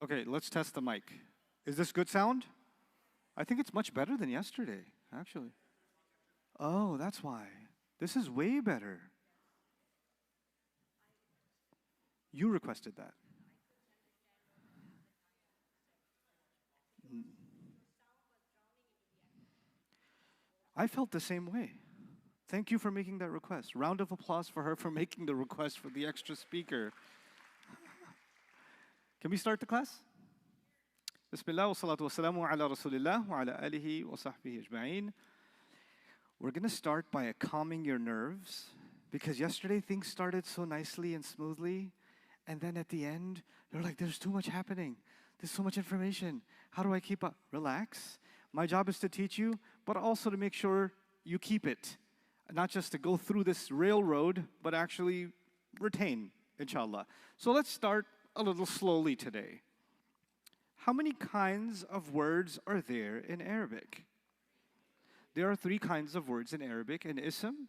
Okay, let's test the mic. Is this good sound? I think it's much better than yesterday, actually. Oh, that's why. This is way better. You requested that. I felt the same way. Thank you for making that request. Round of applause for her for making the request for the extra speaker. Can we start the class? Bismillah wa salatu wa salamu ala rasulillah wa ala alihi wa sahbihi ajma'in. We're going to start by calming your nerves because yesterday things started so nicely and smoothly, and then at the end, you're like, there's too much happening. There's so much information. How do I keep up? Relax. My job is to teach you, but also to make sure you keep it. Not just to go through this railroad, but actually retain, inshallah. So let's start a little slowly today. How many kinds of words are there in Arabic? There are 3 kinds of words in Arabic: an ism,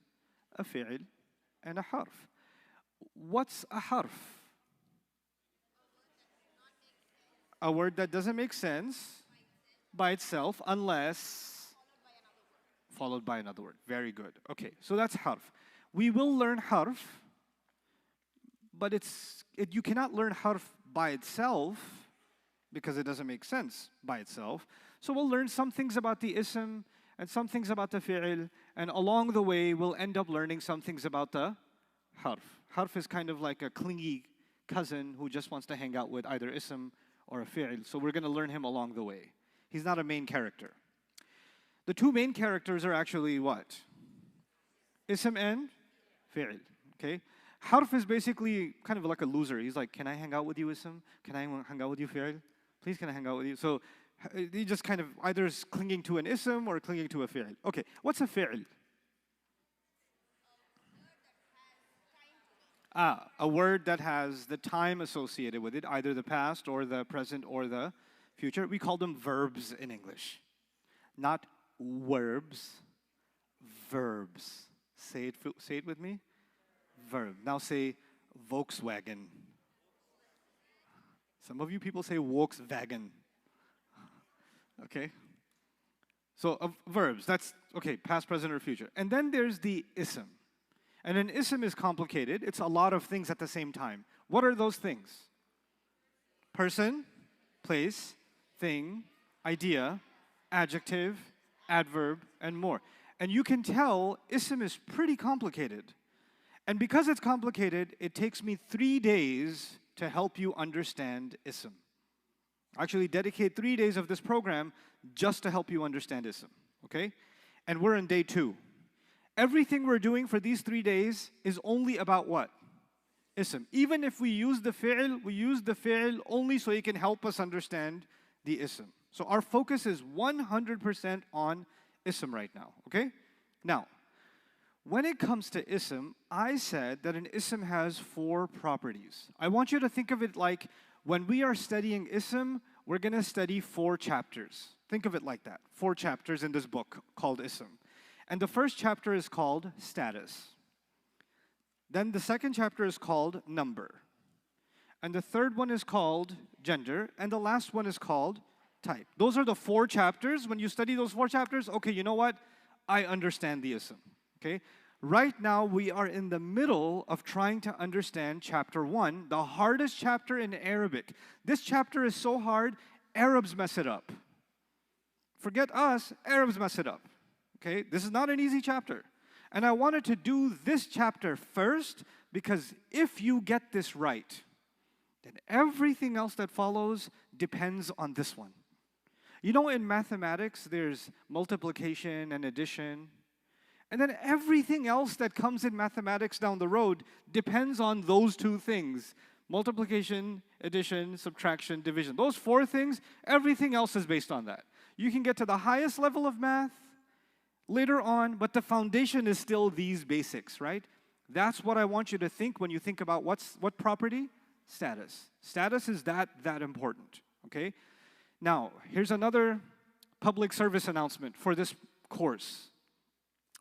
a fi'l, and a harf. What's a harf? A word that doesn't make sense by itself unless followed by another word. Very good. Okay, so that's harf. We will learn harf, but you cannot learn harf by itself because it doesn't make sense by itself. So we'll learn some things about the ism and some things about the fi'l, and along the way we'll end up learning some things about the harf. Harf is kind of like a clingy cousin who just wants to hang out with either ism or a fi'l, so we're going to learn him along the way. He's not a main character. The 2 main characters are actually what? Ism and fi'l, okay? Harf is basically kind of like a loser. He's like, can I hang out with you, ism? Can I hang out with you, fi'l? Please, can I hang out with you? So he just kind of either is clinging to an ism or clinging to a fi'l. Okay, what's a fi'l? A word that has the time associated with it, either the past or the present or the future. We call them verbs in English. Not verbs, verbs. Say it with me. Verb. Now say Volkswagen. Some of you people say Volkswagen. Okay? So verbs, that's, okay, past, present, or future. And then there's the ism. And an ism is complicated. It's a lot of things at the same time. What are those things? Person, place, thing, idea, adjective, adverb, and more. And you can tell ism is pretty complicated. And because it's complicated, it takes me 3 days to help you understand ism. I actually dedicate 3 days of this program just to help you understand ism, okay? And we're in day 2. Everything we're doing for these 3 days is only about what? Ism. Even if we use the fi'l, we use the fi'l only so it can help us understand the ism. So our focus is 100% on ism right now, okay? Now, when it comes to ism, I said that an ism has 4 properties. I want you to think of it like when we are studying ism, we're going to study 4 chapters. Think of it like that. 4 chapters in this book called ism. And the first chapter is called status. Then the second chapter is called number. And the third one is called gender. And the last one is called type. Those are the 4 chapters. When you study those 4 chapters, okay, you know what? I understand the ism. Okay? Right now, we are in the middle of trying to understand chapter 1, the hardest chapter in Arabic. This chapter is so hard, Arabs mess it up. Forget us, Arabs mess it up. Okay? This is not an easy chapter. And I wanted to do this chapter first because if you get this right, then everything else that follows depends on this one. You know, in mathematics, there's multiplication and addition. And then everything else that comes in mathematics down the road depends on those 2 things. Multiplication, addition, subtraction, division. Those 4 things, everything else is based on that. You can get to the highest level of math later on, but the foundation is still these basics, right? That's what I want you to think when you think about what property? Status. Status is that important, okay? Now, here's another public service announcement for this course.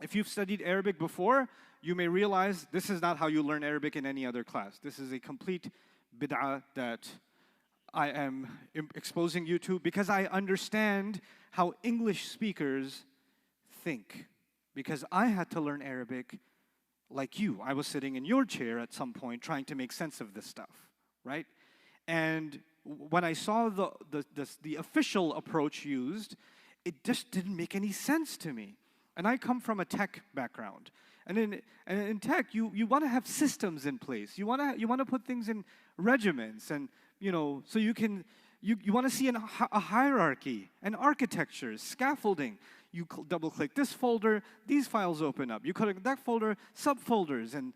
If you've studied Arabic before, you may realize this is not how you learn Arabic in any other class. This is a complete bid'ah that I am exposing you to, because I understand how English speakers think. Because I had to learn Arabic like you. I was sitting in your chair at some point trying to make sense of this stuff, right? And when I saw the official approach used, it just didn't make any sense to me. And I come from a tech background. And in tech, you want to have systems in place. You want to put things in regiments, and so you want to see a hierarchy and architecture, scaffolding. You double-click this folder, these files open up. You click that folder, subfolders and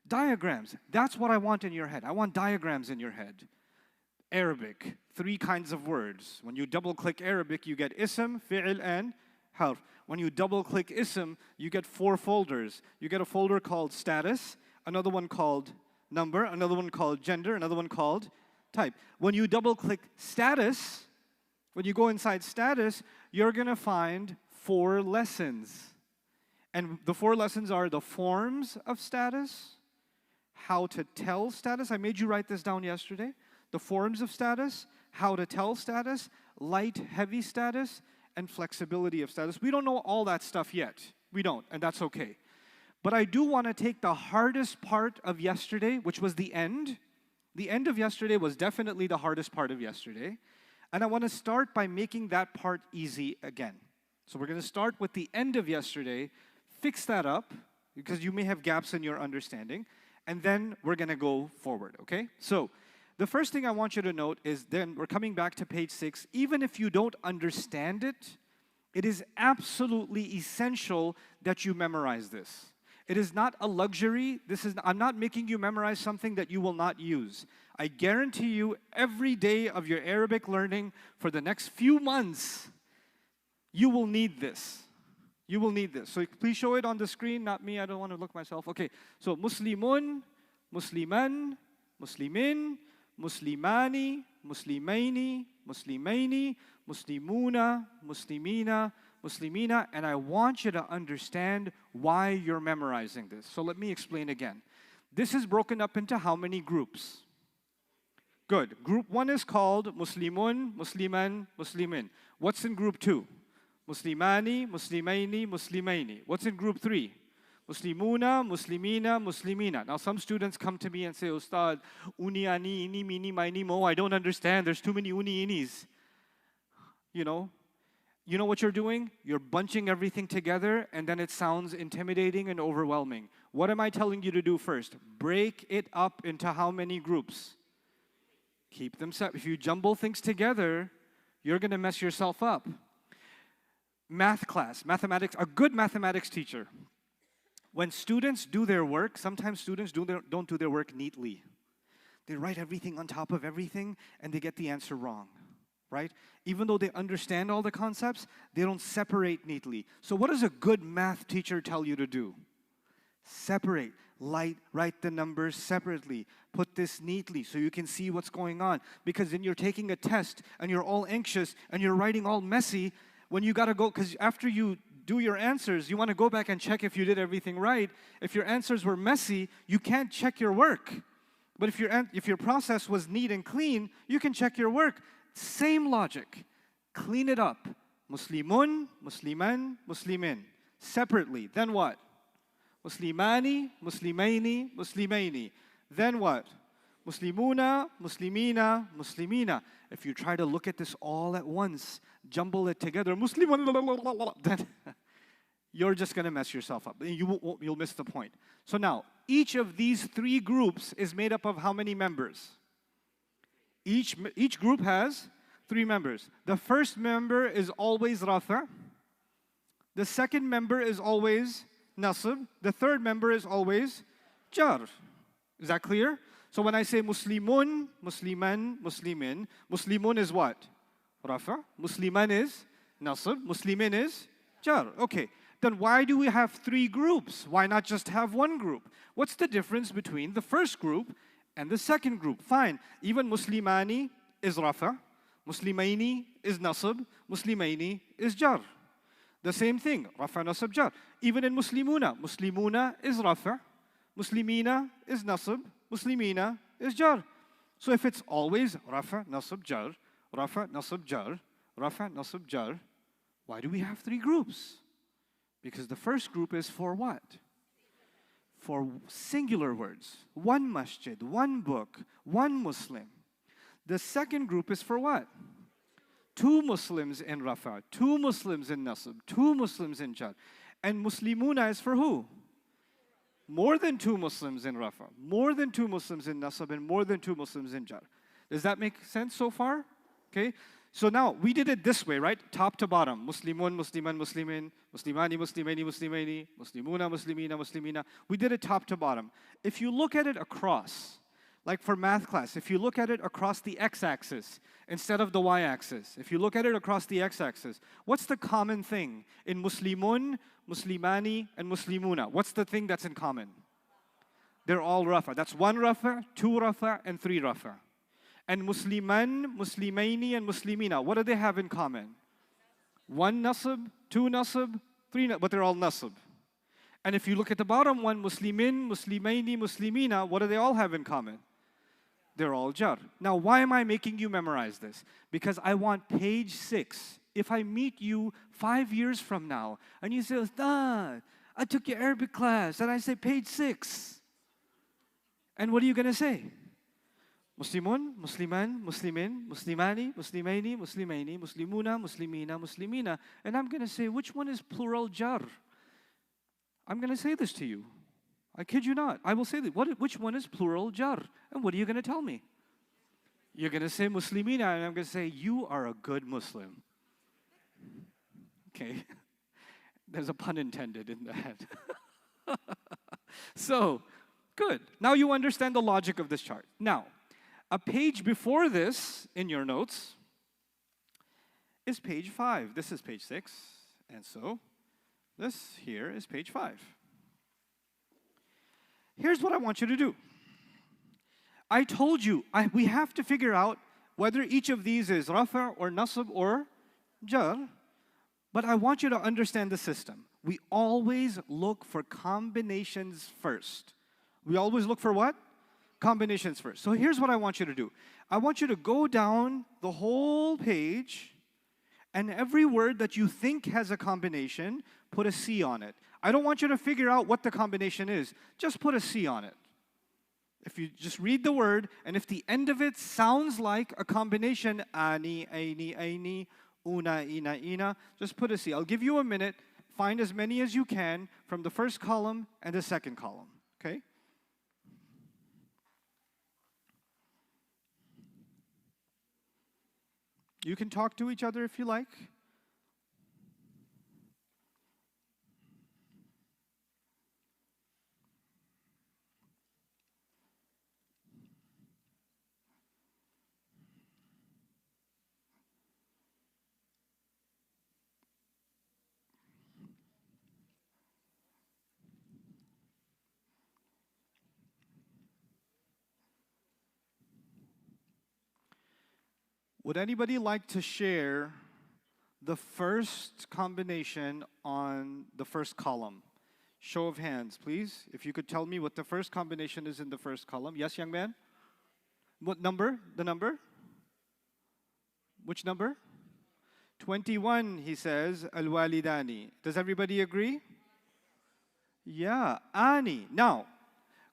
diagrams. That's what I want in your head. I want diagrams in your head. Arabic, 3 kinds of words. When you double-click Arabic, you get ism, fi'il, and harf. When you double-click ism, you get 4 folders. You get a folder called status, another one called number, another one called gender, another one called type. When you double-click status, when you go inside status, you're going to find 4 lessons. And the 4 lessons are the forms of status, how to tell status. I made you write this down yesterday. The forms of status, how to tell status, light, heavy status, and flexibility of status. We don't know all that stuff yet. We don't, and that's okay. But I do want to take the hardest part of yesterday, which was the end. The end of yesterday was definitely the hardest part of yesterday. And I want to start by making that part easy again. So we're going to start with the end of yesterday, fix that up, because you may have gaps in your understanding, and then we're going to go forward, okay? So the first thing I want you to note is, then we're coming back to page 6. Even if you don't understand it, it is absolutely essential that you memorize this. It is not a luxury. I'm not making you memorize something that you will not use. I guarantee you, every day of your Arabic learning for the next few months, you will need this. You will need this. So please show it on the screen, not me. I don't want to look myself. Okay, so Muslimun, Musliman, Muslimin, Muslimani, Muslimaini, Muslimaini, Muslimuna, Muslimina, Muslimina, and I want you to understand why you're memorizing this. So let me explain again. This is broken up into how many groups? Good. Group 1 is called Muslimun, Musliman, Muslimin. What's in group 2? Muslimani, Muslimaini, Muslimaini. What's in group 3? Muslimuna, Muslimina, Muslimina. Now some students come to me and say, Ustad, uni, ani, ini, mini, mini, mo, I don't understand. There's too many uni, inis. You know what you're doing? You're bunching everything together, and then it sounds intimidating and overwhelming. What am I telling you to do first? Break it up into how many groups? Keep them separate. If you jumble things together, you're going to mess yourself up. Math class, mathematics, a good mathematics teacher. When students do their work, sometimes students don't do their work neatly. They write everything on top of everything, and they get the answer wrong. Right? Even though they understand all the concepts, they don't separate neatly. So what does a good math teacher tell you to do? Separate. Write the numbers separately. Put this neatly so you can see what's going on. Because then you're taking a test and you're all anxious and you're writing all messy when you got to go, because after you do your answers, you want to go back and check if you did everything right. If your answers were messy, you can't check your work. But if your process was neat and clean, you can check your work. Same logic. Clean it up. Muslimun, Musliman, Muslimin. Separately. Then what? Muslimani, Muslimaini, Muslimaini. Then what? Muslimuna, Muslimina, Muslimina. If you try to look at this all at once, jumble it together, Muslimun, then you're just going to mess yourself up. You'll miss the point. So now, each of these 3 groups is made up of how many members? Each group has 3 members. The first member is always Rafa. The second member is always Nasb. The third member is always Jar. Is that clear? So when I say Muslimun, Musliman, Muslimin, Muslimun is what? Rafa. Musliman is Nasb. Muslimin is Jar. Okay. Then why do we have 3 groups? Why not just have 1 group? What's the difference between the first group and the second group? Fine. Even Muslimani is Rafa. Muslimaini is Nasb. Muslimaini is Jar. The same thing. Rafa, Nasb, Jar. Even in Muslimuna. Muslimuna is Rafa. Muslimina is Nasb. Muslimina is Jar. So if it's always rafa, nasab, jar, rafa, nasab, jar, rafa, nasab, jar, why do we have three groups? Because the first group is for what? For singular words. One masjid, one book, one Muslim. The second group is for what? Two Muslims in rafa, two Muslims in nasab, two Muslims in jar. And muslimuna is for who? More than two Muslims in rafa, more than two Muslims in nasab, and more than two Muslims in jar. Does that make sense so far? Okay. So now we did it this way, right? Top to bottom. Muslimun, Musliman, Muslimin, Muslimani, Muslimaini, Muslimaini, Muslimuna, Muslimina, Muslimina. We did it top to bottom. If you look at it across, like for math class, if you look at it across the x-axis instead of the y-axis, if you look at it across the x-axis, what's the common thing in Muslimun, Muslimani, and Muslimuna? What's the thing that's in common? They're all rafa. That's one rafa, two rafa, and three rafa. And Musliman, Muslimaini, and Muslimina, what do they have in common? One nasab, two nasab, three nasab, but they're all nasab. And if you look at the bottom one, Muslimin, Muslimaini, Muslimina, what do they all have in common? They're all jar. Now, why am I making you memorize this? Because I want page 6. If I meet you 5 years from now, and you say, Ustad, I took your Arabic class, and I say page 6. And what are you going to say? Muslimun, Musliman, Muslimin, Muslimani, Muslimaini, Muslimaini, Muslimuna, Muslimina, Muslimina. And I'm going to say, which one is plural jar? I'm going to say this to you. I kid you not. I will say that. Which one is plural jar? And what are you going to tell me? You're going to say Muslimina, and I'm going to say, you are a good Muslim. Okay. There's a pun intended in that. So, good. Now you understand the logic of this chart. Now, a page before this in your notes is page 5. This is page 6. And so, this here is page 5. Here's what I want you to do. I told you, we have to figure out whether each of these is rafa or nasab or jar. But I want you to understand the system. We always look for combinations first. We always look for what? Combinations first. So here's what I want you to do. I want you to go down the whole page, and every word that you think has a combination, put a C on it. I don't want you to figure out what the combination is. Just put a C on it. If you just read the word, and if the end of it sounds like a combination, ani, aini, aini, una, ina, ina, just put a C. I'll give you a minute. Find as many as you can from the first column and the second column. Okay? You can talk to each other if you like. Would anybody like to share the first combination on the first column? Show of hands, please. If you could tell me what the first combination is in the first column. Yes, young man? What number? The number? Which number? 21, he says, al-walidani. Does everybody agree? Yeah, ani. Now,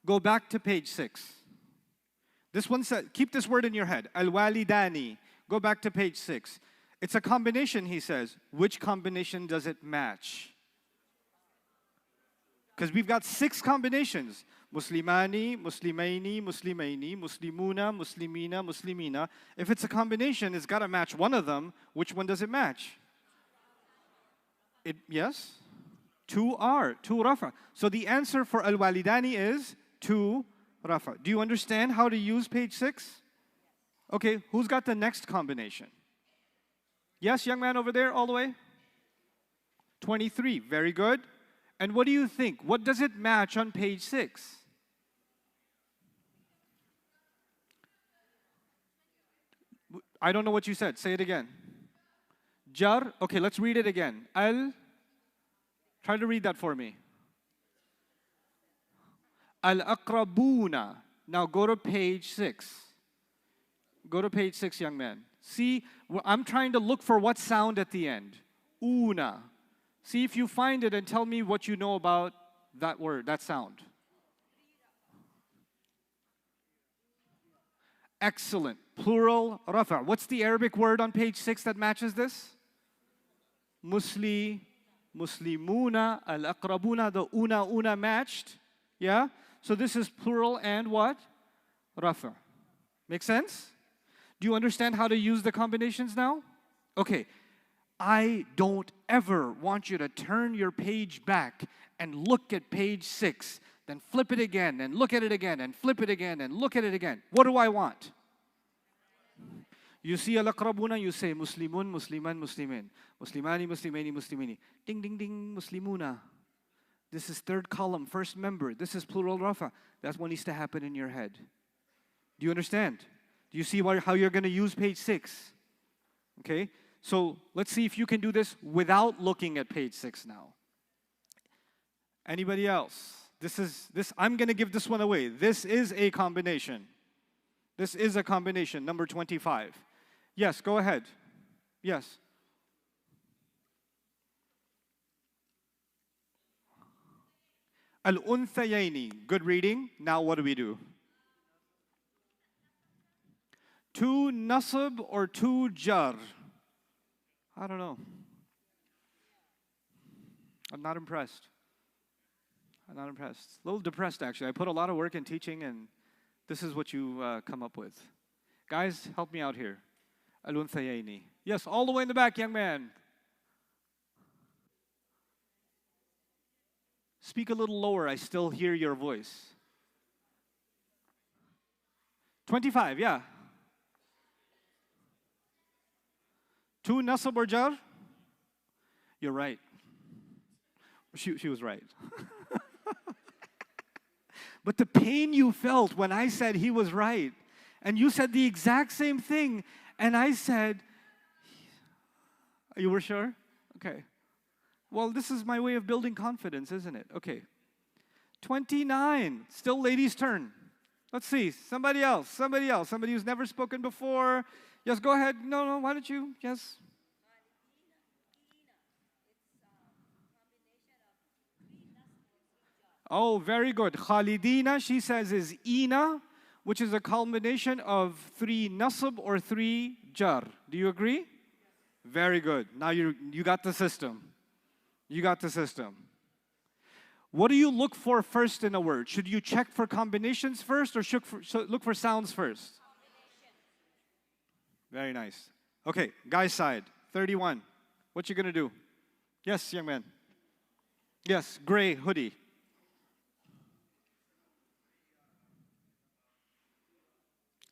go back to page 6. This one said, keep this word in your head, al-walidani. Go back to page 6. It's a combination, he says. Which combination does it match? Because we've got 6 combinations. Muslimani, Muslimaini, Muslimaini, Muslimuna, Muslimina, Muslimina. If it's a combination, it's got to match one of them. Which one does it match? Yes? 2 rafa. So the answer for al-walidani is 2 rafa. Do you understand how to use page 6? Okay, who's got the next combination? Yes, young man over there, all the way? 23, very good. And what do you think? What does it match on page 6? I don't know what you said. Say it again. Jar. Okay, let's read it again. Try to read that for me. Al-aqrabuna. Now go to page 6. Go to page 6, young man. See, I'm trying to look for what sound at the end. Una. See if you find it and tell me what you know about that word, that sound. Excellent. Plural, rafa. What's the Arabic word on page 6 that matches this? Musli, muslimuna, al-aqrabuna, the una matched. Yeah? So this is plural and what? Rafa. Make sense? Do you understand how to use the combinations now? Okay. I don't ever want you to turn your page back and look at page 6, then flip it again, and look at it again, and flip it again, and look at it again. What do I want? You see al-aqrabuna, you say muslimun, musliman, muslimin. Muslimani, muslimani, muslimini. Ding, ding, ding, muslimuna. This is third column, first member. This is plural rafa. That's what needs to happen in your head. Do you understand? Do you see how you're going to use page 6? Okay? So let's see if you can do this without looking at page 6 now. Anybody else? I'm going to give this one away. This is a combination. This is a combination, number 25. Yes, go ahead. Yes. Al-unthayaini. Good reading. Now what do we do? Two nasab or two jar? I don't know. I'm not impressed. I'm not impressed. A little depressed, actually. I put a lot of work in teaching, and this is what you come up with. Guys, help me out here. Al-unthayaini. Yes, all the way in the back, young man. Speak a little lower. I still hear your voice. 25, yeah. Two nasab or jar? You're right. She was right. But the pain you felt when I said he was right, and you said the exact same thing, and I said, you were sure? Okay. Well, this is my way of building confidence, isn't it? Okay. 29. Still ladies' turn. Let's see. Somebody else. Somebody who's never spoken before. Yes, go ahead. No, why don't you? Yes. Oh, very good. Khalidina, she says, is ina, which is a combination of 3 nasab or 3 jar. Do you agree? Very good. Now you got the system. You got the system. What do you look for first in a word? Should you check for combinations first or look for sounds first? Very nice. Okay, guy's side, 31. What you gonna do? Yes, young man. Yes, gray hoodie.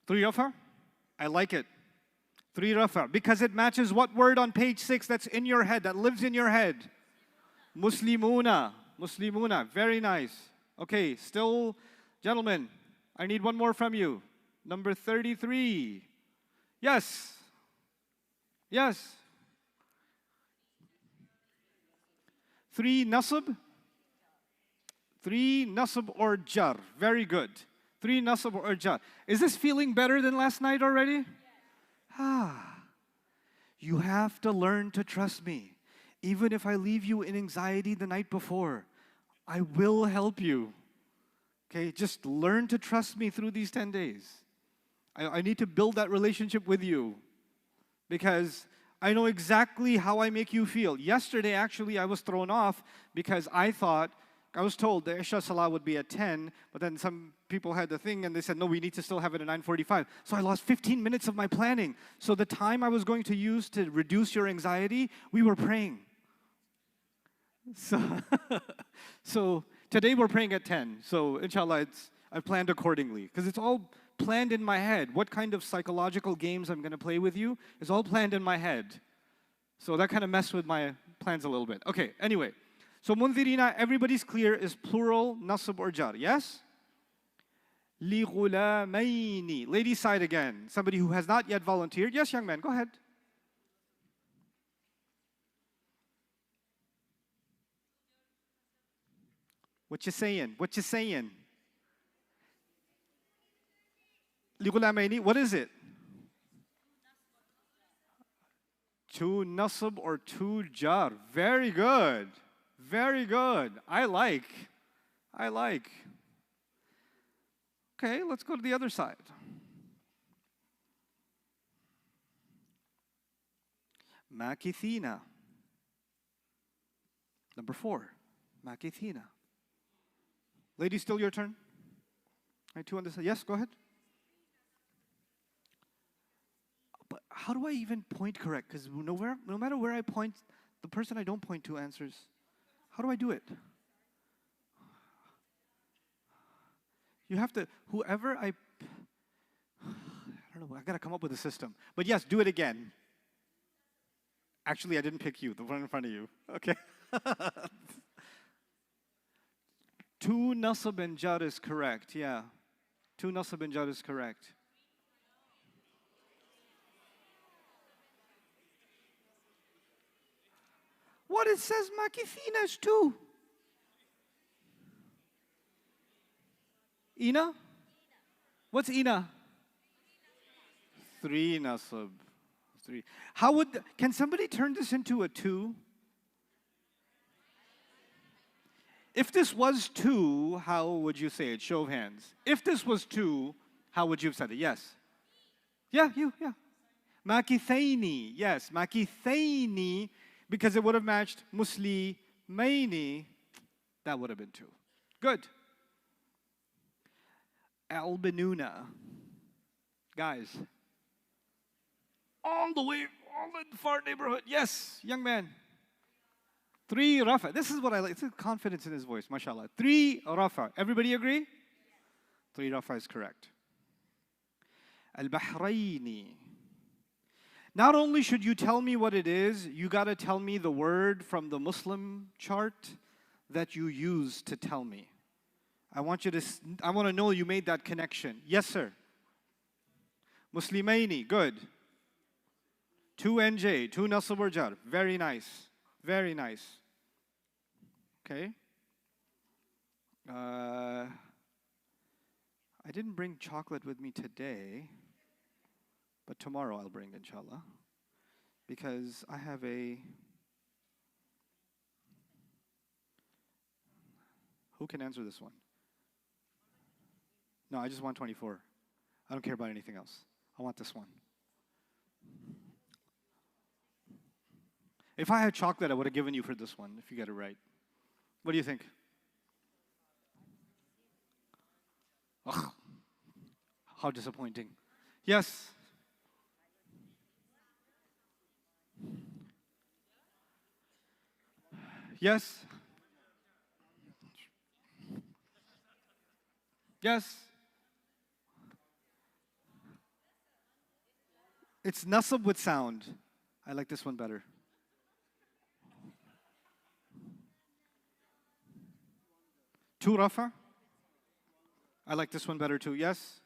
Three rafa? I like it. 3 rafa. Because it matches what word on page 6 that's in your head, that lives in your head? Muslimuna. Muslimuna. Very nice. Okay, still, gentlemen, I need one more from you. Number 33. Yes. Yes. 3 nasab. 3 nasab or jar. Very good. 3 nasab or jar. Is this feeling better than last night already? You have to learn to trust me. Even if I leave you in anxiety the night before, I will help you. Okay, just learn to trust me through these 10 days. I need to build that relationship with you because I know exactly how I make you feel. Yesterday, actually, I was thrown off because I was told the Isha Salah would be at 10, but then some people had the thing and they said, no, we need to still have it at 9:45. So I lost 15 minutes of my planning. So the time I was going to use to reduce your anxiety, we were praying. So today we're praying at 10. So inshallah, I've planned accordingly because it's all planned in my head. What kind of psychological games I'm going to play with you is all planned in my head. So that kind of messed with my plans a little bit. Okay, anyway. So mundirina, everybody's clear, is plural, nasab or jar. Yes? Li ghulamaini. Ladies' side again. Somebody who has not yet volunteered. Yes, young man, go ahead. What you saying? What you saying? Li ghulamaini, what is it? Two nasab or two jar. Very good. Very good. I like. Okay, let's go to the other side. Makithina. Number 4. Makithina. Ladies, still your turn? Right, 2 on this side. Yes, go ahead. But how do I even point correct? Because no matter where I point, the person I don't point to answers. How do I do it? You have to, whoever I don't know, I gotta come up with a system. But yes, do it again. Actually, I didn't pick you, the one in front of you. Okay. Two nasab and jar is correct, yeah. Two nasab and jar is correct. What it says makithina is 2. Ina? What's Ina? 3 nasab. 3. Can somebody turn this into a 2? If this was 2, how would you say it? Show of hands. If this was 2, how would you have said it? Yes. Yeah, you, yeah. Makithaini, yes, makithaini, because it would have matched muslimaini. That would have been 2. Good. Albanuna. Guys. All the far neighborhood. Yes, young man. 3 rafa. This is what I like. It's a confidence in his voice, mashallah. 3 rafa. Everybody agree? 3 rafa is correct. Al-Bahraini. Not only should you tell me what it is, you got to tell me the word from the Muslim chart that you use to tell me. I want to know you made that connection. Yes, sir. Muslimaini, good. 2 NJ, 2 nasab or jar. Very nice. Very nice. Okay. I didn't bring chocolate with me today, but tomorrow I'll bring, inshallah, because I have a... Who can answer this one? No, I just want 24. I don't care about anything else. I want this one. If I had chocolate, I would have given you for this one, if you get it right. What do you think? Ugh. How disappointing. Yes. Yes. Yes. It's nasab with sound. I like this one better. Two rafa. I like this one better too. Yes.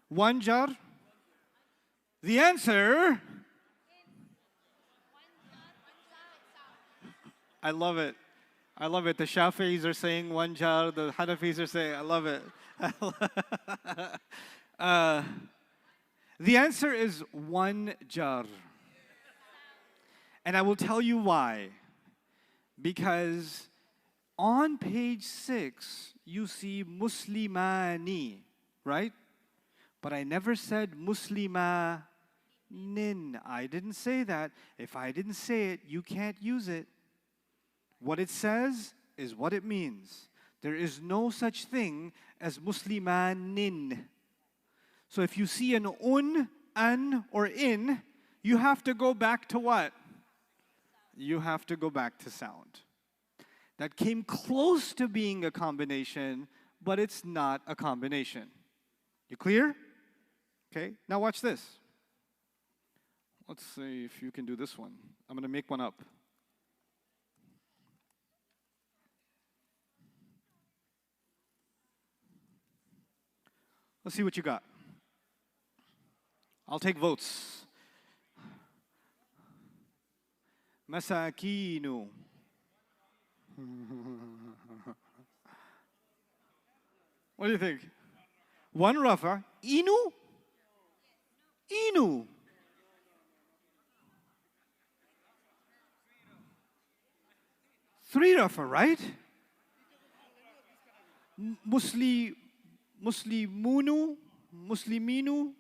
1 jar. The answer. I love it. I love it. The Shafi'is are saying 1 jar. The Hanafis are saying, I love it. The answer is 1 jar. And I will tell you why. Because on page 6, you see Muslimani, right? But I never said Muslimanin. I didn't say that. If I didn't say it, you can't use it. What it says is what it means. There is no such thing as Muslimanin. So if you see an an, or in, you have to go back to what? You have to go back to sound. That came close to being a combination, but it's not a combination. You clear? Okay, now watch this. Let's see if you can do this one. I'm going to make one up. Let's see what you got. I'll take votes. Masakinu. What do you think? 1 rafa. Inu? Inu. Three rafa, right? Muslimunu, Musliminu.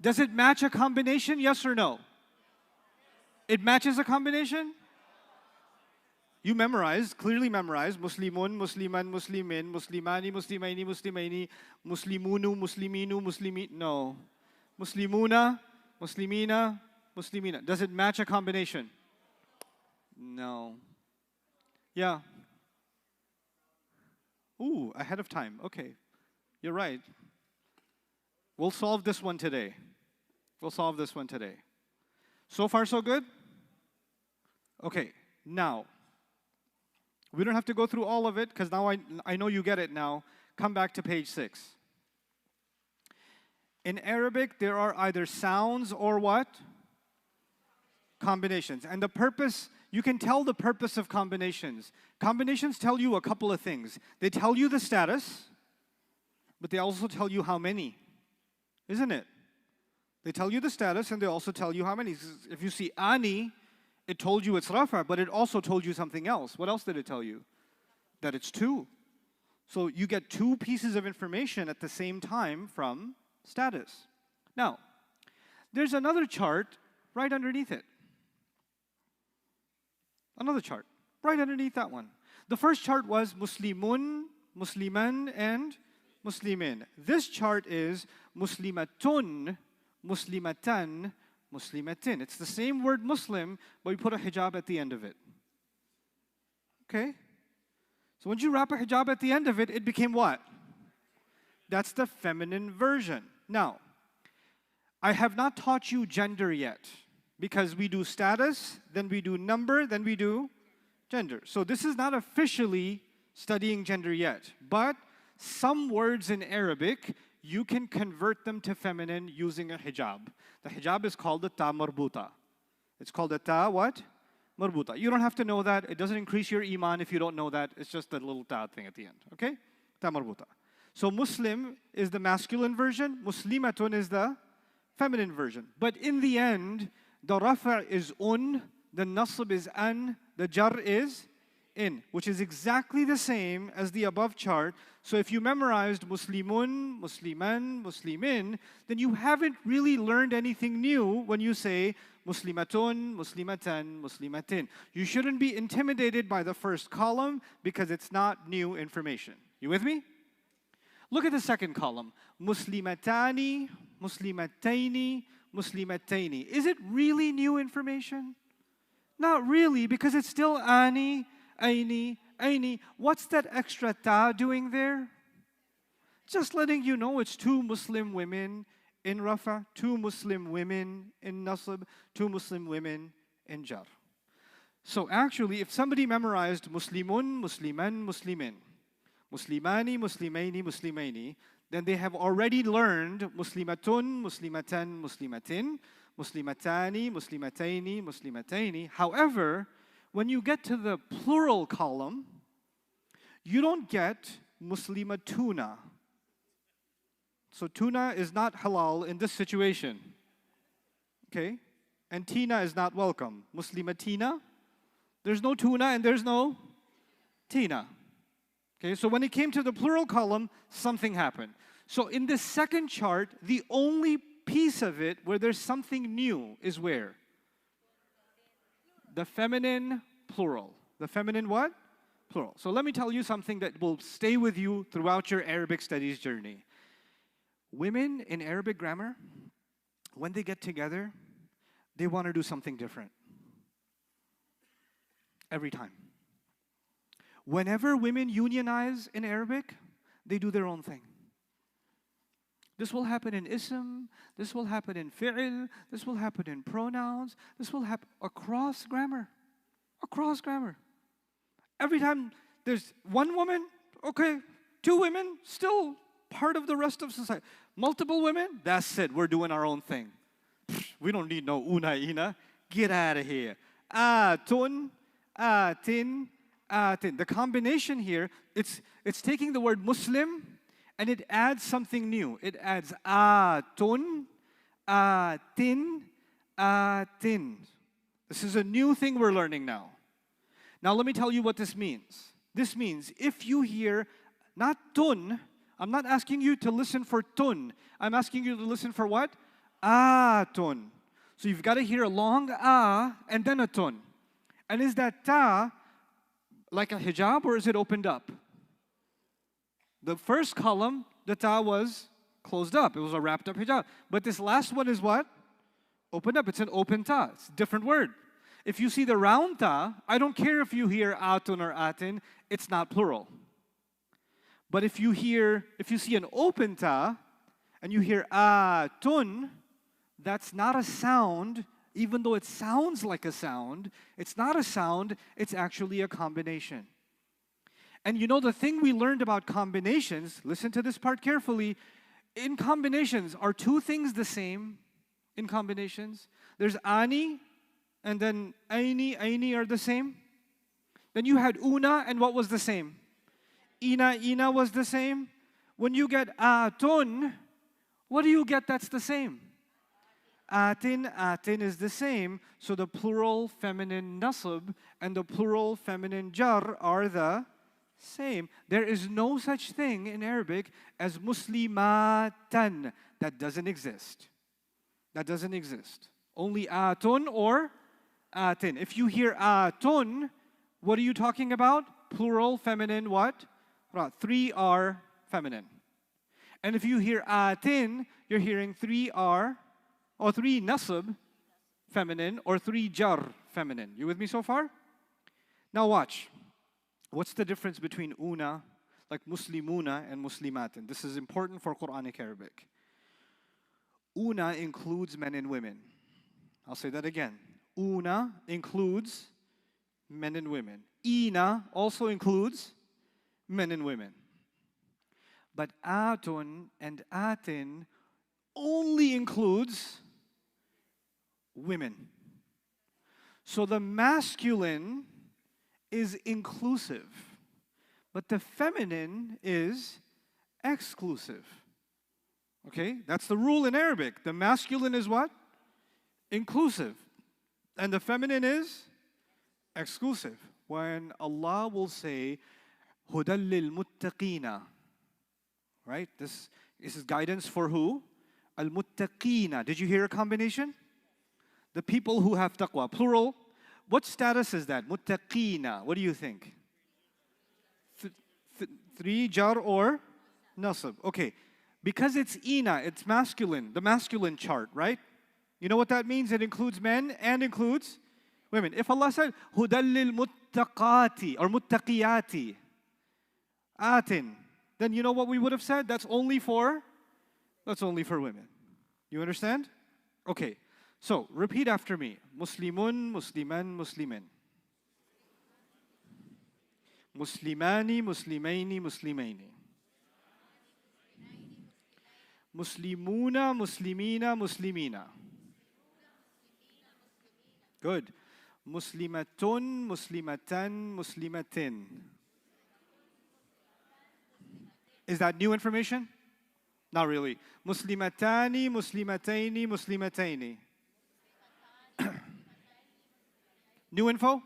Does it match a combination, yes or no? It matches a combination? You memorized, clearly memorized. Muslimun, Musliman, Muslimin, Muslimani, Muslimaini, Muslimaini, Muslimunu, Musliminu, Muslimi. No. Muslimuna, Muslimina, Muslimina. Does it match a combination? No. Yeah. Ooh, ahead of time. Okay. You're right. We'll solve this one today. We'll solve this one today. So far, so good? Okay, now, we don't have to go through all of it because now I know you get it now. Come back to page 6. In Arabic, there are either sounds or what? Combinations. And the purpose, you can tell the purpose of combinations. Combinations tell you a couple of things. They tell you the status, but they also tell you how many. Isn't it? They tell you the status and they also tell you how many. If you see ani, it told you it's rafa, but it also told you something else. What else did it tell you? That it's 2. So you get 2 pieces of information at the same time from status. Now, there's another chart right underneath it. Another chart right underneath that one. The first chart was Muslimun, Musliman, and Muslimin. This chart is Muslimatun, Muslimatan, Muslimatin. It's the same word Muslim, but we put a hijab at the end of it. Okay? So once you wrap a hijab at the end of it, it became what? That's the feminine version. Now, I have not taught you gender yet, because we do status, then we do number, then we do gender. So this is not officially studying gender yet, but some words in Arabic, you can convert them to feminine using a hijab. The hijab is called the ta marbuta. It's called the ta what? Marbuta. You don't have to know that. It doesn't increase your iman if you don't know that. It's just a little ta thing at the end. Okay? Ta marbuta. So Muslim is the masculine version. Muslimatun is the feminine version. But in the end, the rafa is un, the nasb is an, the jar is in, which is exactly the same as the above chart. So if you memorized Muslimun, Musliman, Muslimin, then you haven't really learned anything new when you say Muslimatun, Muslimatan, Muslimatin. You shouldn't be intimidated by the first column because it's not new information. You with me? Look at the second column. Muslimatani, Muslimataini, Muslimataini. Is it really new information? Not really, because it's still ani, aini, aini. What's that extra ta doing there? Just letting you know it's 2 Muslim women in rafa, 2 Muslim women in nasb, 2 Muslim women in jar. So actually, if somebody memorized Muslimun, Musliman, Muslimin, Muslimani, Muslimaini, Muslimaini, then they have already learned Muslimatun, Muslimatan, Muslimatin, Muslimatani, Muslimataini, Muslimataini. However, when you get to the plural column, you don't get Muslimatuna. So tuna is not halal in this situation. Okay? And tina is not welcome. Muslimatina, there's no tuna and there's no tina. Okay, so when it came to the plural column, something happened. So in this second chart, the only piece of it where there's something new is where? The feminine plural. The feminine what? Plural. So let me tell you something that will stay with you throughout your Arabic studies journey. Women in Arabic grammar, when they get together, they want to do something different. Every time. Whenever women unionize in Arabic, they do their own thing. This will happen in ism, this will happen in fi'il, this will happen in pronouns, this will happen across grammar. Across grammar. Every time there's one woman, okay, 2 women, still part of the rest of society. Multiple women, that's it, we're doing our own thing. We don't need no una, ina. Get out of here. Atun, atin, atin. The combination here, it's taking the word Muslim and it adds something new. It adds atun, atin, atin. This is a new thing we're learning now. Now let me tell you what this means. This means if you hear not tun, I'm not asking you to listen for tun. I'm asking you to listen for what? Tun. So you've got to hear a long and then a tun. And is that ta like a hijab or is it opened up? The first column, the ta was closed up. It was a wrapped up hijab. But this last one is what? Opened up. It's an open ta. It's a different word. If you see the round ta, I don't care if you hear atun or atin, it's not plural. But if you see an open ta and you hear atun, that's not a sound, even though it sounds like a sound. It's not a sound, it's actually a combination. And you know the thing we learned about combinations, listen to this part carefully. In combinations, are two things the same in combinations? There's ani and then aini are the same. Then you had una and what was the same? Ina was the same. When you get atun, what do you get that's the same? Atin is the same. So the plural feminine nasab and the plural feminine jar are the same. There is no such thing in Arabic as muslimatan. That doesn't exist. That doesn't exist. Only atun or atin. If you hear atun, what are you talking about? Plural feminine what? Three are feminine. And if you hear atin, you're hearing three are, or three nasab feminine, or three jar feminine. You with me so far? Now watch. What's the difference between una, like muslimuna, and muslimatin? This is important for Quranic Arabic. Una includes men and women. I'll say that again. Una includes men and women. Ina also includes men and women. But atun and atin only includes women. So the masculine is inclusive, but the feminine is exclusive. Okay? That's the rule in Arabic. The masculine is what? Inclusive. And the feminine is exclusive. When Allah will say, هُدًى لِلْمُتَّقِينَ, right? This is guidance for who? Al-muttaqina. Did you hear a combination? The people who have taqwa. Plural. What status is that? Muttaqina. What do you think? Three jar or nasab. Okay. Because it's ina, it's masculine. The masculine chart, right? You know what that means? It includes men and includes women. If Allah said, هُدًى لِلْمُتَّقَاتِ or muttaqiyati, atin, then you know what we would have said? That's only for women. You understand? Okay. So, repeat after me. Muslimun, Musliman, Muslimin. Muslimani, Muslimaini, Muslimaini. Muslimuna, Muslimina, Muslimina. Good. Muslimatun, Muslimatan, Muslimatin. Is that new information? Not really. Muslimatani, Muslimataini, Muslimataini. New info?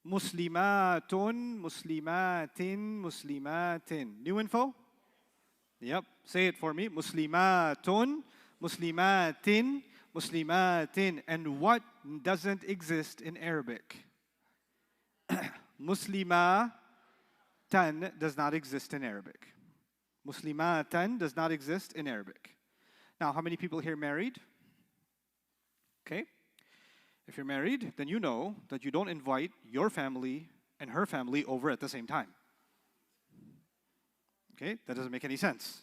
Muslimatun, Muslimatin, Muslimatin. New info? Yep. Say it for me. Muslimatun, Muslimatin, Muslimatin. And what doesn't exist in Arabic? Muslimatan does not exist in Arabic. Muslimatan does not exist in Arabic. Now, how many people here married? Okay. If you're married, then you know that you don't invite your family and her family over at the same time. Okay, that doesn't make any sense.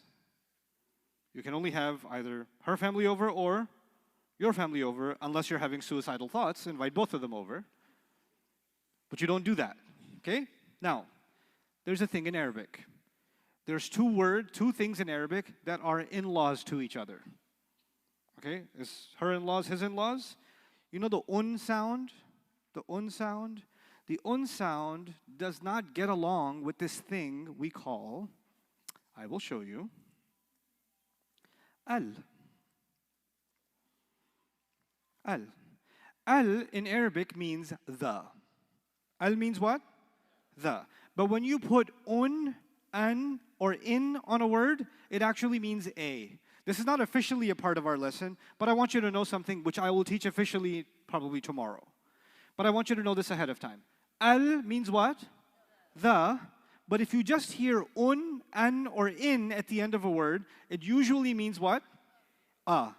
You can only have either her family over or your family over, unless you're having suicidal thoughts, invite both of them over. But you don't do that, okay? Now, there's a thing in Arabic. There's two things in Arabic that are in-laws to each other. Okay, is her in-laws his in-laws? You know the sound? The sound? The sound does not get along with this thing we call, I will show you, al. Al. Al in Arabic means the. Al means what? The. But when you put an, or in on a word, it actually means a. This is not officially a part of our lesson, but I want you to know something which I will teach officially probably tomorrow. But I want you to know this ahead of time. Al means what? The. But if you just hear an, or in at the end of a word, it usually means what? A.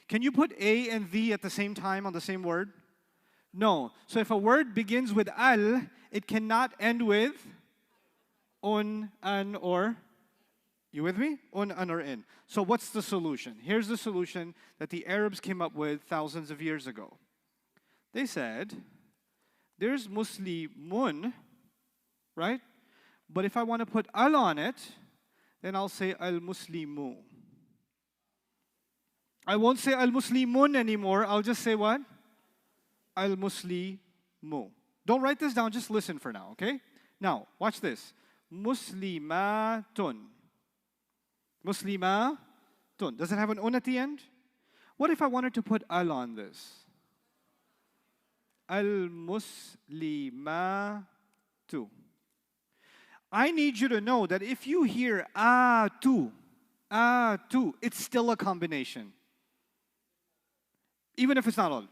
Can you put a and the at the same time on the same word? No. So if a word begins with al, it cannot end with an, or. You with me? An, or in. So what's the solution? Here's the solution that the Arabs came up with thousands of years ago. They said, there's muslimun, right? But if I want to put al on it, then I'll say al-muslimu. I won't say al-muslimun anymore. I'll just say what? Al-muslimu. Don't write this down. Just listen for now, okay? Now, watch this. Muslimatun. Muslimatun. Does it have an un at the end? What if I wanted to put al on this? Al-muslimatu. I need you to know that if you hear tu, it's still a combination. Even if it's not al.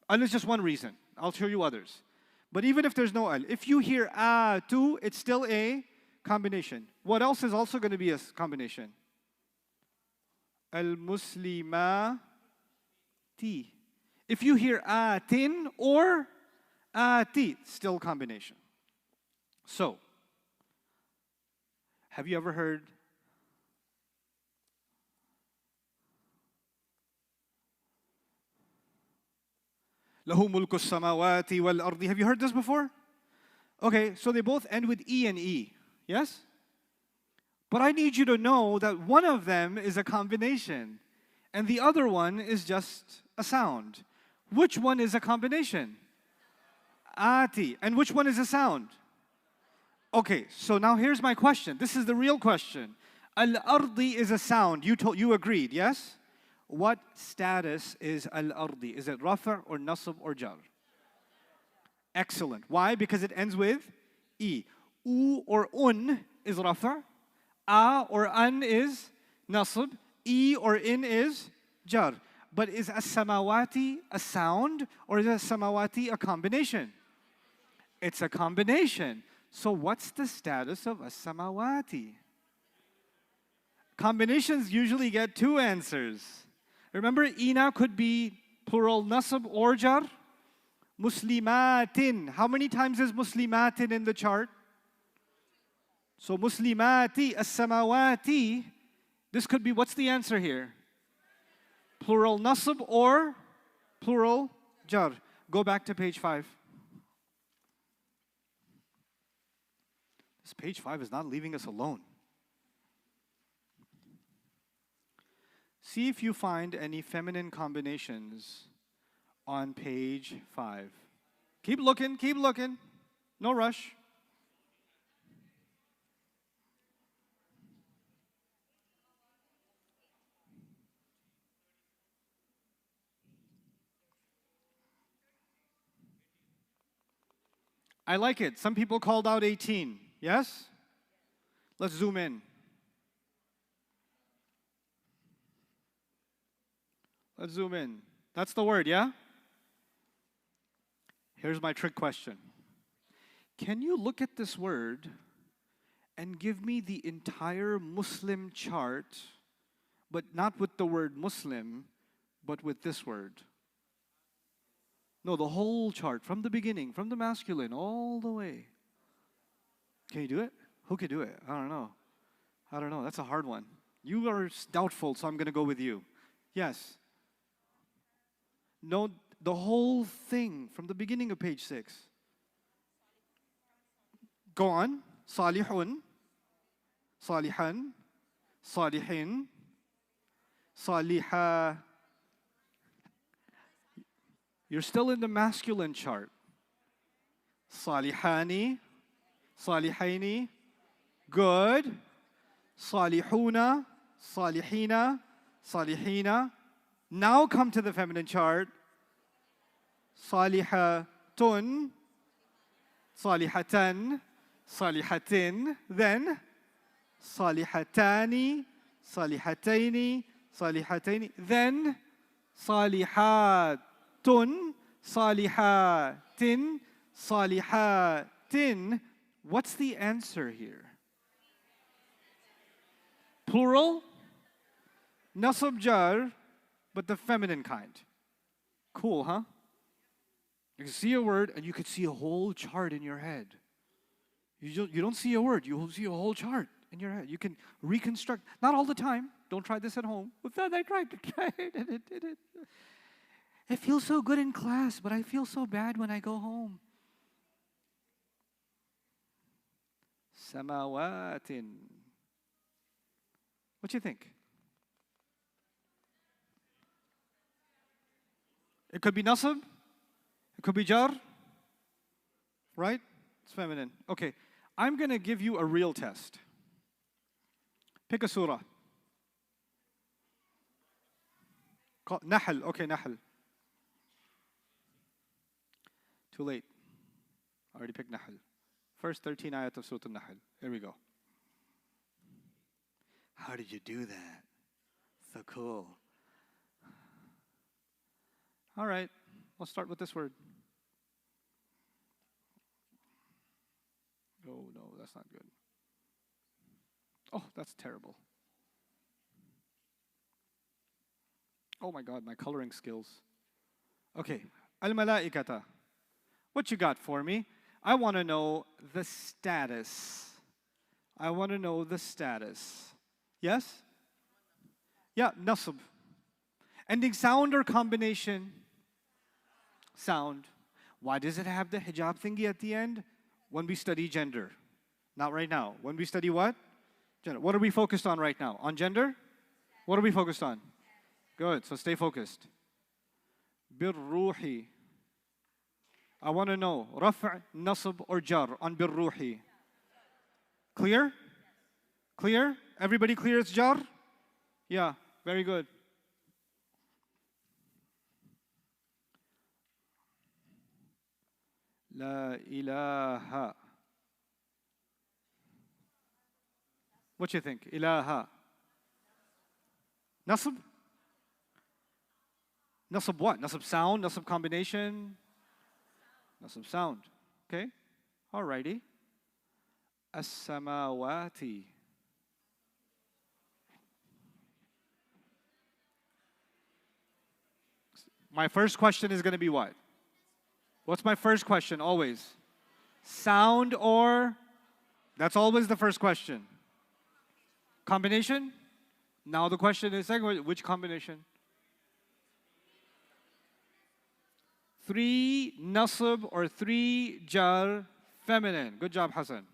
Al is just one reason. I'll show you others. But even if there's no al, if you hear tu, it's still a combination. What else is also going to be a combination? Al-muslimati. If you hear atin or ati, still combination. So, have you ever heard Lahu mulku samawati wal ardi? Have you heard this before? Okay, so they both end with E and E. Yes? But I need you to know that one of them is a combination and the other one is just a sound. Which one is a combination? Ati. And which one is a sound? Okay, so now here's my question. This is the real question. Al-ardi is a sound. You agreed, yes? What status is al-ardi? Is it rafa' or nasb or jar? Excellent. Why? Because it ends with E. U or un is rafa'. A or an is nasb. E or in is jar. But is as-samawati a sound or is as-samawati a combination? It's a combination. So what's the status of as-samawati? Combinations usually get two answers. Remember, ina could be plural nasab or jar. Muslimatin. How many times is muslimatin in the chart? So muslimati, as-samawati. This could be, what's the answer here? Plural nasab or plural jar. Go back to page 5. This page 5 is not leaving us alone. See if you find any feminine combinations on page 5. Keep looking, keep looking. No rush. I like it. Some people called out 18. Yes? Let's zoom in. Let's zoom in. That's the word, yeah? Here's my trick question. Can you look at this word and give me the entire Muslim chart, but not with the word Muslim, but with this word? No, the whole chart, from the beginning, from the masculine, all the way. Can you do it? Who could do it? I don't know. I don't know. That's a hard one. You are doubtful, so I'm going to go with you. Yes. No, the whole thing from the beginning of page 6. Go on. Salihun, Salihan, Salihin, Saliha. You're still in the masculine chart. Salihani, Salihaini, good. Salihuna, Salihina, Salihina. Now come to the feminine chart. Salihatun, salihatan, salihatin. Then salihatani, salihataini, salihataini. Then salihatun, salihatin, salihatin. What's the answer here? Plural? Nasab jar, but the feminine kind. Cool, huh? You can see a word and you can see a whole chart in your head. You don't see a word, you see a whole chart in your head. You can reconstruct, not all the time. Don't try this at home. With that, I tried to try it and it did it. It feels so good in class, but I feel so bad when I go home. Samawatin. What do you think? It could be nasab. It could be jar. Right? It's feminine. Okay. I'm going to give you a real test. Pick a surah. Nahl. Okay, Nahl. Too late. I already picked Nahl. First 13 ayat of Surah Al-Nahl. Here we go. How did you do that? So cool. All right, let's start with this word. Oh, no, that's not good. Oh, that's terrible. Oh my God, my coloring skills. Okay, Al-Malaikata. What you got for me? I want to know the status. I want to know the status. Yes? Yeah, nasab. Ending sound or combination? Sound. Why does it have the hijab thingy at the end? When we study gender. Not right now. When we study what? Gender. What are we focused on right now? On gender? What are we focused on? Good, so stay focused. Birruhi. I want to know, raf', nasab, or jar on birruhi. Clear? Clear? Everybody clear it's jar? Yeah, very good. La ilaha. What you think? Ilaha. Nasab? Nasab what? Nasab sound? Nasab combination? Nasab sound. Okay? Alrighty. As-samawati. My first question is going to be what? What's my first question always? Sound or? That's always the first question. Combination? Now the question is, which combination? 3 nasab or 3 jar feminine. Good job, Hassan.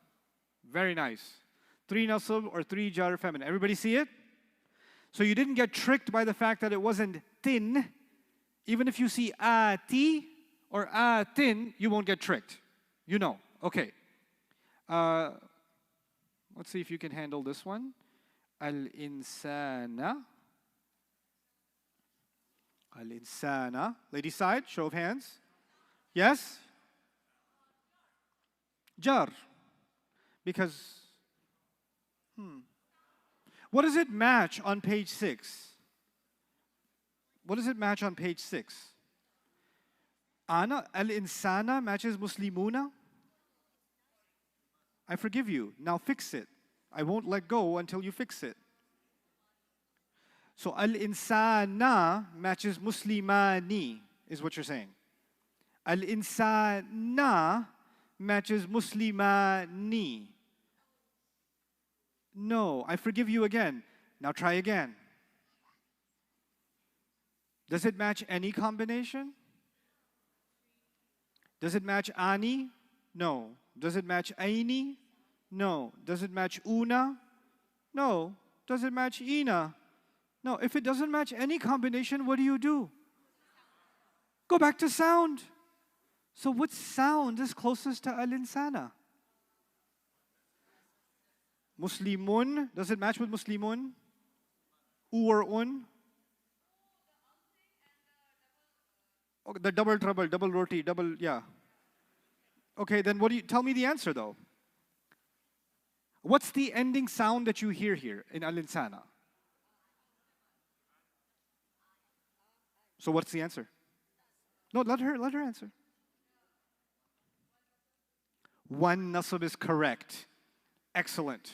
Very nice. 3 nasab or 3 jar feminine. Everybody see it? So you didn't get tricked by the fact that it wasn't tin. Even if you see ati or atin, you won't get tricked. You know. Okay. Let's see if you can handle this one. Al-insana. Al-insana. Lady side, show of hands. Yes? Jar. Because, what does it match on page 6? What does it match on page 6? Ana, al-insana matches muslimuna. I forgive you. Now fix it. I won't let go until you fix it. So al-insana matches muslimani, is what you're saying. Al-insana matches muslimani. No, I forgive you again. Now try again. Does it match any combination? Does it match ani? No. Does it match aini? No. Does it match una? No. Does it match ina? No. If it doesn't match any combination, what do? Go back to sound. So what sound is closest to al-insana? Muslimun. Does it match with muslimun? U or un? Okay, the double trouble, double roti, double, yeah. Okay, then what do you, tell me the answer though. What's the ending sound that you hear here in Alinsana? So what's the answer? No, let her answer. One nasab is correct. Excellent.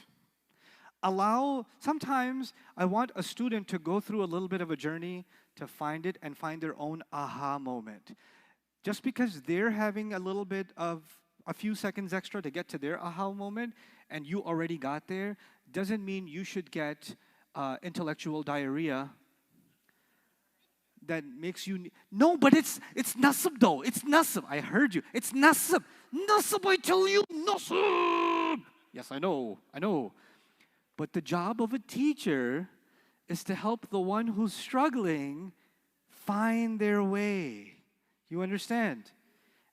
Sometimes I want a student to go through a little bit of a journey to find it and find their own aha moment. Just because they're having a little bit of a few seconds extra to get to their aha moment and you already got there, doesn't mean you should get intellectual diarrhea that makes you... No, but it's nasab though. It's nasab. I heard you. It's nasab. Nasab, I tell you, nasab. Yes, I know. But the job of a teacher is to help the one who's struggling find their way. You understand?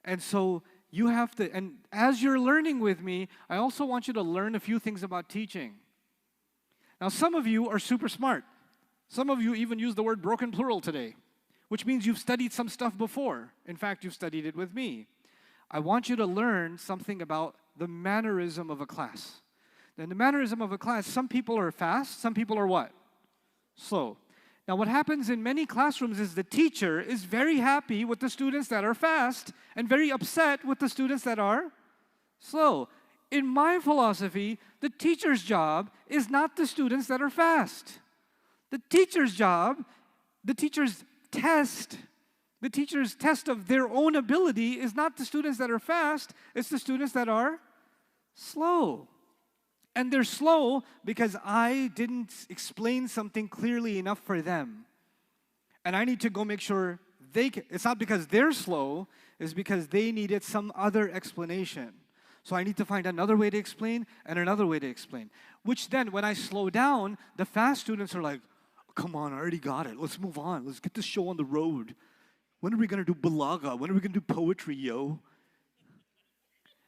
And so you have to, and as you're learning with me, I also want you to learn a few things about teaching. Now, some of you are super smart. Some of you even use the word broken plural today, which means you've studied some stuff before. In fact, you've studied it with me. I want you to learn something about the mannerism of a class. In the mannerism of a class, some people are fast, some people are what? Slow. Now, what happens in many classrooms is the teacher is very happy with the students that are fast and very upset with the students that are slow. In my philosophy, the teacher's job is not the students that are fast. The teacher's job, the teacher's test of their own ability is not the students that are fast, it's the students that are slow. And they're slow because I didn't explain something clearly enough for them. And I need to go make sure it's not because they're slow, it's because they needed some other explanation. So I need to find another way to explain and another way to explain. Which then, when I slow down, the fast students are like, come on, I already got it. Let's move on. Let's get this show on the road. When are we going to do balaga? When are we going to do poetry, yo?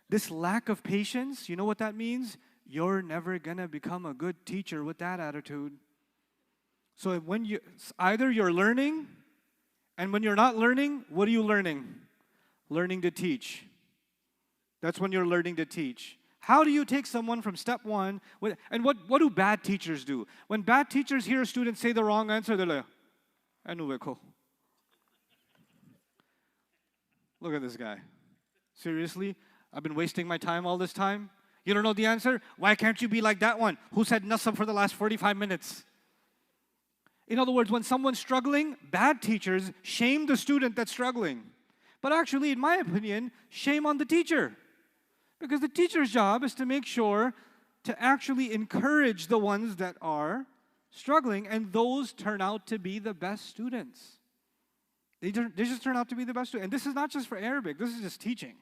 This lack of patience, you know what that means? You're never going to become a good teacher with that attitude. So when either you're learning, and when you're not learning, what are you learning? Learning to teach. That's when you're learning to teach. How do you take someone from step one? And what do bad teachers do? When bad teachers hear a student say the wrong answer, they're like, "Ano ko?" Look at this guy. Seriously? I've been wasting my time all this time? You don't know the answer? Why can't you be like that one who said nasab for the last 45 minutes? In other words, when someone's struggling, bad teachers shame the student that's struggling. But actually, in my opinion, shame on the teacher. Because the teacher's job is to make sure to actually encourage the ones that are struggling, and those turn out to be the best students. They just turn out to be the best students. And this is not just for Arabic, this is just teaching.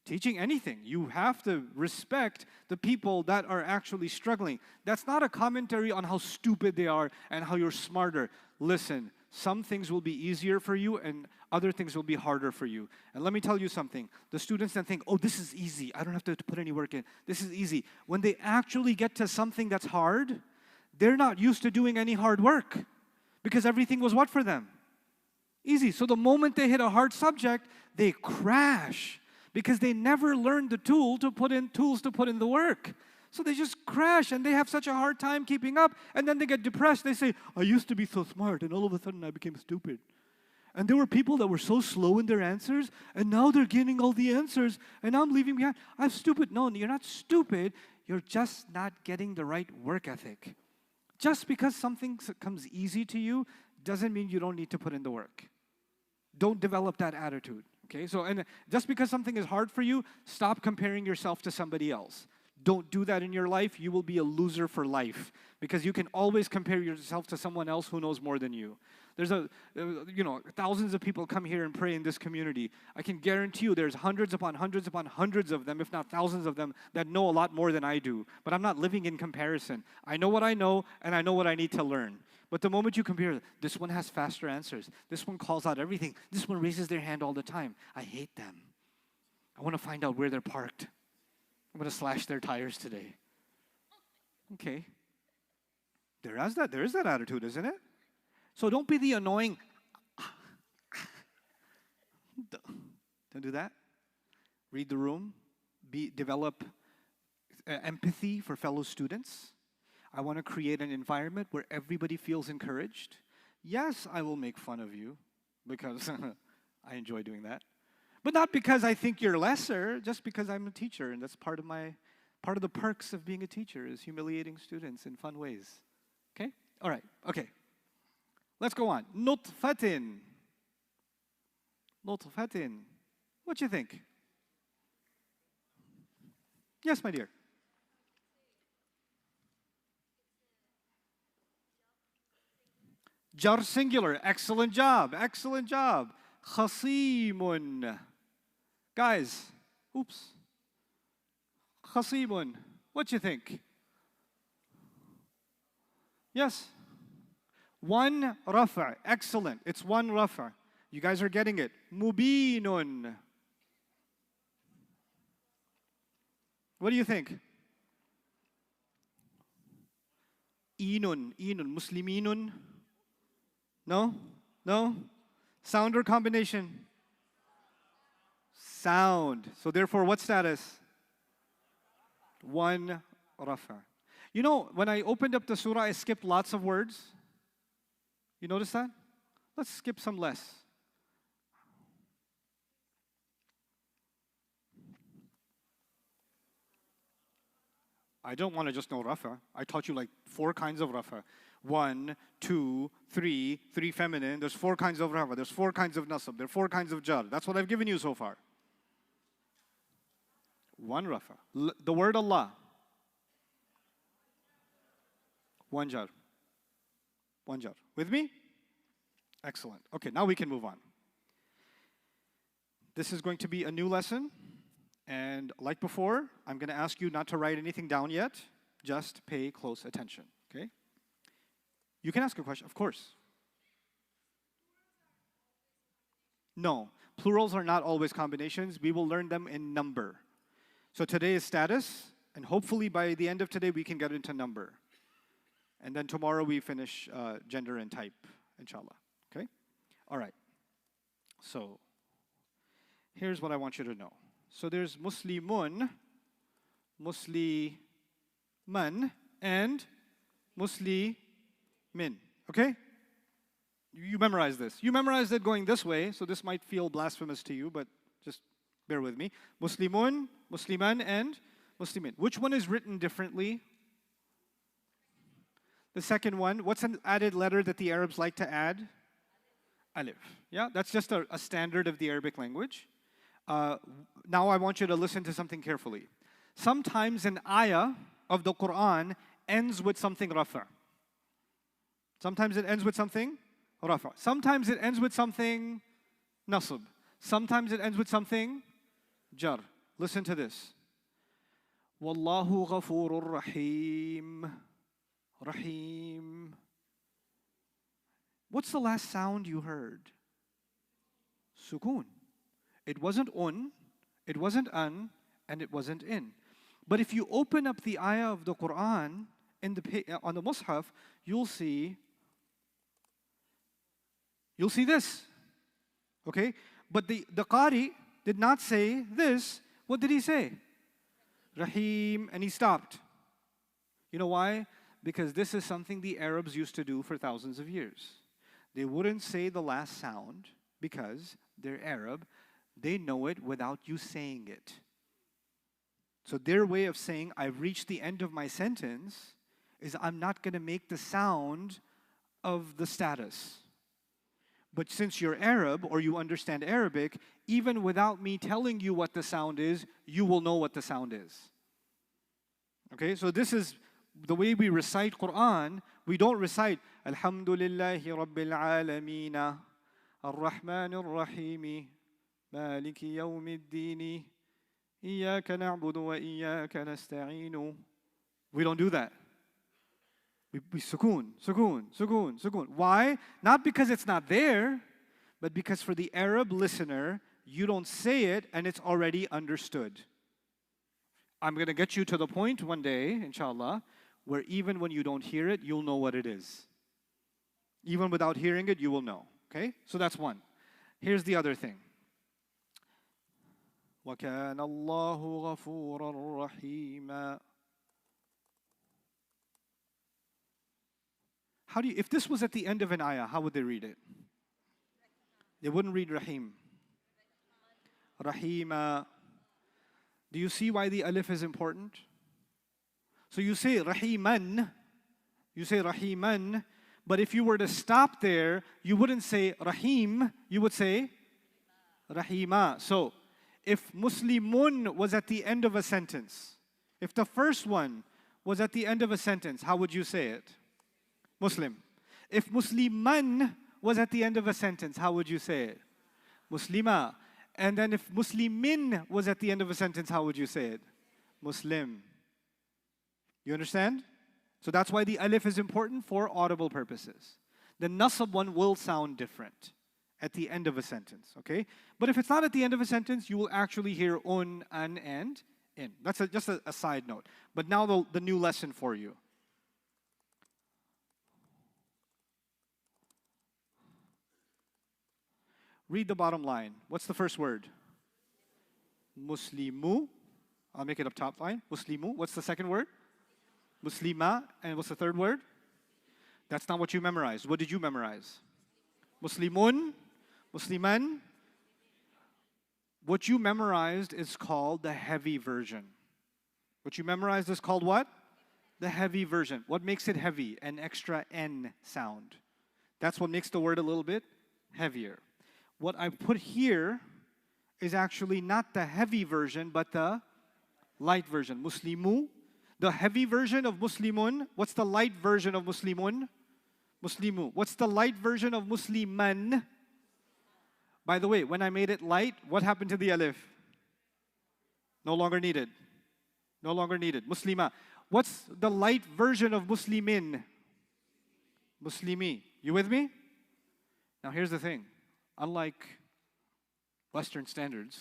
Teaching anything. You have to respect the people that are actually struggling. That's not a commentary on how stupid they are and how you're smarter. Listen, some things will be easier for you and other things will be harder for you. And let me tell you something. The students that think, oh, this is easy. I don't have to put any work in. This is easy. When they actually get to something that's hard, they're not used to doing any hard work because everything was what for them? Easy. So the moment they hit a hard subject, they crash because they never learned the tools to put in the work. So they just crash and they have such a hard time keeping up, and then they get depressed. They say, I used to be so smart and all of a sudden I became stupid. And there were people that were so slow in their answers and now they're getting all the answers and I'm leaving behind. I'm stupid. No, you're not stupid. You're just not getting the right work ethic. Just because something comes easy to you doesn't mean you don't need to put in the work. Don't develop that attitude. Okay, so and just because something is hard for you, stop comparing yourself to somebody else. Don't do that in your life. You will be a loser for life because you can always compare yourself to someone else who knows more than you. There's thousands of people come here and pray in this community. I can guarantee you there's hundreds upon hundreds upon hundreds of them, if not thousands of them, that know a lot more than I do. But I'm not living in comparison. I know what I know and I know what I need to learn. But the moment you compare, this one has faster answers. This one calls out everything. This one raises their hand all the time. I hate them. I want to find out where they're parked. I'm going to slash their tires today. Okay. There is that attitude, isn't it? So don't be the annoying. Don't do that. Read the room. Develop empathy for fellow students. I want to create an environment where everybody feels encouraged. Yes, I will make fun of you because I enjoy doing that. But not because I think you're lesser, just because I'm a teacher, and that's part of the perks of being a teacher is humiliating students in fun ways. Okay? All right. Okay. Let's go on. Nutfatin. Nutfatin. What do you think? Yes, my dear. Jar singular. Excellent job. Excellent job. Khasimun. Guys, oops. Khasimun. What do you think? Yes. One rafa. Excellent. It's one rafa. You guys are getting it. Mubinun. What do you think? Inun. Inun. Musliminun. No? No? Sound or combination? Sound. So therefore, what status? One rafa. You know, when I opened up the surah, I skipped lots of words. You notice that? Let's skip some less. I don't want to just know rafa. I taught you like 4 kinds of rafa. 1, 2, 3, 3 feminine. There's 4 kinds of rafa. There's 4 kinds of nasab. There are 4 kinds of jar. That's what I've given you so far. 1 rafa. The word Allah. 1 jar. 1 jar. With me? Excellent. Okay, now we can move on. This is going to be a new lesson. And like before, I'm going to ask you not to write anything down yet. Just pay close attention, okay? You can ask a question, of course. No, plurals are not always combinations. We will learn them in number. So today is status, and hopefully by the end of today, we can get into number. And then tomorrow we finish gender and type, inshallah, okay? All right. So here's what I want you to know. So there's Muslimun, Musliman, and Muslimin. Okay? You memorize this. You memorized it going this way, so this might feel blasphemous to you, but just bear with me. Muslimun, Musliman, and Muslimin. Which one is written differently? The second one, what's an added letter that the Arabs like to add? Alif. Yeah, that's just a standard of the Arabic language. Now I want you to listen to something carefully. Sometimes an ayah of the Quran ends with something rafa. Sometimes it ends with something rafa. Sometimes it ends with something nasb. Sometimes it ends with something jar. Listen to this. Wallahu ghafurur rahim. Rahim. What's the last sound you heard? Sukoon. It wasn't un, it wasn't an, and it wasn't in. But if you open up the ayah of the Quran on the Mus'haf, you'll see this. Okay? But the Qari did not say this. What did he say? Rahim, and he stopped. You know why? Because this is something the Arabs used to do for thousands of years. They wouldn't say the last sound because they're Arab. They know it without you saying it. So their way of saying, I've reached the end of my sentence, is I'm not going to make the sound of the status. But since you're Arab or you understand Arabic, even without me telling you what the sound is, you will know what the sound is. Okay, so this is the way we recite Quran. We don't recite Alhamdulillahi Rabbil Alameen, Ar-Rahmanir Rahim, Maliki Yawmiddin, Iyyaka na'budu wa iyyaka nasta'inu. We don't do that. We sukoon, sukoon, sukoon, sukoon. Why? Not because it's not there, but because for the Arab listener, you don't say it and it's already understood. I'm going to get you to the point one day, inshallah, where even when you don't hear it, you'll know what it is. Even without hearing it, you will know. Okay? So that's one. Here's the other thing. وَكَانَ اللَّهُ غَفُورًا رَحِيمًا. How do you, if this was at the end of an ayah, how would they read it? They wouldn't read Rahim. Rahima. Do you see why the alif is important? So you say Rahiman, but if you were to stop there, you wouldn't say Rahim, you would say Rahima. So if Muslimun was at the end of a sentence, if the first one was at the end of a sentence, how would you say it? Muslim. If Musliman was at the end of a sentence, how would you say it? Muslima. And then if Muslimin was at the end of a sentence, how would you say it? Muslim. You understand? So that's why the alif is important for audible purposes. The nasab one will sound different at the end of a sentence, okay? But if it's not at the end of a sentence, you will actually hear un, an, and in. That's just a side note. But now the new lesson for you. Read the bottom line. What's the first word? Muslimu. I'll make it up top line. Muslimu. What's the second word? Muslima. And what's the third word? That's not what you memorized. What did you memorize? Muslimun. Musliman. What you memorized is called the heavy version. What you memorized is called what? The heavy version. What makes it heavy? An extra N sound. That's what makes the word a little bit heavier. What I put here is actually not the heavy version, but the light version. Muslimu. The heavy version of Muslimun. What's the light version of Muslimun? Muslimu. What's the light version of Musliman? By the way, when I made it light, what happened to the alif? No longer needed. No longer needed. Muslima. What's the light version of Muslimin? Muslimi. You with me? Now here's the thing. Unlike Western standards,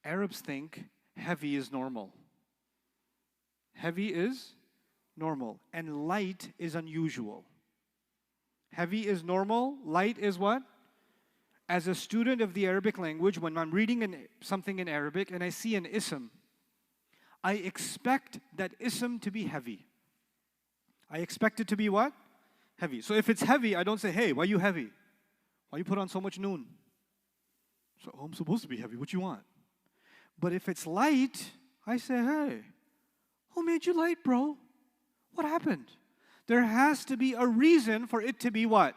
Arabs think heavy is normal. Heavy is normal, and light is unusual. Heavy is normal, light is what? As a student of the Arabic language, when I'm reading something in Arabic and I see an ism, I expect that ism to be heavy. I expect it to be what? Heavy. So if it's heavy, I don't say, hey, why are you heavy? Why you put on so much noon? So, I'm supposed to be heavy. What you want? But if it's light, I say, hey, who made you light, bro? What happened? There has to be a reason for it to be what?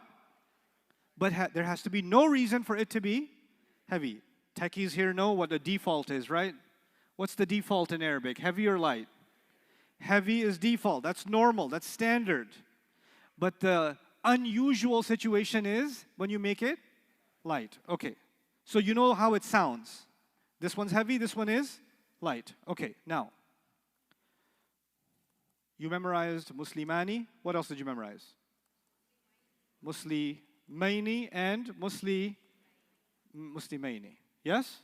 But there has to be no reason for it to be heavy. Techies here know what the default is, right? What's the default in Arabic? Heavy or light? Heavy is default. That's normal. That's standard. But the unusual situation is when you make it light. Okay. So you know how it sounds. This one's heavy, this one is light. Okay, now. You memorized Muslimani. What else did you memorize? Muslimaini and Muslimaini. Yes?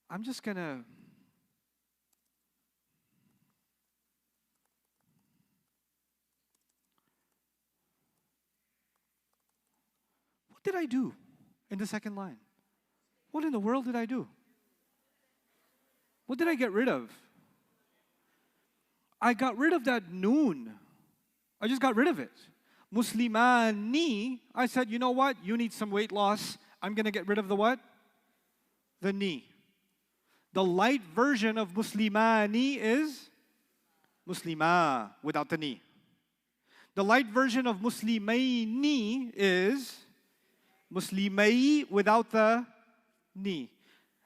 I'm just gonna what did I do in the second line? What in the world did I do? What did I get rid of? I got rid of that noon. I just got rid of it. Muslimani, I said, you know what? You need some weight loss. I'm going to get rid of the what? The ni. The light version of Muslimani is Muslima without the ni. The light version of Muslimaini is Muslimai without the ni.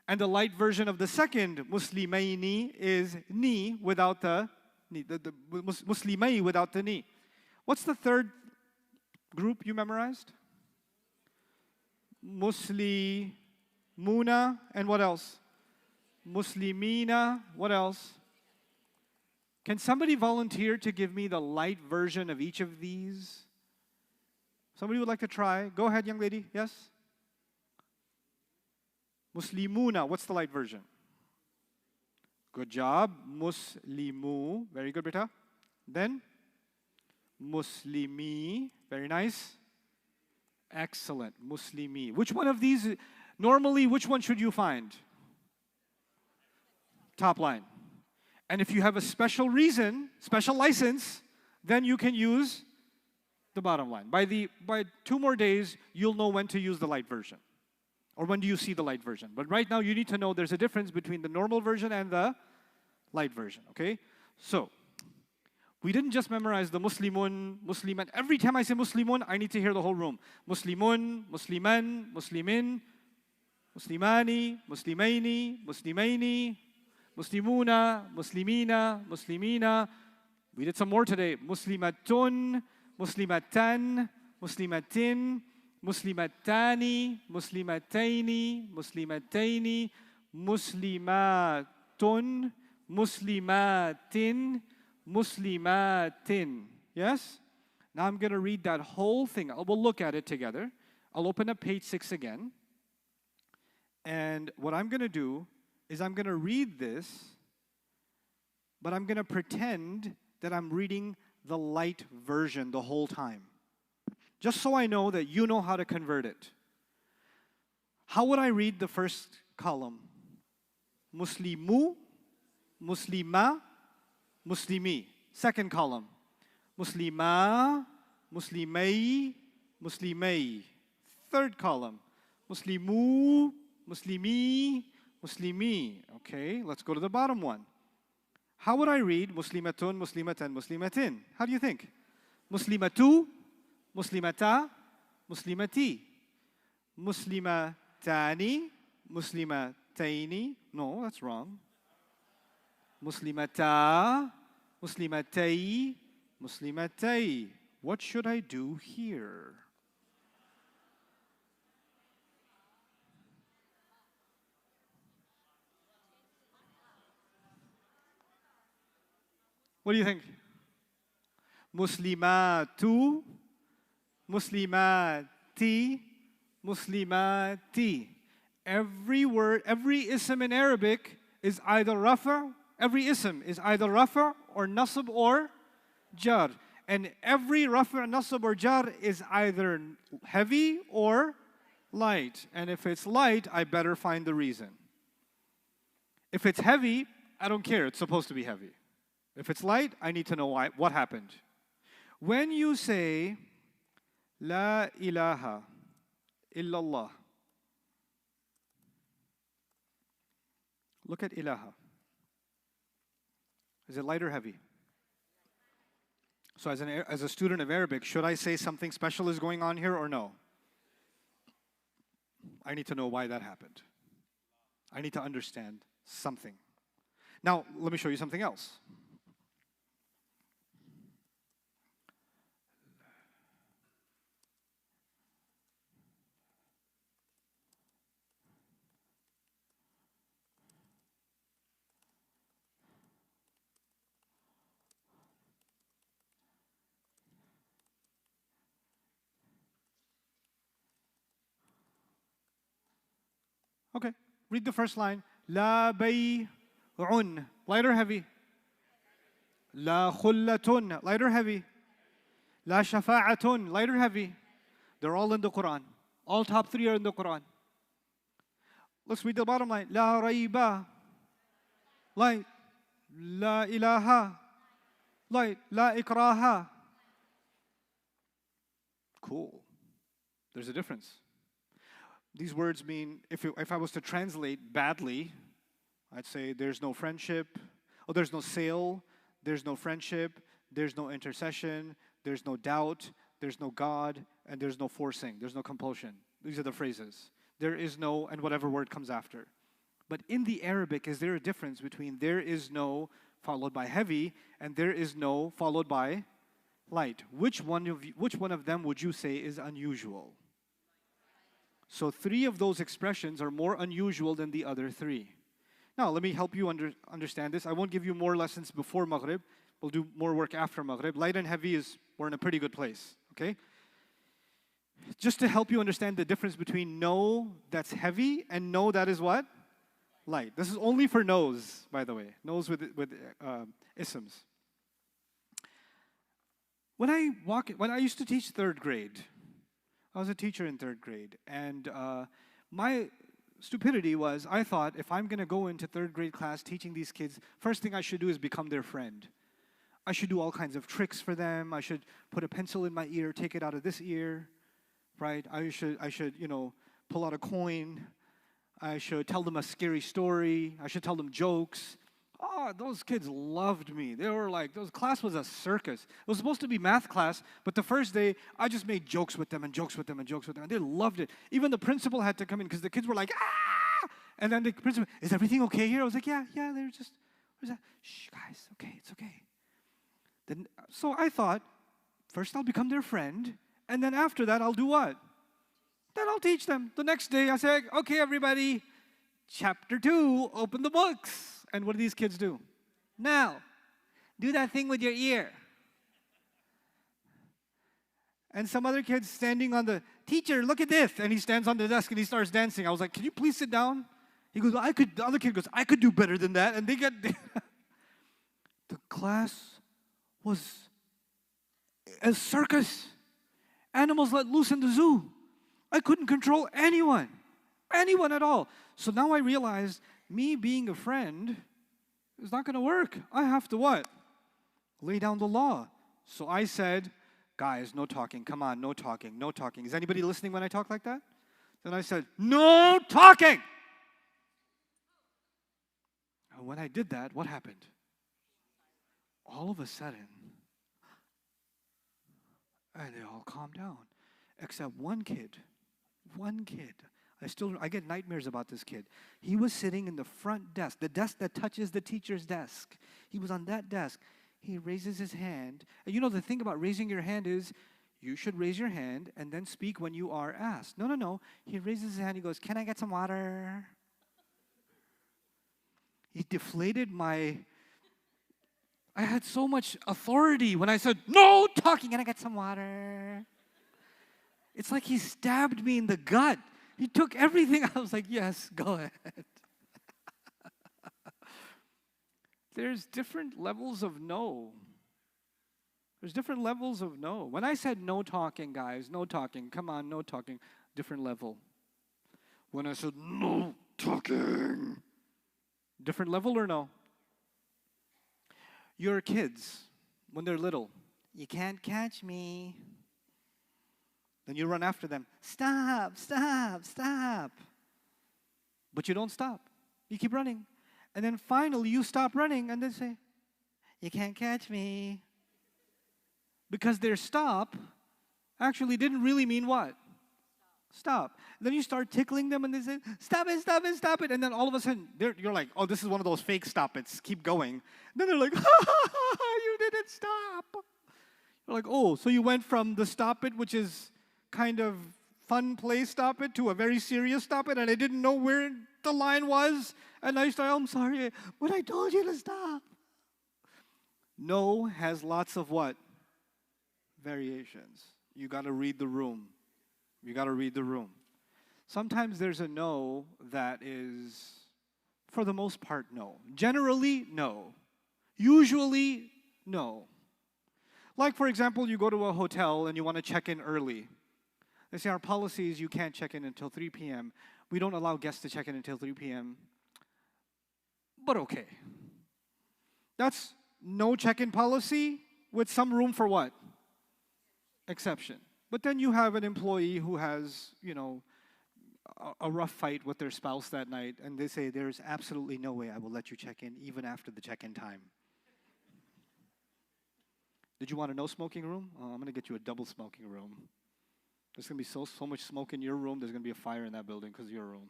And the light version of the second Muslimaini is ni without the ni. The Muslimai without the ni. What's the third group you memorized? Muslimuna and what else? Muslimina. What else? Can somebody volunteer to give me the light version of each of these? Somebody would like to try? Go ahead, young lady. Yes? Muslimuna. What's the light version? Good job. Muslimu. Very good, beta. Then? Muslimi. Very nice. Excellent. Muslimi. Which one of these? Normally, which one should you find? Top line. And if you have a special reason, special license, then you can use the bottom line. By 2 more days, you'll know when to use the light version. Or when do you see the light version. But right now, you need to know there's a difference between the normal version and the light version, okay? So, we didn't just memorize the Muslimun, Musliman. Every time I say Muslimun, I need to hear the whole room. Muslimun, Musliman, Muslimin, Muslimani, Muslimaini, Muslimaini, Muslimuna, Muslimina, Muslimina. We did some more today. Muslimatun, Muslimatan, Muslimatin, Muslimatani, Muslimataini, Muslimataini, Muslimatun, Muslimatin, Muslimatin. Yes? Now I'm going to read that whole thing. We'll look at it together. I'll open up page 6 again. And what I'm going to do is I'm going to read this, but I'm going to pretend that I'm reading the light version the whole time. Just so I know that you know how to convert it. How would I read the first column? Muslimu, Muslima, Muslimi. Second column. Muslima, Muslimai, Muslimai. Third column. Muslimu, Muslimi, Muslimi. Okay, let's go to the bottom one. How would I read Muslimatun, Muslimatan, Muslimatin? How do you think? Muslimatu, Muslimata, Muslimati. Muslimatani, Muslimataini. No, that's wrong. Muslimata, Muslimatai, Muslimatai. What should I do here? What do you think? Muslimatu, Muslimati, Muslimati. Every word, every ism in Arabic is either rafa, every ism is either rafa or nasab or jar. And every rafa, nasab or jar is either heavy or light. And if it's light, I better find the reason. If it's heavy, I don't care, it's supposed to be heavy. If it's light, I need to know why, what happened. When you say, La ilaha illallah, look at ilaha. Is it light or heavy? So as a student of Arabic, should I say something special is going on here or no? I need to know why that happened. I need to understand something. Now, let me show you something else. Okay, read the first line. La bay'un, light or heavy? La khullatun, light or heavy? La shafa'atun, light or heavy? They're all in the Quran. All top 3 are in the Quran. Let's read the bottom line. La rayba, light. La ilaha, light. La ikraha. Cool. There's a difference. These words mean, if I was to translate badly, I'd say there's no friendship, oh, there's no sale, there's no friendship, there's no intercession, there's no doubt, there's no God, and there's no forcing, there's no compulsion. These are the phrases. There is no, and whatever word comes after. But in the Arabic, is there a difference between there is no followed by heavy and there is no followed by light? Which one of them would you say is unusual? So 3 of those expressions are more unusual than the other 3. Now, let me help you understand this. I won't give you more lessons before Maghrib. We'll do more work after Maghrib. Light and heavy we're in a pretty good place, okay? Just to help you understand the difference between no that's heavy and no that is what? Light. This is only for no's, by the way. No's with isms. When I used to teach 3rd grade, I was a teacher in 3rd grade, and my stupidity was I thought if I'm going to go into third grade class teaching these kids, first thing I should do is become their friend. I should do all kinds of tricks for them. I should put a pencil in my ear, take it out of this ear, right? I should, pull out a coin. I should tell them a scary story. I should tell them jokes. Oh, those kids loved me. They were like, class was a circus. It was supposed to be math class, but the first day, I just made jokes with them and jokes with them and jokes with them, and they loved it. Even the principal had to come in because the kids were like, ah! And then the principal, is everything okay here? I was like, yeah, they're just, where's that? Shh, guys, okay, it's okay. Then, so I thought, first I'll become their friend, and then after that, I'll do what? Then I'll teach them. The next day, I say, okay, everybody, chapter 2, open the books. And what do these kids do? Now, do that thing with your ear. And some other kid's standing on the, teacher, look at this. And he stands on the desk and he starts dancing. I was like, can you please sit down? He goes, well, the other kid goes, I could do better than that. And they get, the class was a circus. Animals let loose in the zoo. I couldn't control anyone at all. So now I realized me being a friend is not going to work. I have to what? Lay down the law. So I said, guys, no talking. Come on, no talking, no talking. Is anybody listening when I talk like that? Then I said, no talking. And when I did that, what happened? All of a sudden, and they all calmed down, except one kid. I get nightmares about this kid. He was sitting in the front desk, the desk that touches the teacher's desk. He was on that desk. He raises his hand. And you know, the thing about raising your hand is you should raise your hand and then speak when you are asked. No. He raises his hand. He goes, can I get some water? He deflated I had so much authority when I said, no talking, can I get some water? It's like he stabbed me in the gut. He took everything. I was like, yes, go ahead. There's different levels of no. There's different levels of no. When I said no talking, guys, no talking, come on, no talking, different level. When I said no talking, different level or no? Your kids, when they're little, you can't catch me. Then you run after them. Stop. But you don't stop. You keep running. And then finally you stop running and they say, you can't catch me. Because their stop actually didn't really mean what? Stop. And then you start tickling them and they say, stop it. And then all of a sudden, you're like, oh, this is one of those fake stop it's. Keep going. And then they're like, you didn't stop. You're like, oh, so you went from the stop it, which is kind of fun play stop it, to a very serious stop it, and I didn't know where the line was, and I started, I'm sorry, but I told you to stop. No has lots of what? Variations. You got to read the room. Sometimes there's a no that is, for the most part, no. Generally, no. Usually, no. Like, for example, you go to a hotel and you want to check in early. They say our policy is you can't check in until 3 p.m. We don't allow guests to check in until 3 p.m. But okay. That's no check-in policy with some room for what? Exception. But then you have an employee who has, a rough fight with their spouse that night, and they say, there's absolutely no way I will let you check in even after the check-in time. Did you want a no smoking room? Oh, I'm going to get you a double smoking room. There's going to be so much smoke in your room, there's going to be a fire in that building because of your room.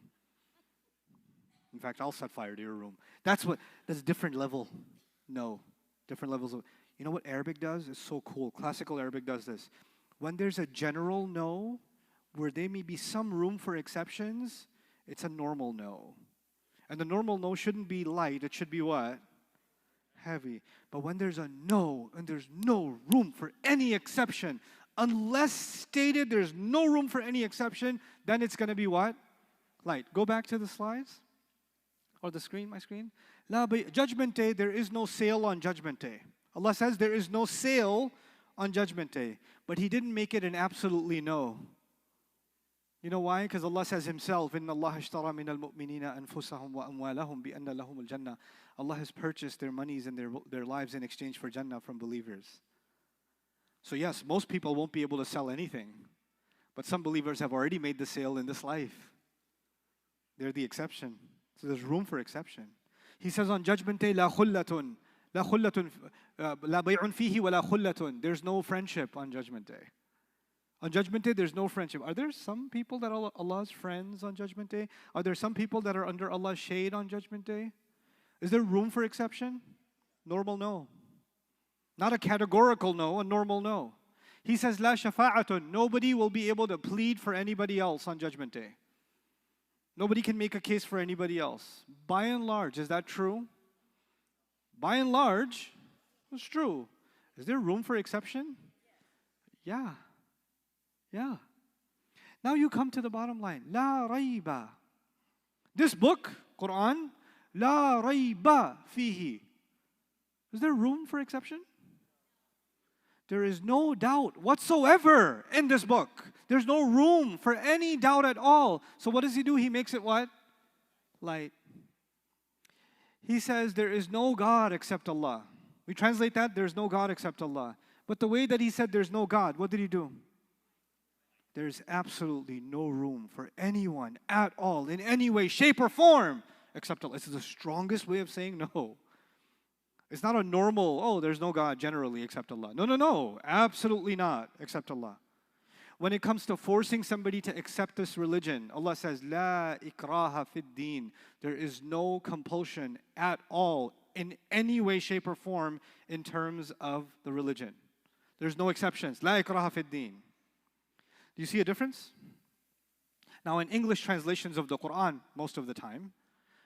In fact, I'll set fire to your room. That's a different level. No. Different levels of, you know what Arabic does? It's so cool. Classical Arabic does this. When there's a general no, where there may be some room for exceptions, it's a normal no. And the normal no shouldn't be light, it should be what? Heavy. But when there's a no, and there's no room for any exception, unless stated there's no room for any exception, then it's going to be what? Light. Go back to the slides. Or the screen, my screen. Judgment Day, there is no sale on Judgment Day. Allah says there is no sale on Judgment Day. But He didn't make it an absolutely no. You know why? Because Allah says Himself, إِنَّ اللَّهَ اشْتَرَى مِنَ الْمُؤْمِنِينَ أَنفُسَهُمْ وَأَمْوَالَهُم بِأَنَّ لَهُمُ الْجَنَّةِ. Allah has purchased their monies and their lives in exchange for Jannah from believers. So yes, most people won't be able to sell anything. But some believers have already made the sale in this life. They're the exception. So there's room for exception. He says on Judgment Day, لا خلة لا خلة لا بيع فيه ولا خلة. There's no friendship on Judgment Day. On Judgment Day, there's no friendship. Are there some people that are Allah's friends on Judgment Day? Are there some people that are under Allah's shade on Judgment Day? Is there room for exception? Normal no. Not a categorical no, a normal no. He says, لا شفاعة. Nobody will be able to plead for anybody else on Judgment Day. Nobody can make a case for anybody else. By and large, is that true? By and large, it's true. Is there room for exception? Yeah. Yeah. Now you come to the bottom line. La rayba. This book, Quran, la rayba fihi. Is there room for exception? There is no doubt whatsoever in this book. There's no room for any doubt at all. So what does He do? He makes it what? Light. He says there is no God except Allah. We translate that, there's no God except Allah. But the way that He said there's no God, what did He do? There's absolutely no room for anyone at all, in any way, shape, or form, except Allah. This is the strongest way of saying no. It's not a normal, oh, there's no God generally except Allah. No, no, no, absolutely not except Allah. When it comes to forcing somebody to accept this religion, Allah says, La ikraha fid deen. There is no compulsion at all, in any way, shape, or form, in terms of the religion. There's no exceptions. La ikraha fid deen. Do you see a difference? Now, in English translations of the Quran, most of the time,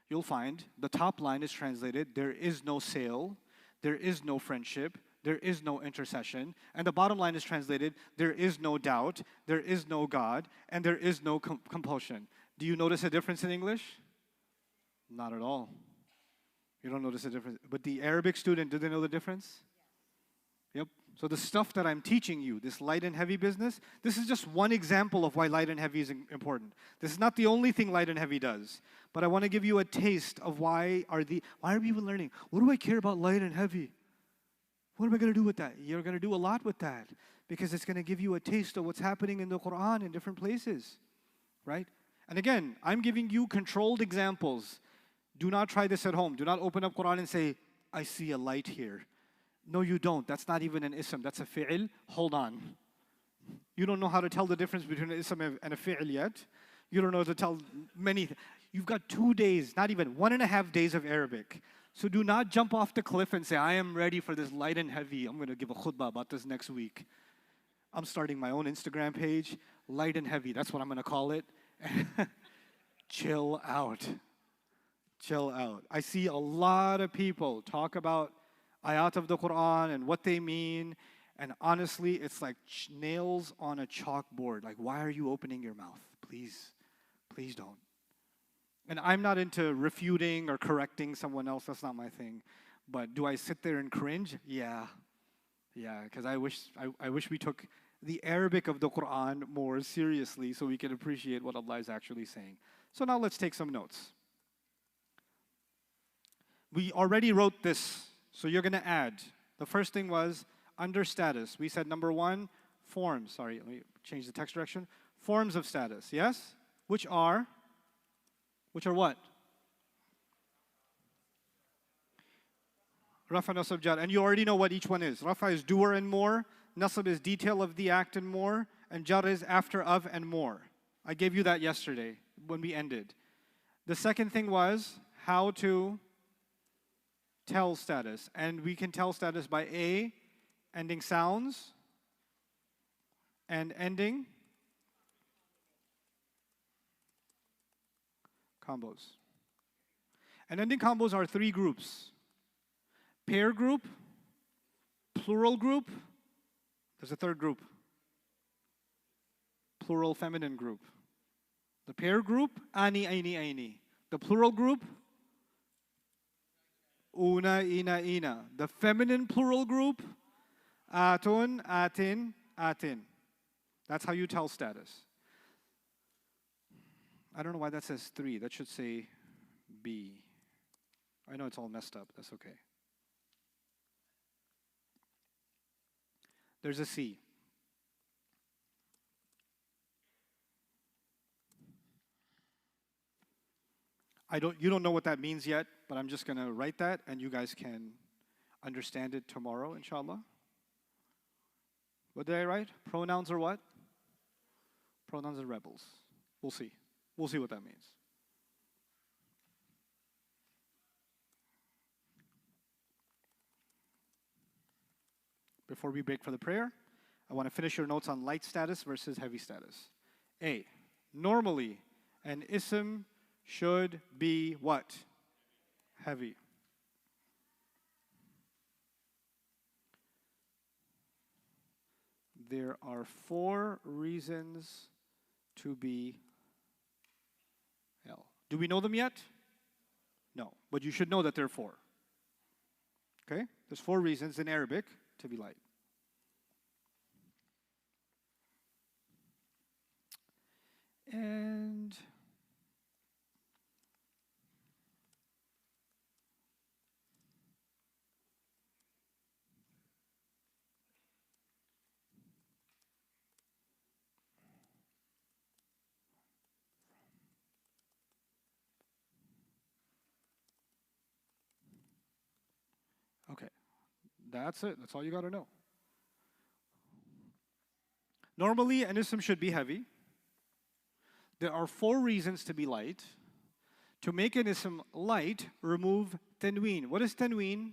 you'll find the top line is translated, there is no sale, there is no friendship, there is no intercession. And the bottom line is translated, there is no doubt, there is no God, and there is no compulsion. Do you notice a difference in English? Not at all. You don't notice a difference. But the Arabic student, do they know the difference? Yep. So the stuff that I'm teaching you, this light and heavy business, this is just one example of why light and heavy is important. This is not the only thing light and heavy does. But I want to give you a taste of why are people learning? What do I care about light and heavy? What am I going to do with that? You're going to do a lot with that, because it's going to give you a taste of what's happening in the Quran in different places, right? And again, I'm giving you controlled examples. Do not try this at home. Do not open up Quran and say, I see a light here. No, you don't. That's not even an ism. That's a fi'il. Hold on. You don't know how to tell the difference between an ism and a fi'il yet. You don't know how to tell many. You've got 2 days, not even 1.5 days of Arabic. So do not jump off the cliff and say, I am ready for this light and heavy. I'm going to give a khutbah about this next week. I'm starting my own Instagram page, light and heavy. That's what I'm going to call it. Chill out. Chill out. I see a lot of people talk about ayat of the Quran and what they mean, and honestly, it's like nails on a chalkboard. Like, why are you opening your mouth? Please, please don't. And I'm not into refuting or correcting someone else. That's not my thing. But do I sit there and cringe? Yeah. Yeah, because I wish we took the Arabic of the Quran more seriously so we can appreciate what Allah is actually saying. So now let's take some notes. We already wrote this, so you're going to add. The first thing was under status. We said number 1, forms. Sorry, let me change the text direction. Forms of status, yes? Which are what? Rafa, Nasab, Jar. And you already know what each one is. Rafa is doer and more. Nasab is detail of the act and more. And Jar is after of and more. I gave you that yesterday when we ended. The second thing was how to tell status. And we can tell status by A, ending sounds, and ending combos. And ending combos are 3 groups. Pair group, plural group, there's a third group. Plural feminine group. The pair group, ani, aini, aini. The plural group, una, ina, ina. The feminine plural group, atun, atin, atin. That's how you tell status. I don't know why that says 3. That should say B. I know it's all messed up. That's okay. There's a C. You don't know what that means yet, but I'm just going to write that and you guys can understand it tomorrow, inshallah. What did I write? Pronouns are what? Pronouns are rebels. We'll see. We'll see what that means. Before we break for the prayer, I want to finish your notes on light status versus heavy status. A, normally an ism should be what? Heavy. There are 4 reasons to be L. Do we know them yet? No, but you should know that there are 4. Okay? There's 4 reasons in Arabic to be light. And okay, that's it. That's all you got to know. Normally, an ism should be heavy. There are 4 reasons to be light. To make an ism light, remove tanween. What is tanween?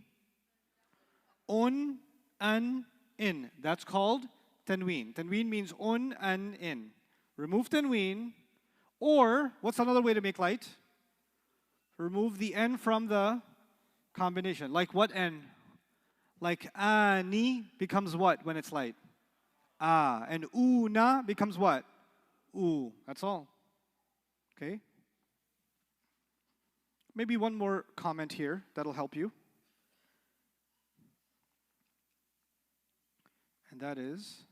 Un, an, in. That's called tanween. Tanween means un, an, in. Remove tanween. Or, what's another way to make light? Remove the n from the combination. Like what n? Like ani becomes what when it's light? Ah. And una becomes what? U. That's all. Okay? Maybe one more comment here that'll help you. And that is,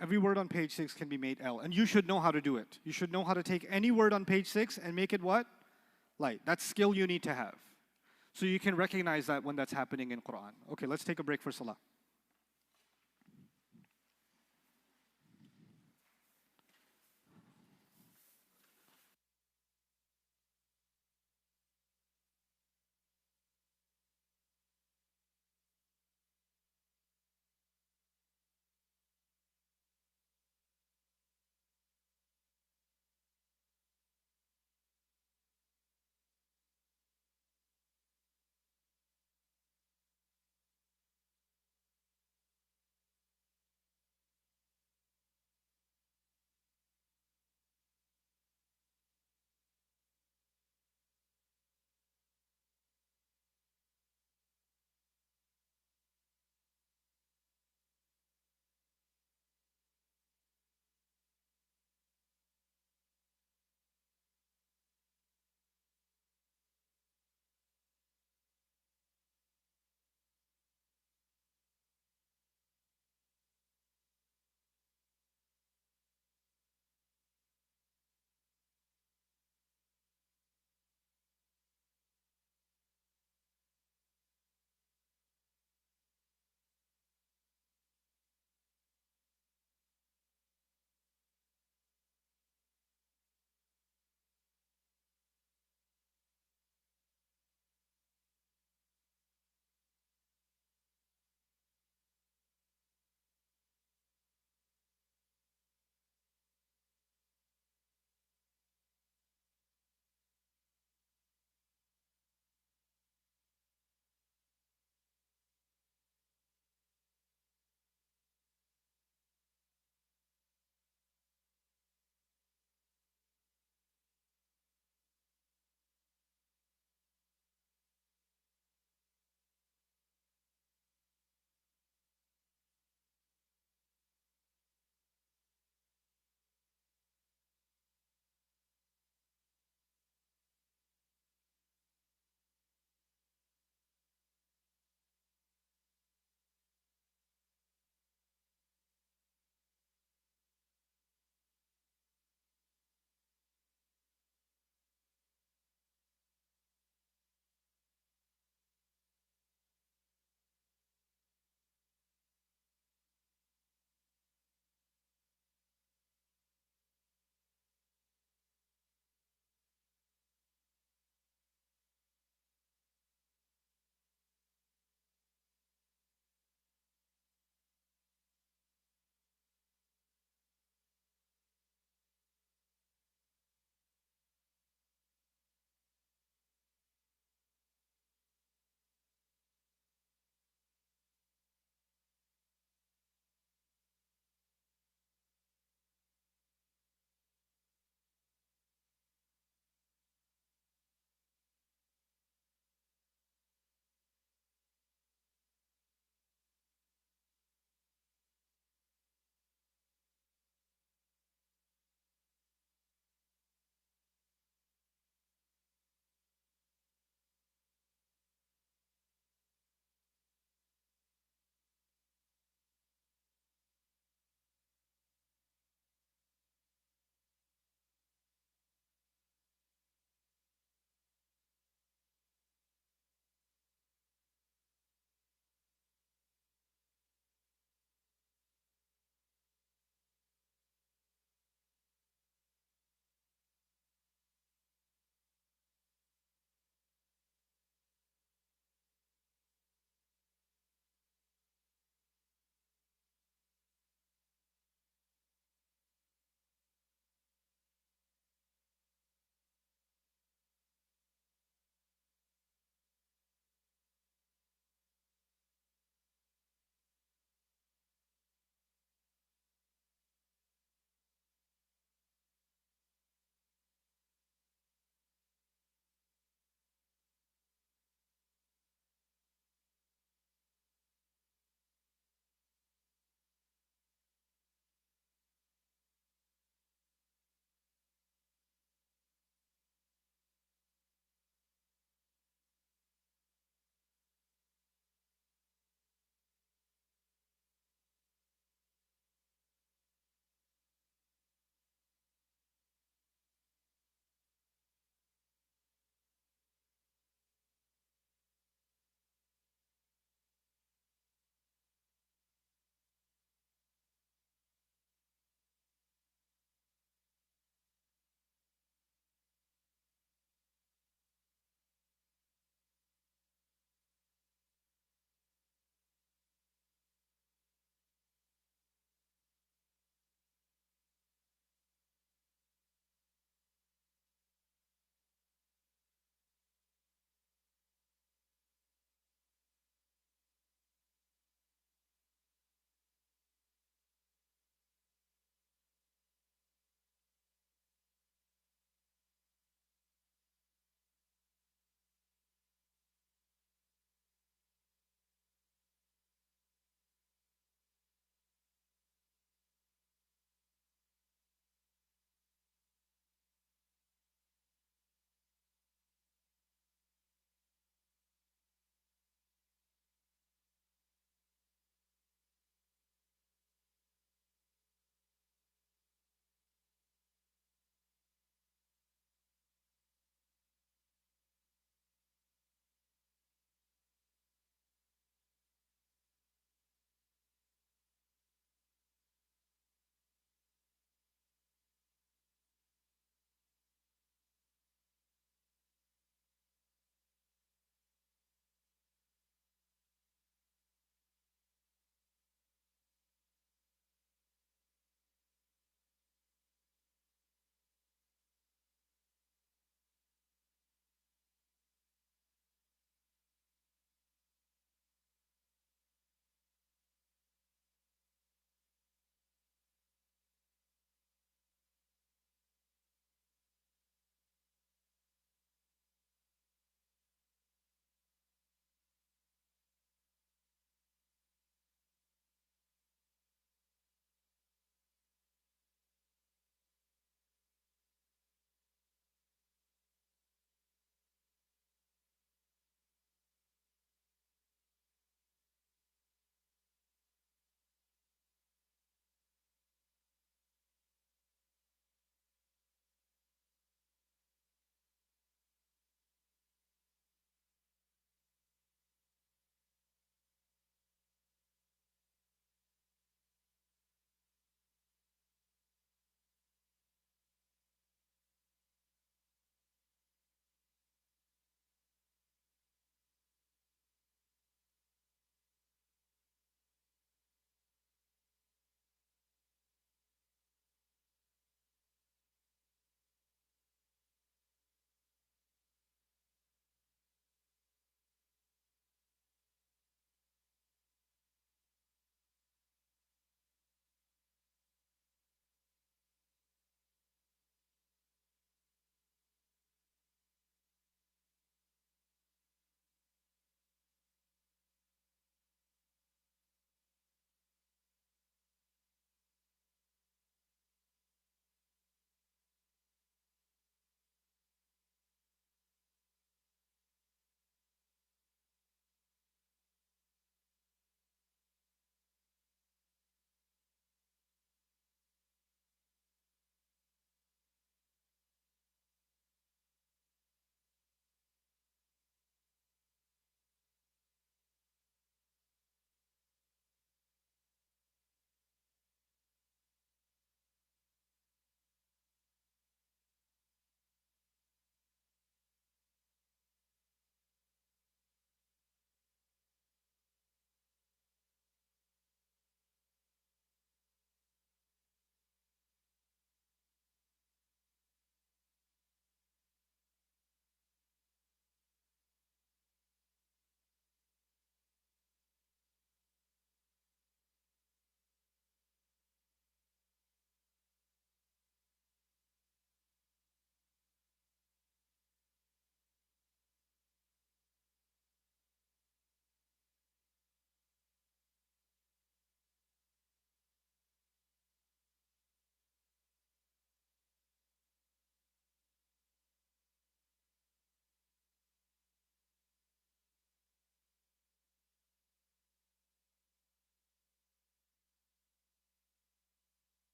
every word on page 6 can be made L. And you should know how to do it. You should know how to take any word on page 6 and make it what? Light. That's skill you need to have. So you can recognize that when that's happening in Quran. Okay, let's take a break for Salah.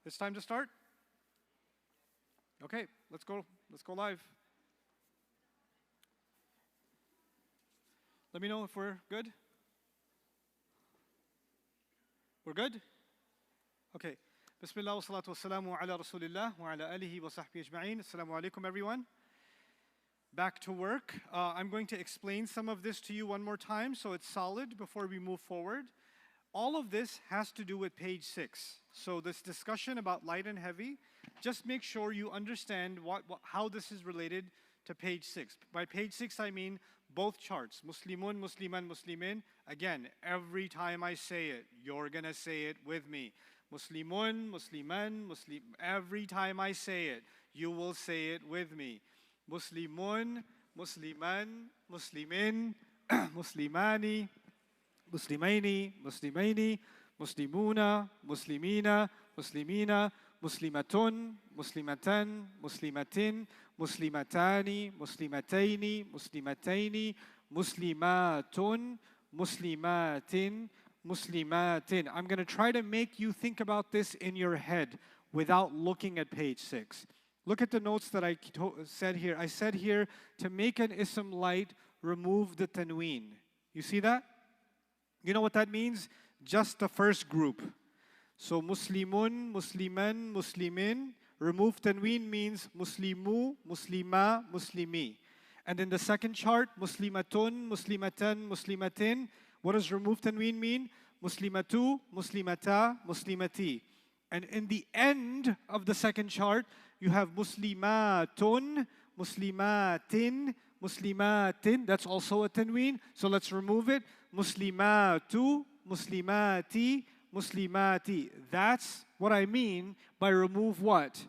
It's time to start? Okay, let's go. Let's go live. Let me know if we're good. We're good? Okay. Bismillah wa salatu wa salamu ala rasulillah wa ala alihi wa sahbihi ajma'in. Assalamu alaikum, everyone. Back to work. I'm going to explain some of this to you one more time so it's solid before we move forward. All of this has to do with page 6. So this discussion about light and heavy, just make sure you understand how this is related to page 6. By page 6, I mean both charts. Muslimun, Musliman, Muslimin. Again, every time I say it, you're going to say it with me. Muslimun, Musliman, Muslim. Every time I say it, you will say it with me. Muslimun, Musliman, Muslimin, Muslimani, Muslimaini, Muslimaini, Muslimuna, Muslimina, Muslimina, Muslimatun, Muslimatan, Muslimatin, Muslimatani, Muslimataini, Muslimataini, Muslimatun, Muslimatin, Muslimatin. I'm going to try to make you think about this in your head without looking at page 6. Look at the notes that I said here. I said here, to make an ism light, remove the tanween. You see that? You know what that means? Just the first group. So Muslimun, Musliman, Muslimin. Remove tanween means Muslimu, Muslima, Muslimi. And in the second chart, Muslimatun, Muslimatan, Muslimatin. What does remove tanween mean? Muslimatu, Muslimata, Muslimati. And in the end of the second chart, you have Muslimatun, Muslimatin, Muslimatin. That's also a tanween. So let's remove it. Muslimatu, Muslimati, Muslimati. That's what I mean by remove what?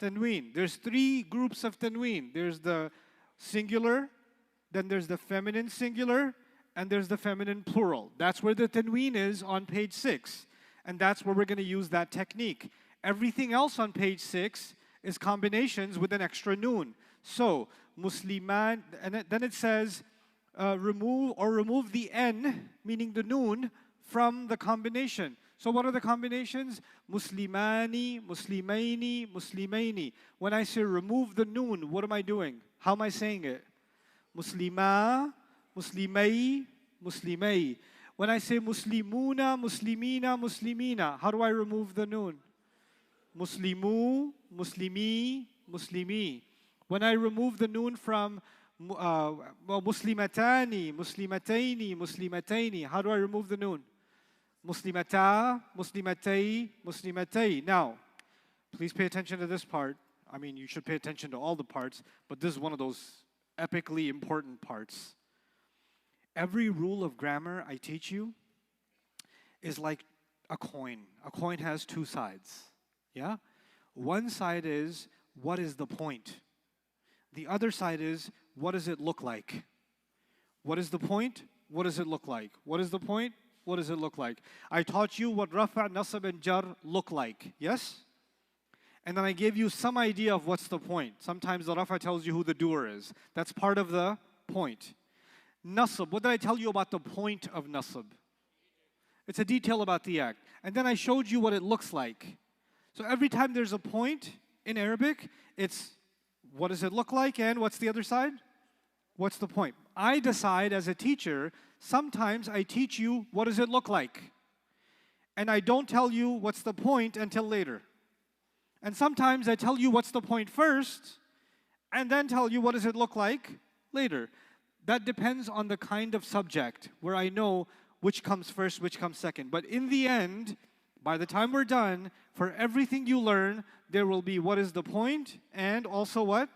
Tanween. There's 3 groups of tanween. There's the singular, then there's the feminine singular, and there's the feminine plural. That's where the tanween is on page 6. And that's where we're going to use that technique. Everything else on page 6 is combinations with an extra noon. So, Musliman, and then it says, remove the n, meaning the noon, from the combination. So what are the combinations? Muslimani, Muslimaini, Muslimaini. When I say remove the noon, what am I doing? How am I saying it? Muslima, Muslimai, Muslimai. When I say Muslimuna, Muslimina, Muslimina, how do I remove the noon? Muslimu, Muslimi, Muslimi. When I remove the noon from Muslimatani, Muslimataini, Muslimataini, how do I remove the noon? Muslimata, Muslimatai, Muslimatai. Now, please pay attention to this part. I mean, you should pay attention to all the parts, but this is one of those epically important parts. Every rule of grammar I teach you is like a coin. A coin has 2 sides. Yeah? One side is, what is the point? The other side is, what does it look like? What is the point? What does it look like? What is the point? What does it look like? I taught you what rafa', nasab, and jar look like. Yes? And then I gave you some idea of what's the point. Sometimes the rafa tells you who the doer is. That's part of the point. Nasab, what did I tell you about the point of nasab? It's a detail about the act. And then I showed you what it looks like. So every time there's a point in Arabic, it's what does it look like and what's the other side? What's the point? I decide as a teacher, sometimes I teach you what does it look like. And I don't tell you what's the point until later. And sometimes I tell you what's the point first and then tell you what does it look like later. That depends on the kind of subject where I know which comes first, which comes second. But in the end, by the time we're done, for everything you learn, there will be what is the point and also what?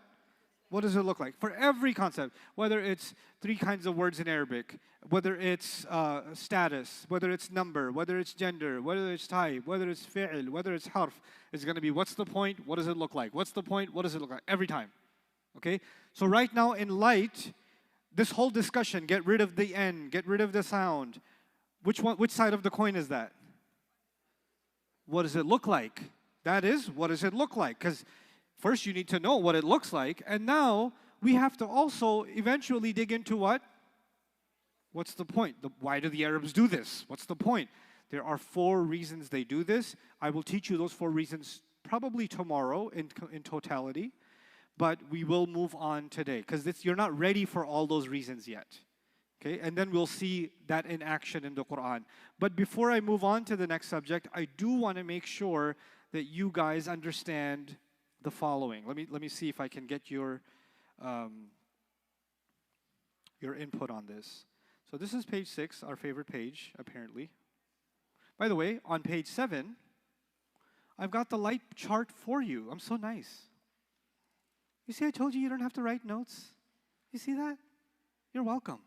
What does it look like? For every concept, whether it's 3 kinds of words in Arabic, whether it's status, whether it's number, whether it's gender, whether it's type, whether it's fi'l, whether it's harf, it's going to be what's the point, what does it look like? What's the point, what does it look like? Every time. Okay? So right now in light, this whole discussion, get rid of the N, get rid of the sound. Which side of the coin is that? What does it look like? That is, what does it look like? Because first you need to know what it looks like, and now we have to also eventually dig into what? What's the point? Why do the Arabs do this? What's the point? There are 4 reasons they do this. I will teach you those 4 reasons probably tomorrow in totality, but we will move on today because you're not ready for all those reasons yet. Okay, and then we'll see that in action in the Quran. But before I move on to the next subject, I do want to make sure that you guys understand the following. Let me see if I can get your input on this. So this is page 6, our favorite page, apparently. By the way, on page 7, I've got the light chart for you. I'm so nice. You see, I told you don't have to write notes. You see that? You're welcome.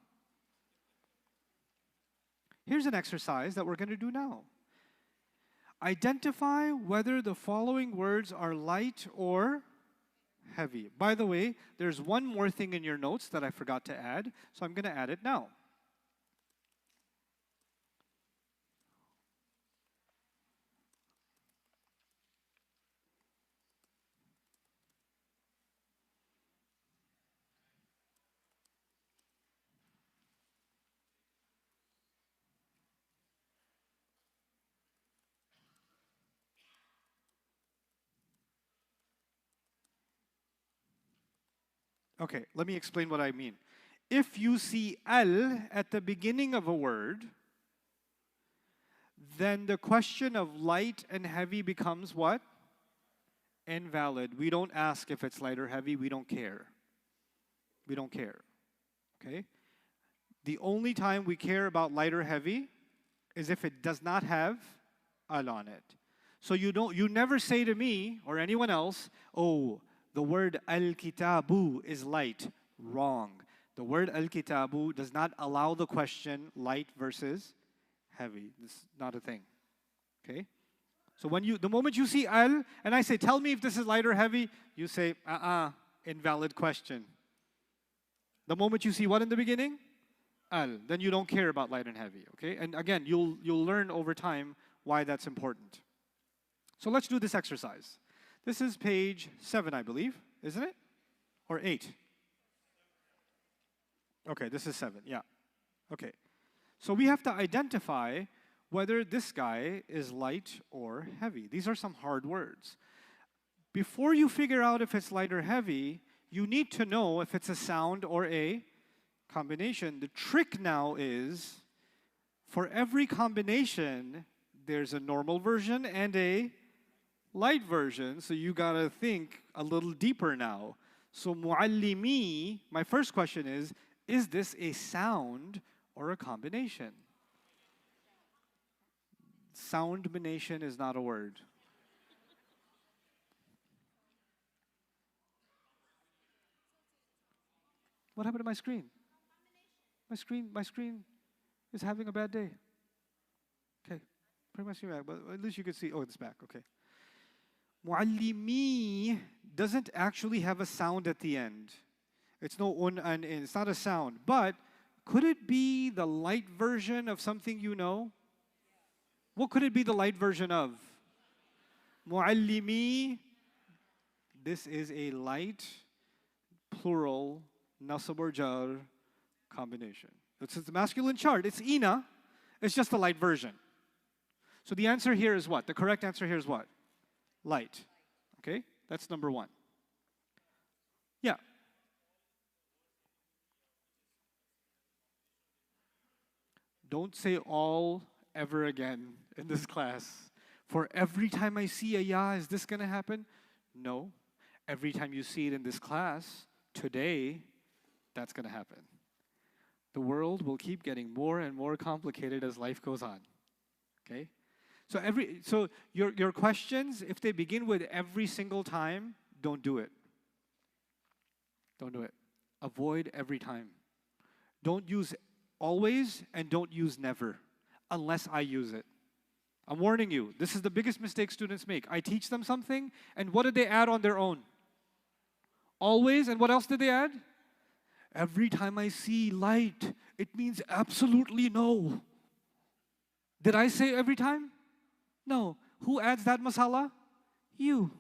Here's an exercise that we're going to do now. Identify whether the following words are light or heavy. By the way, there's one more thing in your notes that I forgot to add, so I'm going to add it now. Okay, let me explain what I mean. If you see al at the beginning of a word, then the question of light and heavy becomes what? Invalid. We don't ask if it's light or heavy. We don't care. We don't care. Okay? The only time we care about light or heavy is if it does not have al on it. So you never say to me or anyone else, oh, the word al-kitabu is light. Wrong. The word al-kitabu does not allow the question light versus heavy. This is not a thing. Okay? So the moment you see al, and I say, tell me if this is light or heavy, you say, invalid question. The moment you see what in the beginning? Al. Then you don't care about light and heavy. Okay? And again, you'll learn over time why that's important. So let's do this exercise. This is page 7, I believe, isn't it? Or 8? Okay, this is 7, yeah. Okay. So we have to identify whether this guy is light or heavy. These are some hard words. Before you figure out if it's light or heavy, you need to know if it's a sound or a combination. The trick now is, for every combination, there's a normal version and a light version, so you gotta think a little deeper now. So muallimi, my first question is this a sound or a combination? Soundmination is not a word. What happened to my screen? My screen is having a bad day. Okay, bring my screen back, but at least you can see, oh, it's back, okay. Muallimi doesn't actually have a sound at the end. It's no un and in. It's not a sound. But could it be the light version of something you know? What could it be the light version of? Muallimi. This is a light, plural, nasab or jar combination. It's the masculine chart. It's ina. It's just the light version. So the answer here is what? The correct answer here is what? Light. Okay? That's number 1. Yeah. Don't say all ever again in this class. For every time I see a ya, is this going to happen? No. Every time you see it in this class, today, that's going to happen. The world will keep getting more and more complicated as life goes on. Okay? So your questions, if they begin with every single time, don't do it. Don't do it. Avoid every time. Don't use always and don't use never unless I use it. I'm warning you, this is the biggest mistake students make. I teach them something, and what did they add on their own? Always, and what else did they add? Every time I see light, it means absolutely no. Did I say every time? No. Who adds that masala? You.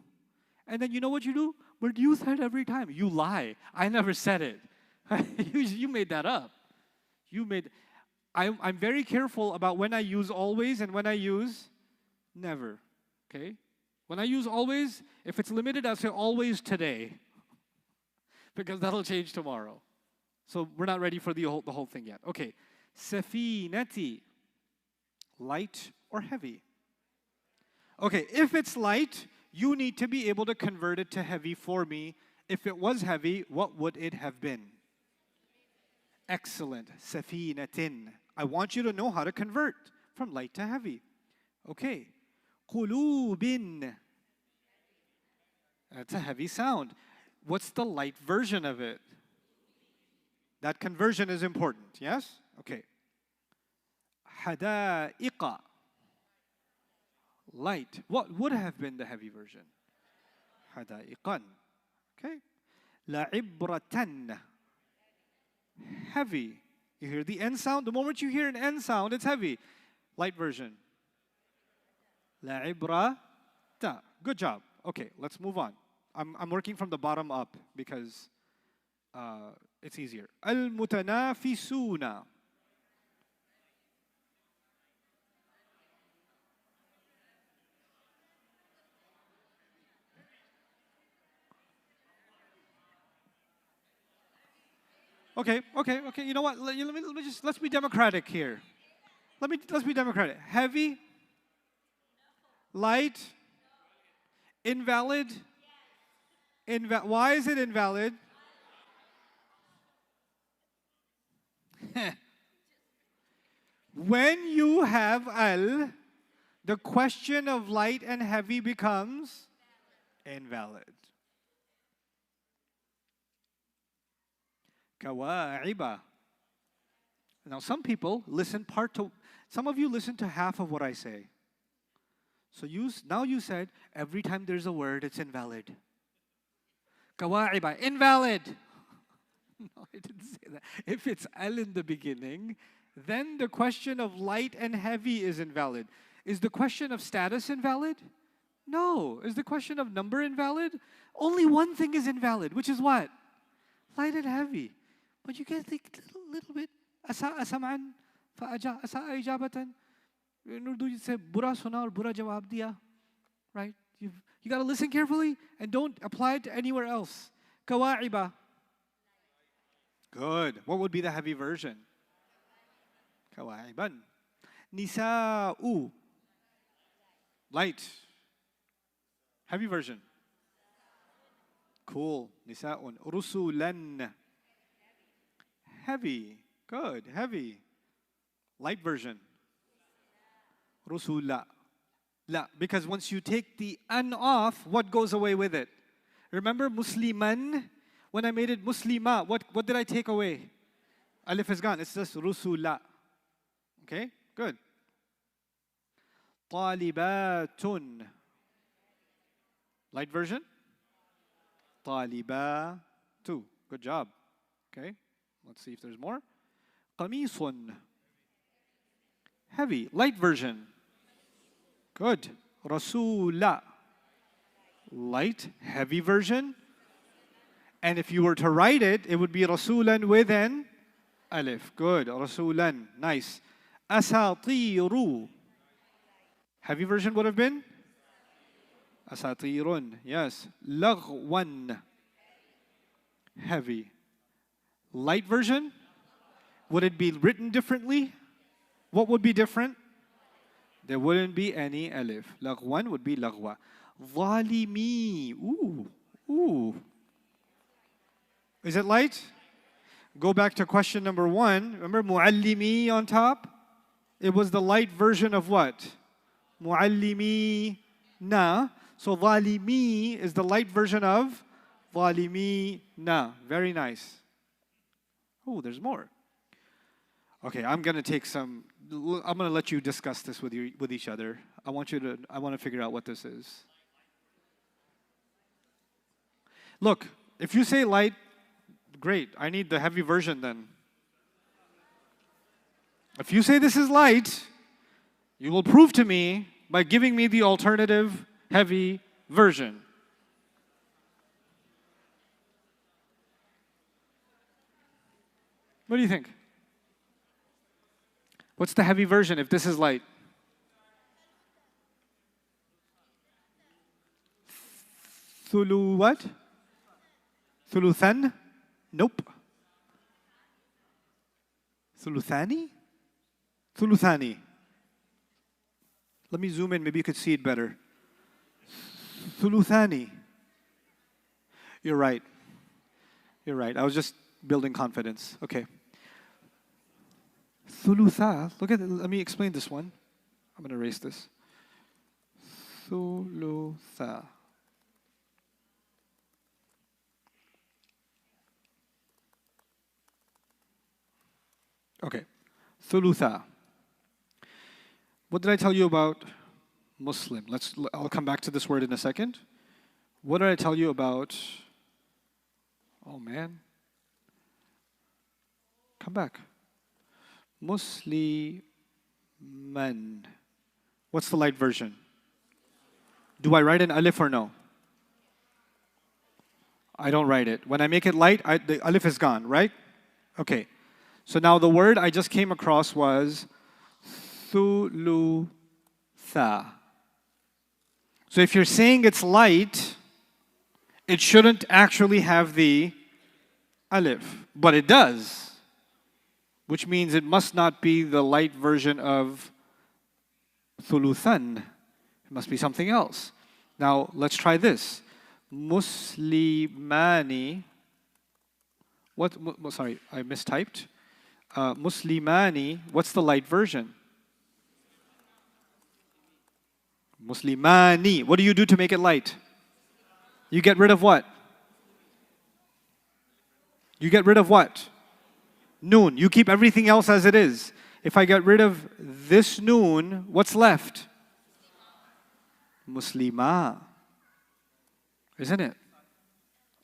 And then you know what you do? But you said every time. You lie. I never said it. You made that up. I'm very careful about when I use always and when I use never. Okay? When I use always, if it's limited, I'll say always today. Because that'll change tomorrow. So we're not ready for the whole thing yet. Okay. Safinati. Light or heavy? Okay, if it's light, you need to be able to convert it to heavy for me. If it was heavy, what would it have been? Excellent. Safinatin. I want you to know how to convert from light to heavy. Okay. Qulubin. That's a heavy sound. What's the light version of it? That conversion is important, yes? Okay. Hadaiqa. Light. What would have been the heavy version? Hadaiqan. Okay. La'ibratan. Heavy. You hear the N sound? The moment you hear an N sound, it's heavy. Light version. La'ibrata. Good job. Okay, let's move on. I'm working from the bottom up because it's easier. Al-mutanafisuna. Okay. You know what? Let's be democratic here. Let's be democratic. Heavy, light, invalid. Why is it invalid? When you have al, the question of light and heavy becomes invalid. Kawa'iba. Now some people listen some of you listen to half of what I say. So now you said every time there's a word it's invalid. Kawa'iba, invalid. No, I didn't say that. If it's al in the beginning, then the question of light and heavy is invalid. Is the question of status invalid? No. Is the question of number invalid? Only one thing is invalid, which is what? Light and heavy. But you get like little bit. Asa'a sam'an, asa'a ijabatan. In Urdu you say, bura suna or bura jawab diya. Right? You got to listen carefully and don't apply it to anywhere else. Kawa'iba. Good. What would be the heavy version? Kawa'iban. Nisa'u. Light. Heavy version. Cool. Nisa'un. Rusulan. Heavy. Good. Heavy. Light version. Rusula. La. Because once you take the an off, what goes away with it? Remember Musliman? When I made it Muslima, what did I take away? Alif is gone. It's just Rusula. Okay? Good. Talibatun. Light version? Talibatu. Good job. Okay? Let's see if there's more. Qamisun. Heavy. Light version. Good. Rasula. Light. Heavy version. And if you were to write it, it would be Rasulan with an alif. Good. Rasulan. Nice. Asatiru. Heavy version would have been? Asatirun. Yes. Laghwan. Heavy. Light version? Would it be written differently? What would be different? There wouldn't be any alif. Laghwan would be laghwa. Zalimi. Ooh. Is it light? Go back to question number 1. Remember muallimi on top? It was the light version of what? Muallimi na. So zalimi is the light version of zalimi na. Very nice. Oh, there's more. Okay, I'm going to let you discuss this with each other. I want to figure out what this is. Look, if you say light, great. I need the heavy version then. If you say this is light, you will prove to me by giving me the alternative heavy version. What do you think? What's the heavy version if this is light? Thulu what? Thuluthan? Nope. Thuluthani? Thuluthani. Let me zoom in, maybe you could see it better. Thuluthani. You're right. You're right. I was just building confidence. Okay. Thulutha. Look at it. Let me explain this one. I'm going to erase this. Thulutha. Okay. Thulutha. What did I tell you about Muslim? I'll come back to this word in a second. What did I tell you about? Oh man. Come back. Musliman. What's the light version? Do I write an alif or no? I don't write it. When I make it light, the alif is gone, right? Okay. So now the word I just came across was thulutha. So if you're saying it's light, it shouldn't actually have the alif, but it does, which means it must not be the light version of thuluthan. It must be something else. Now let's try this. Muslimani. Sorry, I mistyped. Muslimani. What's the light version? Muslimani. What do you do to make it light? You get rid of what? You get rid of what? Noon. You keep everything else as it is. If I get rid of this noon, what's left? Muslima. Isn't it?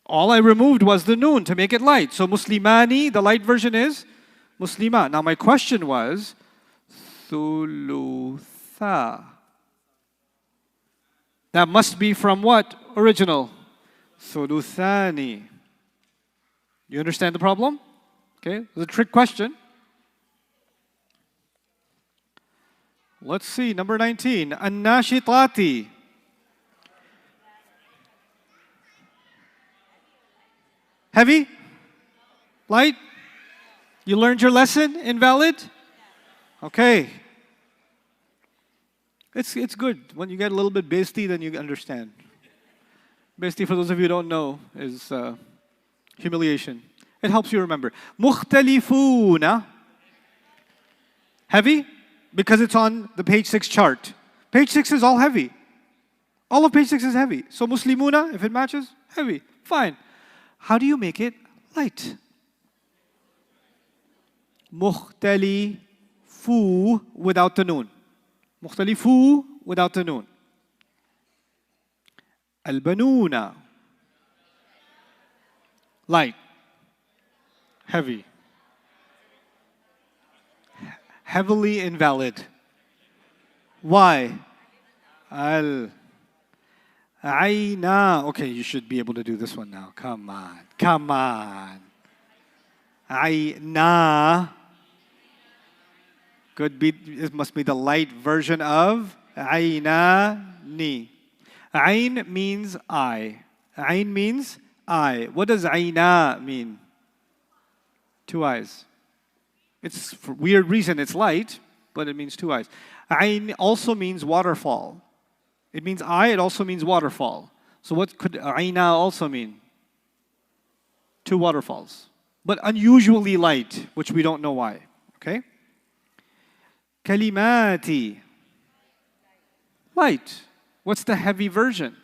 All I removed was the noon to make it light. So Muslimani, the light version is Muslima. Now my question was Thulutha. That must be from what? Original. Thuluthani. You understand the problem? Okay, it's a trick question. Let's see, number 19. An-nashitati. Heavy? Light? You learned your lesson? Invalid? Okay. It's good. When you get a little bit besti, then you understand. Besti, for those of you who don't know, is humiliation. It helps you remember. Mukhtalifuna. Heavy? Because it's on the page 6 chart. Page 6 is all heavy. All of page 6 is heavy. So Muslimuna, if it matches, heavy. Fine. How do you make it light? Mukhtalifu without the noon. Mukhtalifu without the noon. Al-banuna. Light. Heavy. Heavily invalid. Why? Al-aina. Okay, you should be able to do this one now. Come on. Come on. Aina. It must be the light version of Aina-ni. Ain means eye. Ain means eye. What does Aina mean? 2 eyes. It's for weird reason it's light, but it means 2 eyes. Ain also means waterfall. It means eye, it also means waterfall. So what could Aina also mean? 2 waterfalls. But unusually light, which we don't know why. Okay? Kalimati. Light. What's the heavy version?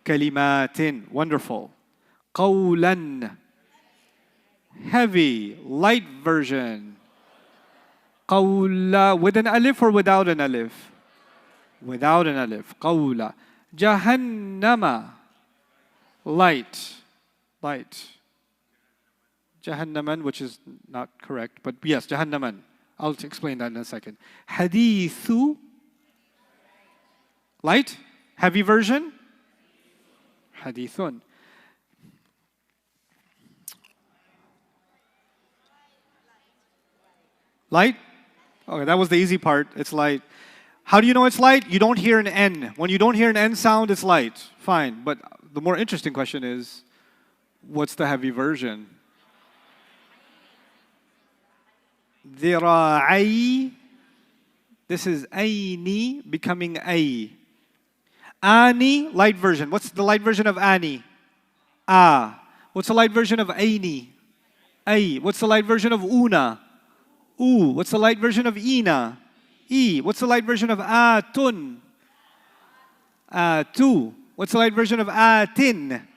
Kalimatin. Wonderful. Qawlan. Heavy. Light version. Qawla. With an alif or without an alif? Without an alif. Qawla. Jahannama. Light. Light. Jahannaman, which is not correct, but yes, Jahannaman. I'll explain that in a second. Hadithu. Light. Heavy version. Hadithun. Light. Okay, that was the easy part. It's light. How do you know it's light? You don't hear an N. When you don't hear an N sound, it's light. Fine. But the more interesting question is, what's the heavy version? ذراعي. This is aini becoming ay. Ani, light version. What's the light version of ani? Ah. What's the light version of aini? Ay. What's the light version of una? U. What's the light version of ina? E. What's the light version of atun? Atu. What's the light version of atin?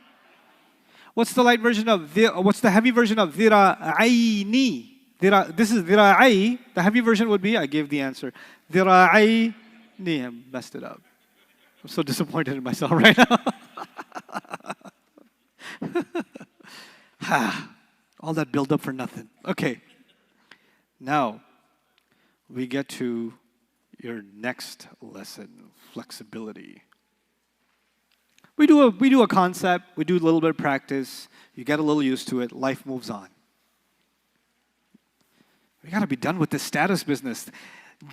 What's the light version of what's the heavy version of dhira'aini? This is dhira'i. The heavy version would be, I gave the answer. Dhira'aini. I messed it up. I'm so disappointed in myself right now. All that build up for nothing. Okay. Now, we get to your next lesson, flexibility. We do a concept, we do a little bit of practice, you get a little used to it, life moves on. We gotta be done with this status business.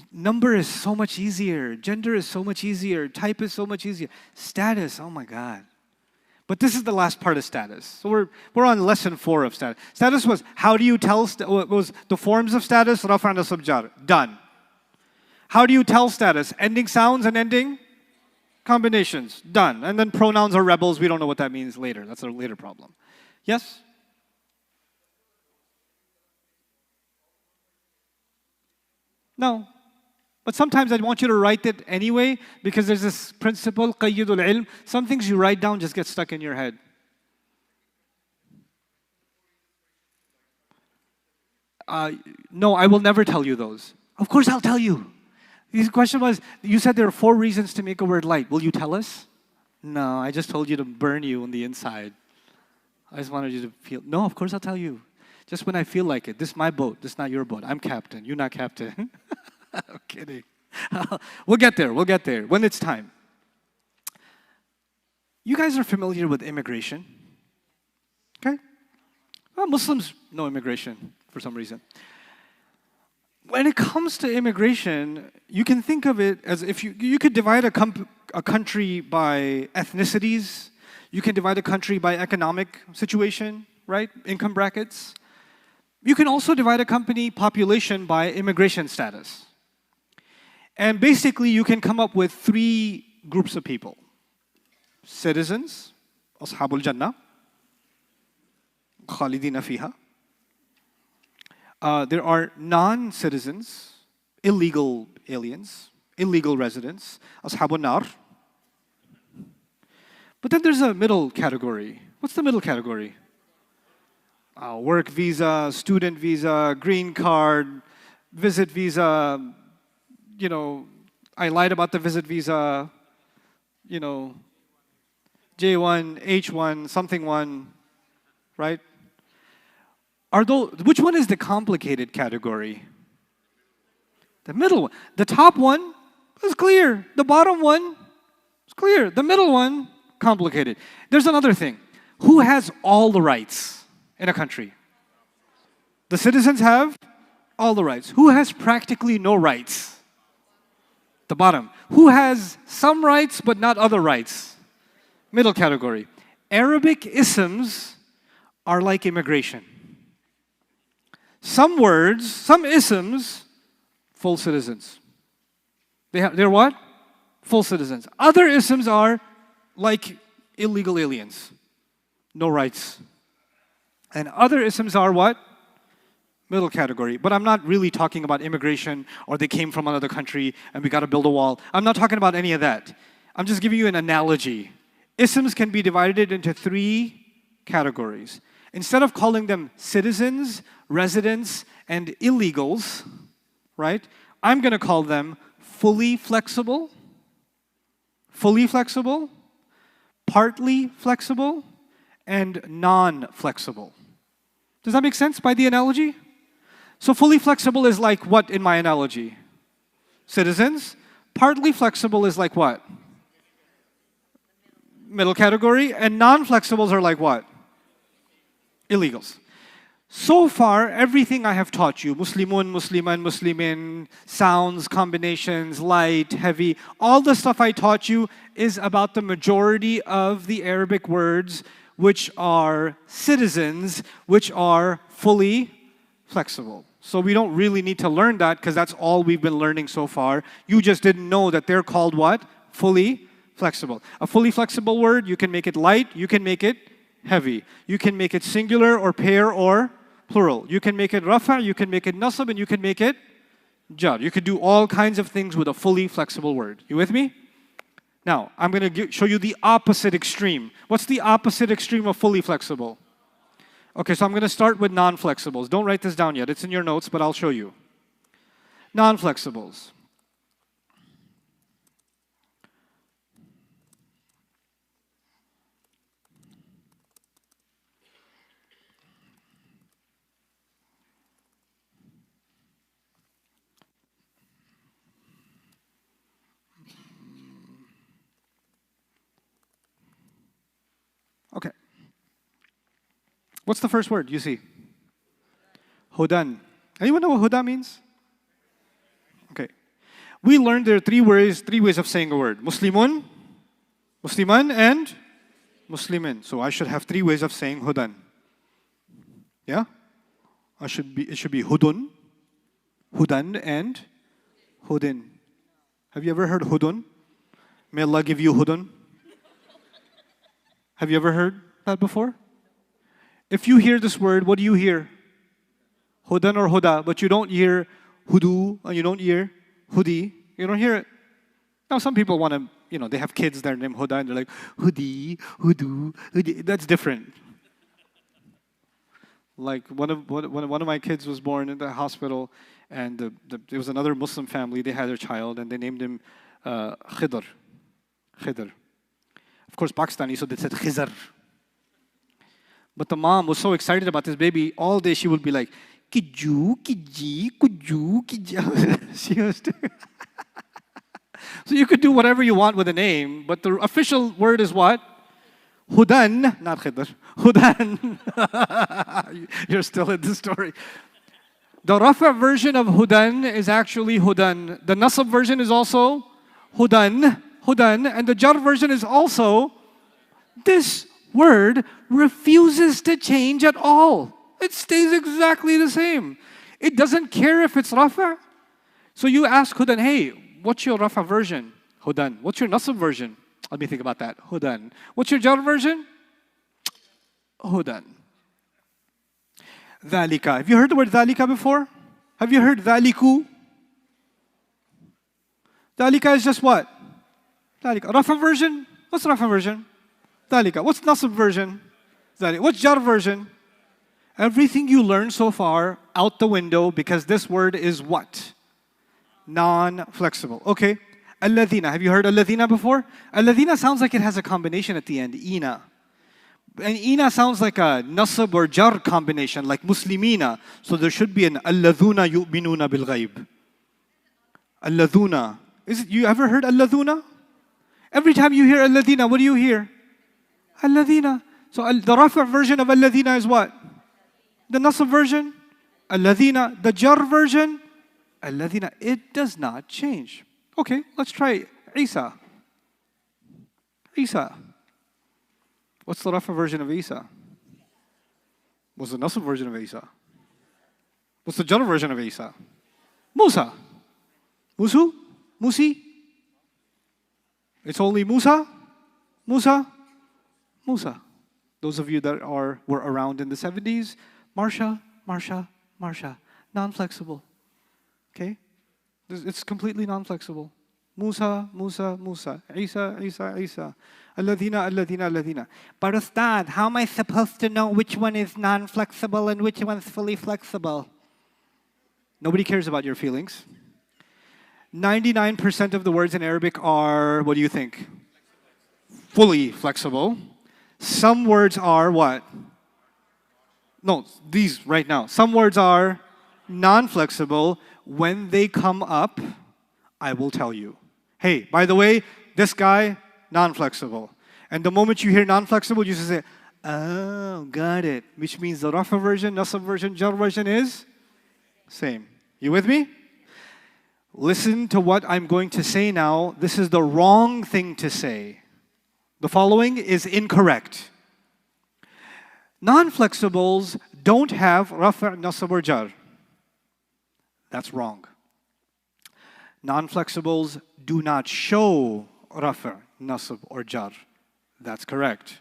Number is so much easier, gender is so much easier, type is so much easier. Status, oh my God. But this is the last part of status. So we're on lesson 4 of status. Status was, how do you tell, was the forms of status, rafa' nasab jar, done. How do you tell status? Ending sounds and ending combinations, done. And then pronouns are rebels, we don't know what that means later. That's a later problem. Yes? No. But sometimes I want you to write it anyway because there's this principle, qayyidul ilm. Some things you write down just get stuck in your head. No, I will never tell you those. Of course I'll tell you. The question was, you said there are 4 reasons to make a word light. Will you tell us? No, I just told you to burn you on the inside. I just wanted you to feel, no, of course I'll tell you. Just when I feel like it. This is my boat, this is not your boat. I'm captain, you're not captain. I'm kidding. We'll get there, when it's time. You guys are familiar with immigration, okay? Well, Muslims know immigration for some reason. When it comes to immigration, you can think of it as if you could divide a country by ethnicities, you can divide a country by economic situation, right? Income brackets. You can also divide a company population by immigration status. And basically, you can come up with 3 groups of people. Citizens, Ashabul Jannah, Khalidina fiha. There are non-citizens, illegal aliens, illegal residents, Ashabul Nar. But then there's a middle category. What's the middle category? Work visa, student visa, green card, visit visa. You know, I lied about the visit visa, you know, J1, H1, something 1, right? Which one is the complicated category? The middle one. The top one is clear. The bottom one is clear. The middle one, complicated. There's another thing. Who has all the rights in a country? The citizens have all the rights. Who has practically no rights? The bottom. Who has some rights but not other rights? Middle category. Arabic isms are like immigration. Some words, some isms, full citizens. They're what? Full citizens. Other isms are like illegal aliens. No rights. And other isms are what? Middle category. But I'm not really talking about immigration or they came from another country and we got to build a wall. I'm not talking about any of that. I'm just giving you an analogy. Isms can be divided into 3 categories. Instead of calling them citizens, residents, and illegals, right? I'm going to call them fully flexible, partly flexible, and non-flexible. Does that make sense by the analogy? So fully flexible is like what in my analogy? Citizens. Partly flexible is like what? Middle category. And non-flexibles are like what? Illegals. So far, everything I have taught you, Muslimun, Musliman, Muslimin, sounds, combinations, light, heavy, all the stuff I taught you is about the majority of the Arabic words which are citizens, which are fully flexible. So we don't really need to learn that because that's all we've been learning so far. You just didn't know that they're called what? Fully flexible. A fully flexible word, you can make it light, you can make it heavy. You can make it singular or pair or plural. You can make it rafa, you can make it nasab, and you can make it jar. You can do all kinds of things with a fully flexible word. You with me? Now, I'm going to show you the opposite extreme. What's the opposite extreme of fully flexible? Okay, so I'm going to start with non-flexibles. Don't write this down yet. It's in your notes, but I'll show you. Non-flexibles. Okay. What's the first word you see? Hudan. Anyone know what huda means? Okay. We learned there are three ways of saying a word. Muslimun, Musliman, and Muslimin. So I should have three ways of saying hudan. Yeah? It should be hudun, hudan, and hudin. Have you ever heard hudun? May Allah give you hudun. Have you ever heard that before? If you hear this word, what do you hear? Hudan or huda, but you don't hear hudu, and you don't hear hudi. You don't hear it. Now some people want to, they have kids that are named Huda, and they're like, hudi, hudu, hudi. That's different. Like one of my kids was born in the hospital, and there was another Muslim family. They had their child, and they named him Khidr. Khidr. Of course, Pakistani, so they said Khizar. But the mom was so excited about this baby, all day she would be like, Kiju, Kiji, Kuju, Kija. She was So you could do whatever you want with a name, but the official word is what? Hudan, not Khidr. Hudan. You're still in the story. The Rafa version of Hudan is actually Hudan. The Nasab version is also Hudan. Hudan, and the jar version is also, this word refuses to change at all. It stays exactly the same. It doesn't care if it's rafa. So you ask Hudan, hey, what's your rafa version? Hudan. What's your nasab version? Let me think about that. Hudan. What's your jar version? Hudan. Dhalika. Have you heard the word dhalika before? Have you heard dhaliku? Dhalika is just what? Dhalika. Rafa version? What's Rafa version? Dhalika. What's Nasab version? Dhalika. What's Jar version? Everything you learned so far, out the window, because this word is what? Non-flexible. Okay. Alladhina. Have you heard alladhina before? Alladhina sounds like it has a combination at the end. Ina. And ina sounds like a nasab or jar combination, like muslimina. So there should be an alladhuna yu'minuna bil ghaib. Alladhuna. You ever heard alladhuna? Every time you hear alladhina, what do you hear? Alladhina. So the rafa version of alladhina is what? The nasab version? Alladhina. The jar version? Alladhina. It does not change. Okay, let's try Isa. Isa. What's the rafa version of Isa? What's the nasab version of Isa? What's the jar version of Isa? Musa. Musu? Musi? It's only Musa? Musa? Musa. Those of you that were around in the 70s, Marsha, Marsha, Marsha. Non-flexible. Okay? It's completely non-flexible. Musa, Musa, Musa. Isa, Isa, Isa. Alladhina, Alladhina, Alladhina. But Ustad, how am I supposed to know which one is non-flexible and which one's fully flexible? Nobody cares about your feelings. 99% of the words in Arabic are, what do you think? Fully flexible. Some words are what? No, these right now. Some words are non-flexible. When they come up, I will tell you. Hey, by the way, this guy, non-flexible. And the moment you hear non-flexible, you just say, Oh, got it. Which means the rafa version, nasab version, jar version is same. You with me? Listen to what I'm going to say now. This is the wrong thing to say. The following is incorrect. Non-flexibles don't have rafa, nasab, or jar. That's wrong. Non-flexibles do not show rafa, nasab, or jar. That's correct.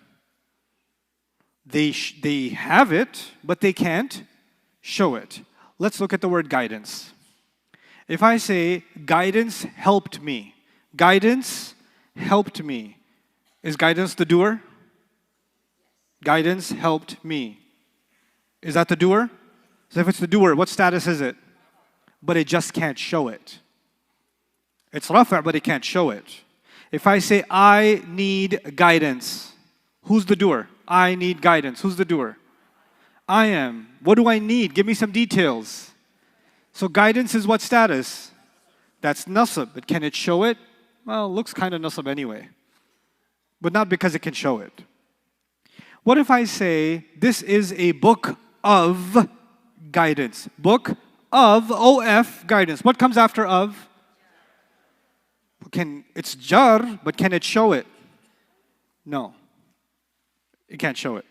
They have it, but they can't show it. Let's look at the word guidance. If I say, guidance helped me, guidance helped me, is guidance the doer? Guidance helped me. Is that the doer? So if it's the doer, what status is it? But it just can't show it. It's rafa', but it can't show it. If I say, I need guidance, who's the doer? I need guidance. Who's the doer? I am. What do I need? Give me some details. So guidance is what status? That's nasab. But can it show it? Well, it looks kind of nasab anyway. But not because it can show it. What if I say, this is a book of guidance? Book of, O-F, guidance. What comes after of? It's jar, but can it show it? No. It can't show it.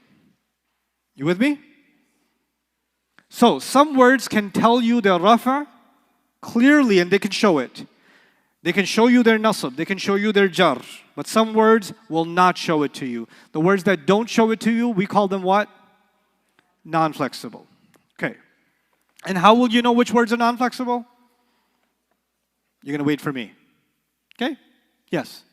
You with me? So, some words can tell you their rafa clearly and they can show it. They can show you their nasab, they can show you their jar. But some words will not show it to you. The words that don't show it to you, we call them what? Non-flexible. Okay. And how will you know which words are non-flexible? You're going to wait for me. Okay? Yes.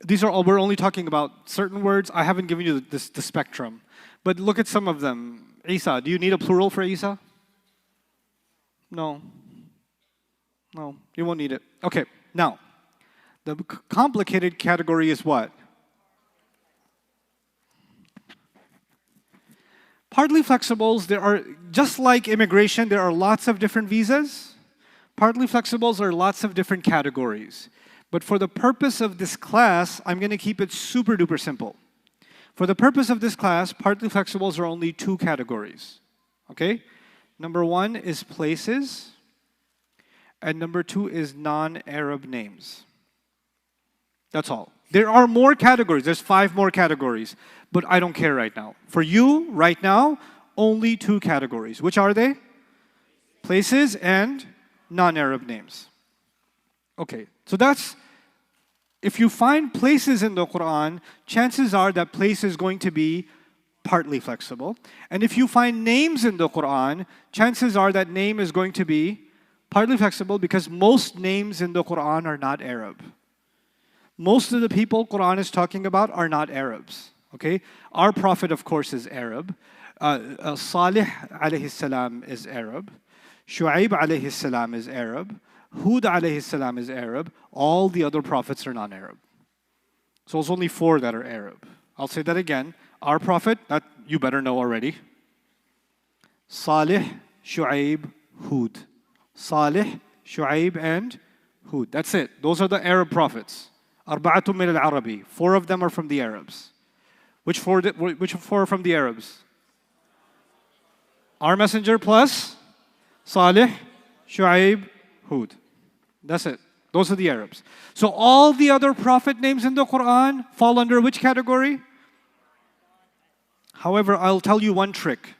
These are all, we're only talking about certain words. I haven't given you the spectrum. But look at some of them. Isa, do you need a plural for Isa? No. No, you won't need it. Okay, now, the complicated category is what? Partly flexibles, there are, just like immigration, there are lots of different visas. Partly flexibles are lots of different categories. But for the purpose of this class, I'm going to keep it super duper simple. For the purpose of this class, partly flexibles are only two categories. Okay? Number one is places, and number two is non-Arab names. That's all. There are more categories. There's 5 more categories. But I don't care right now. For you, right now, only 2 categories. Which are they? Places and non-Arab names. Okay, so that's, if you find places in the Quran, chances are that place is going to be partly flexible. And if you find names in the Quran, chances are that name is going to be partly flexible because most names in the Quran are not Arab. Most of the people Quran is talking about are not Arabs. Okay, our Prophet, of course, is Arab. Salih alayhi salam is Arab. Shu'aib alayhi salam is Arab. Hud alayhi salam is Arab. All the other prophets are non-Arab. So it's only 4 that are Arab. I'll say that again. Our Prophet, that you better know already. Salih, Shu'aib, Hud. Salih, Shu'aib, and Hud. That's it. Those are the Arab prophets. Arba'atun min al-Arabi. 4 of them are from the Arabs. Which 4 are from the Arabs? Our messenger plus Salih, Shu'aib, Hud. That's it. Those are the Arabs. So all the other prophet names in the Quran fall under which category? However, I'll tell you one trick.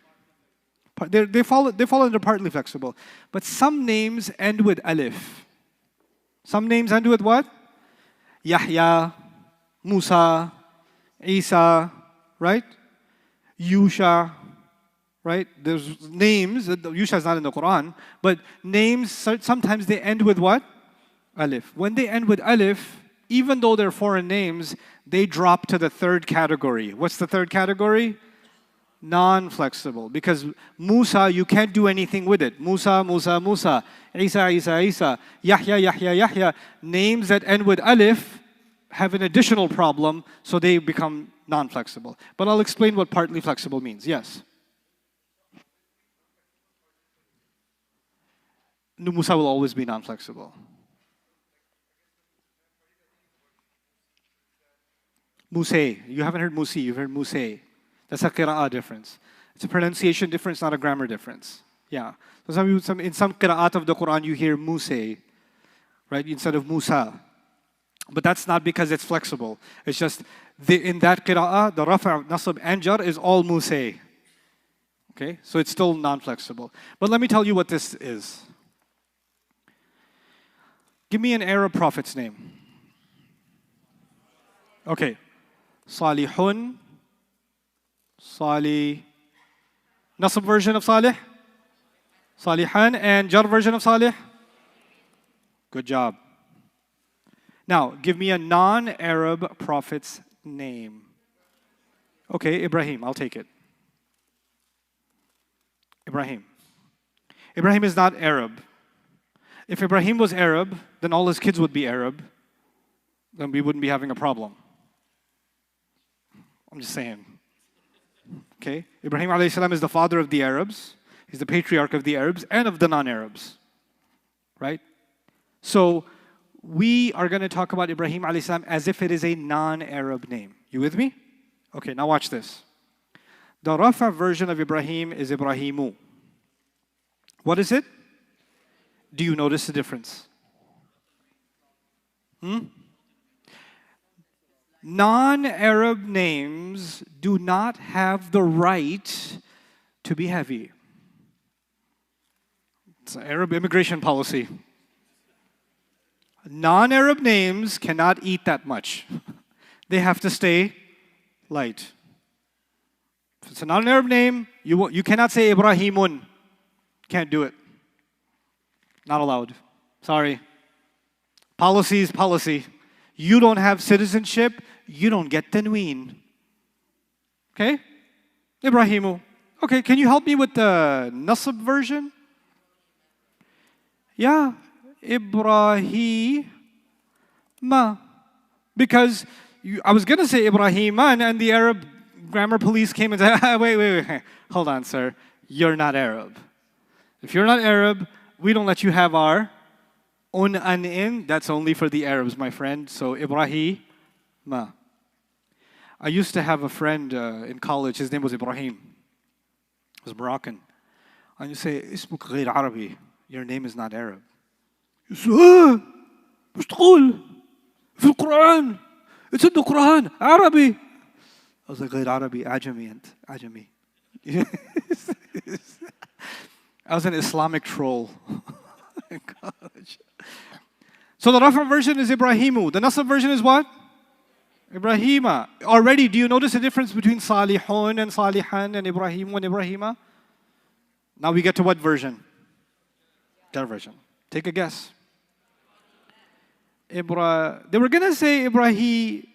They fall under partly flexible. But some names end with alif. Some names end with what? Yahya, Musa, Isa, right? Yusha, right? There's names, Yusha is not in the Quran, but names, sometimes they end with what? Alif. When they end with alif, even though they're foreign names, they drop to the 3rd category. What's the 3rd category? Non-flexible. Because Musa, you can't do anything with it. Musa, Musa, Musa. Isa, Isa, Isa. Yahya, Yahya, Yahya. Names that end with alif have an additional problem, so they become non-flexible. But I'll explain what partly flexible means. Yes? Musa will always be non-flexible. Musay. You haven't heard Musi, you've heard Musay. That's a qira'ah difference. It's a pronunciation difference, not a grammar difference. Yeah. So in some qira'at of the Quran, you hear Musay, right, instead of Musa. But that's not because it's flexible. It's just in that qira'ah, the rafa', nasab, and jar is all Musay. Okay? So it's still non-flexible. But let me tell you what this is. Give me an Arab prophet's name. Okay. Salihun. Salih. Nasab version of Salih? Salihan. And jar version of Salih? Good job. Now, give me a non-Arab prophet's name. Okay, Ibrahim, I'll take it. Ibrahim. Ibrahim is not Arab. If Ibrahim was Arab, then all his kids would be Arab. Then we wouldn't be having a problem. I'm just saying. Okay? Ibrahim alayhi salam is the father of the Arabs. He's the patriarch of the Arabs and of the non-Arabs. Right? So, we are going to talk about Ibrahim alayhi salam as if it is a non-Arab name. You with me? Okay, now watch this. The Rafa version of Ibrahim is Ibrahimu. What is it? Do you notice the difference? Non-Arab names do not have the right to be heavy. It's an Arab immigration policy. Non-Arab names cannot eat that much. They have to stay light. If it's a non-Arab name, you cannot say Ibrahimun. Can't do it. Not allowed. Sorry. Policy is policy. You don't have citizenship, you don't get tanween. Okay? Ibrahimu. Okay, can you help me with the nasab version? Yeah. Ibrahima. Because I was going to say Ibrahima, and the Arab grammar police came and said, wait. Hold on, sir. You're not Arab. If you're not Arab, we don't let you have our un and in. That's only for the Arabs, my friend. So Ibrahima. I used to have a friend in college. His name was Ibrahim. He was Moroccan. And you say, Ismuk غير Arabi. Your name is not Arab. You say, مش تقول في القرآن. It's in the Quran. Arabi. I was like, غير عربي. عجمي أنت. عجمي. I was an Islamic troll in college. So the Rafa version is Ibrahimu. The Nasab version is what? Ibrahima. Already, do you notice the difference between Salihun and Salihan and Ibrahimu and Ibrahima? Now we get to what version? Their version. Take a guess. They were going to say Ibrahimi.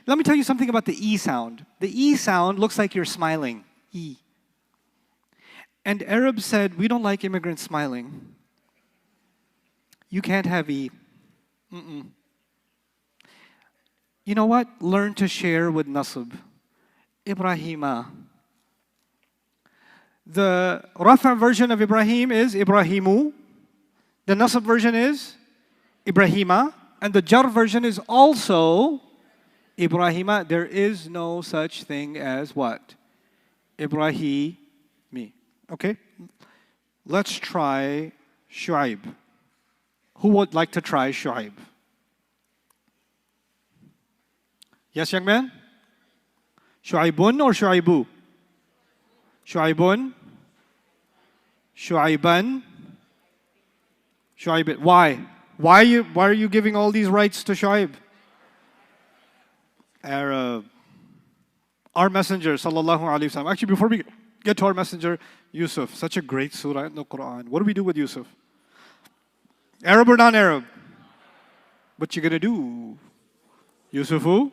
Let me tell you something about the E sound. The E sound looks like you're smiling. E. And Arabs said, we don't like immigrants smiling. You can't have E. You know what? Learn to share with Nasab. Ibrahima. The Rafa version of Ibrahim is Ibrahimu. The Nasab version is Ibrahima. And the Jar version is also Ibrahima. There is no such thing as what? Ibrahimi. Okay? Let's try Shu'aib. Who would like to try Shu'aib? Yes, young man? Shu'aibun or Shu'aibu? Shu'aibun? Shu'aiban? Shu'aib. Why? Why are you giving all these rights to Shu'aib? Arab. Our messenger, sallallahu alaihi wasallam. Actually, before we get to our messenger, Yusuf. Such a great surah in the Quran. What do we do with Yusuf? Arab or non-Arab? What you gonna do? Yusufu?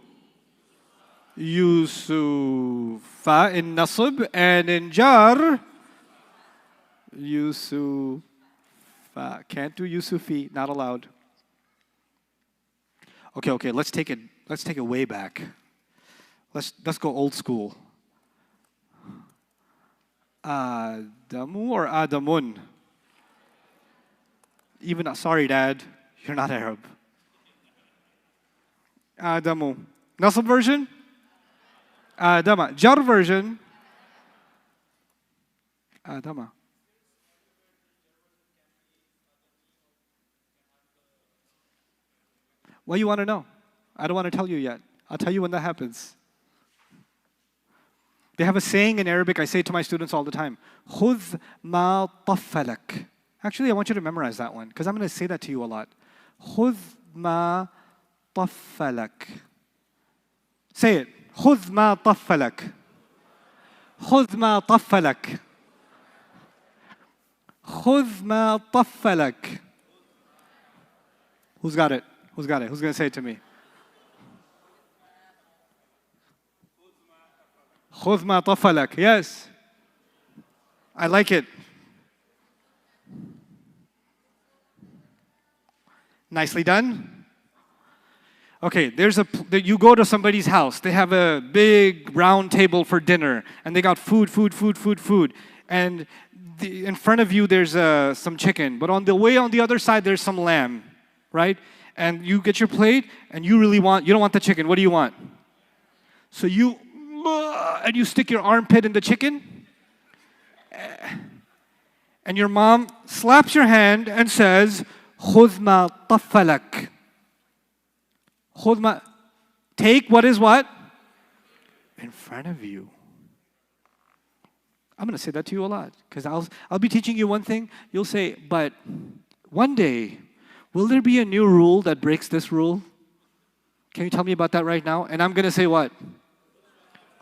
Yusufa in Nasib and in Jar. Yusufa. Can't do Yusufi. Not allowed. Okay. Let's take it way back. Let's go old school. Adamu or Adamun? Sorry, Dad, you're not Arab. Adamu. Nasab version? Adama. Jar version? Adama. What do you want to know? I don't want to tell you yet. I'll tell you when that happens. They have a saying in Arabic, I say it to my students all the time. خُذْ مَا طَفَّلَكَ. Actually, I want you to memorize that one, because I'm going to say that to you a lot. خُذْ مَا طَفَّلَكَ. Say it. خُذْ مَا طَفَّلَكَ. خُذْ مَا طَفَّلَكَ. خُذْ مَا طَفَّلَكَ. Who's got it? Who's got it? Who's going to say it to me? خُذْ مَا طَفَّلَكَ. Yes. I like it. Nicely done. Okay, you go to somebody's house. They have a big round table for dinner, and they got food. And in front of you, there's some chicken. But on the other side, there's some lamb, right? And you get your plate, and you don't want the chicken. What do you want? So you stick your armpit in the chicken, and your mom slaps your hand and says, خُذْ مَا طَفَّلَكَ. Take what is what? In front of you. I'm going to say that to you a lot, because I'll be teaching you one thing. You'll say, but one day, will there be a new rule that breaks this rule? Can you tell me about that right now? And I'm going to say what?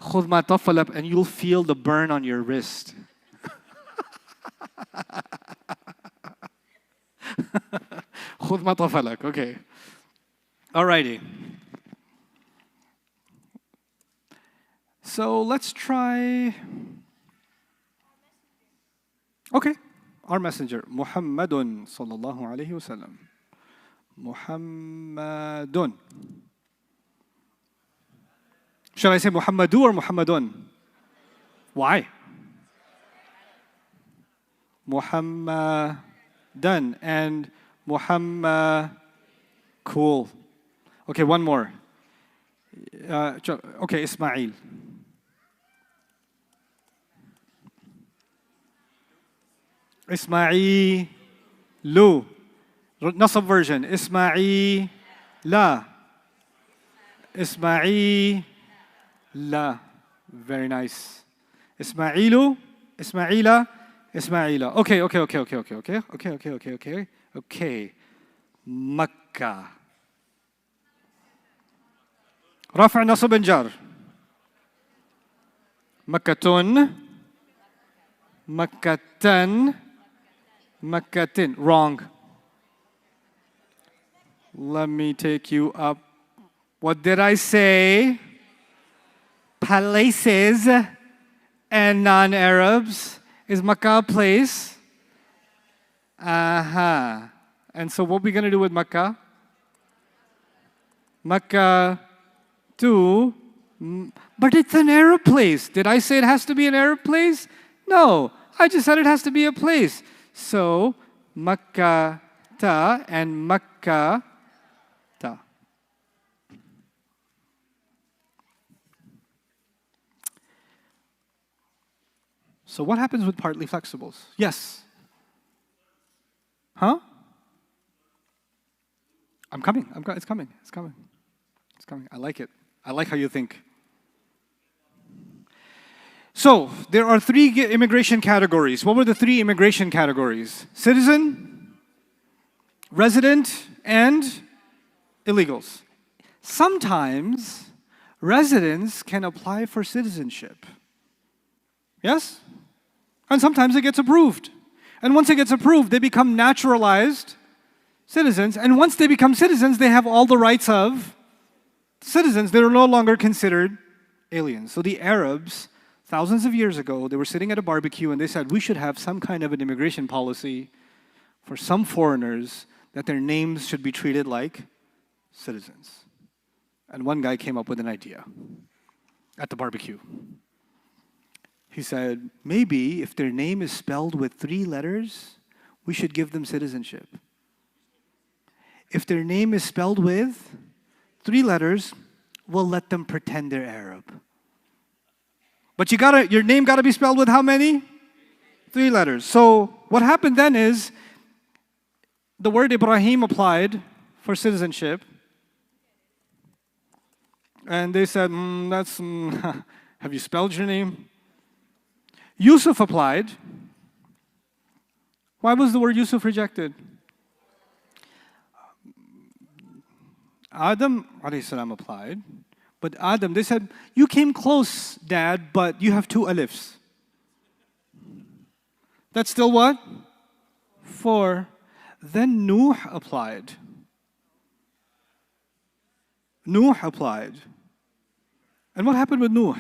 خُذْ مَا طَفَّلَكَ, and you'll feel the burn on your wrist. خُذْ مَا طَفَّلَكَ. Okay. Alrighty. So let's try. Okay. Our messenger, Muhammadun sallallahu alayhi wasallam. Muhammadun. Shall I say Muhammadu or Muhammadun? Why? Muhammadan and Muhammad. Cool. Okay, one more. Okay, Ismail. Ismailu. Nasab version. Ismaila. Ismaila. Very nice. Ismailu. Ismaila. Ismaila. Okay. Makkah. رفع نصب جار. مكة. مكة. مكة. Wrong. Let me take you up. What did I say? Places and non-Arabs. Is Makkah a place? Aha. And so what are we going to do with Makkah? Makkah to, but it's an Arab place. Did I say it has to be an Arab place? No, I just said it has to be a place. So, Makkah ta and Makkah ta. So what happens with partly flexibles? Yes. Huh? I'm coming. It's coming. I like it. I like how you think. So, there are three immigration categories. What were the three immigration categories? Citizen, resident, and illegals. Sometimes, residents can apply for citizenship. Yes? And sometimes it gets approved. And once it gets approved, they become naturalized citizens. And once they become citizens, they have all the rights of citizens. They're no longer considered aliens. So the Arabs, thousands of years ago, they were sitting at a barbecue and they said, we should have some kind of an immigration policy for some foreigners that their names should be treated like citizens. And one guy came up with an idea at the barbecue. He said, maybe if their name is spelled with 3 letters, we should give them citizenship. If their name is spelled with 3 letters, we'll let them pretend they're Arab. But your name gotta be spelled with how many? 3 letters. So what happened then is the word Ibrahim applied for citizenship. And they said, have you spelled your name? Yusuf applied. Why was the word Yusuf rejected? Adam alayhi salam applied. But Adam, they said, you came close, Dad, but you have 2 alifs. That's still what? 4. Then Nuh applied. Nuh applied. And what happened with Nuh?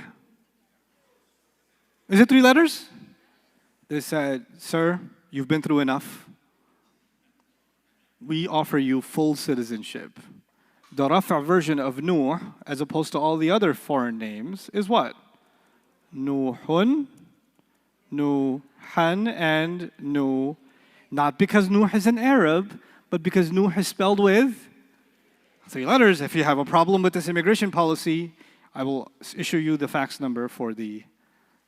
Is it 3 letters? They said, sir, you've been through enough. We offer you full citizenship. The Rafa version of Nuh, as opposed to all the other foreign names, is what? Nuhun, Nuhan, and Nuh. Not because Nuh is an Arab, but because Nuh is spelled with 3 letters. If you have a problem with this immigration policy, I will issue you the fax number for the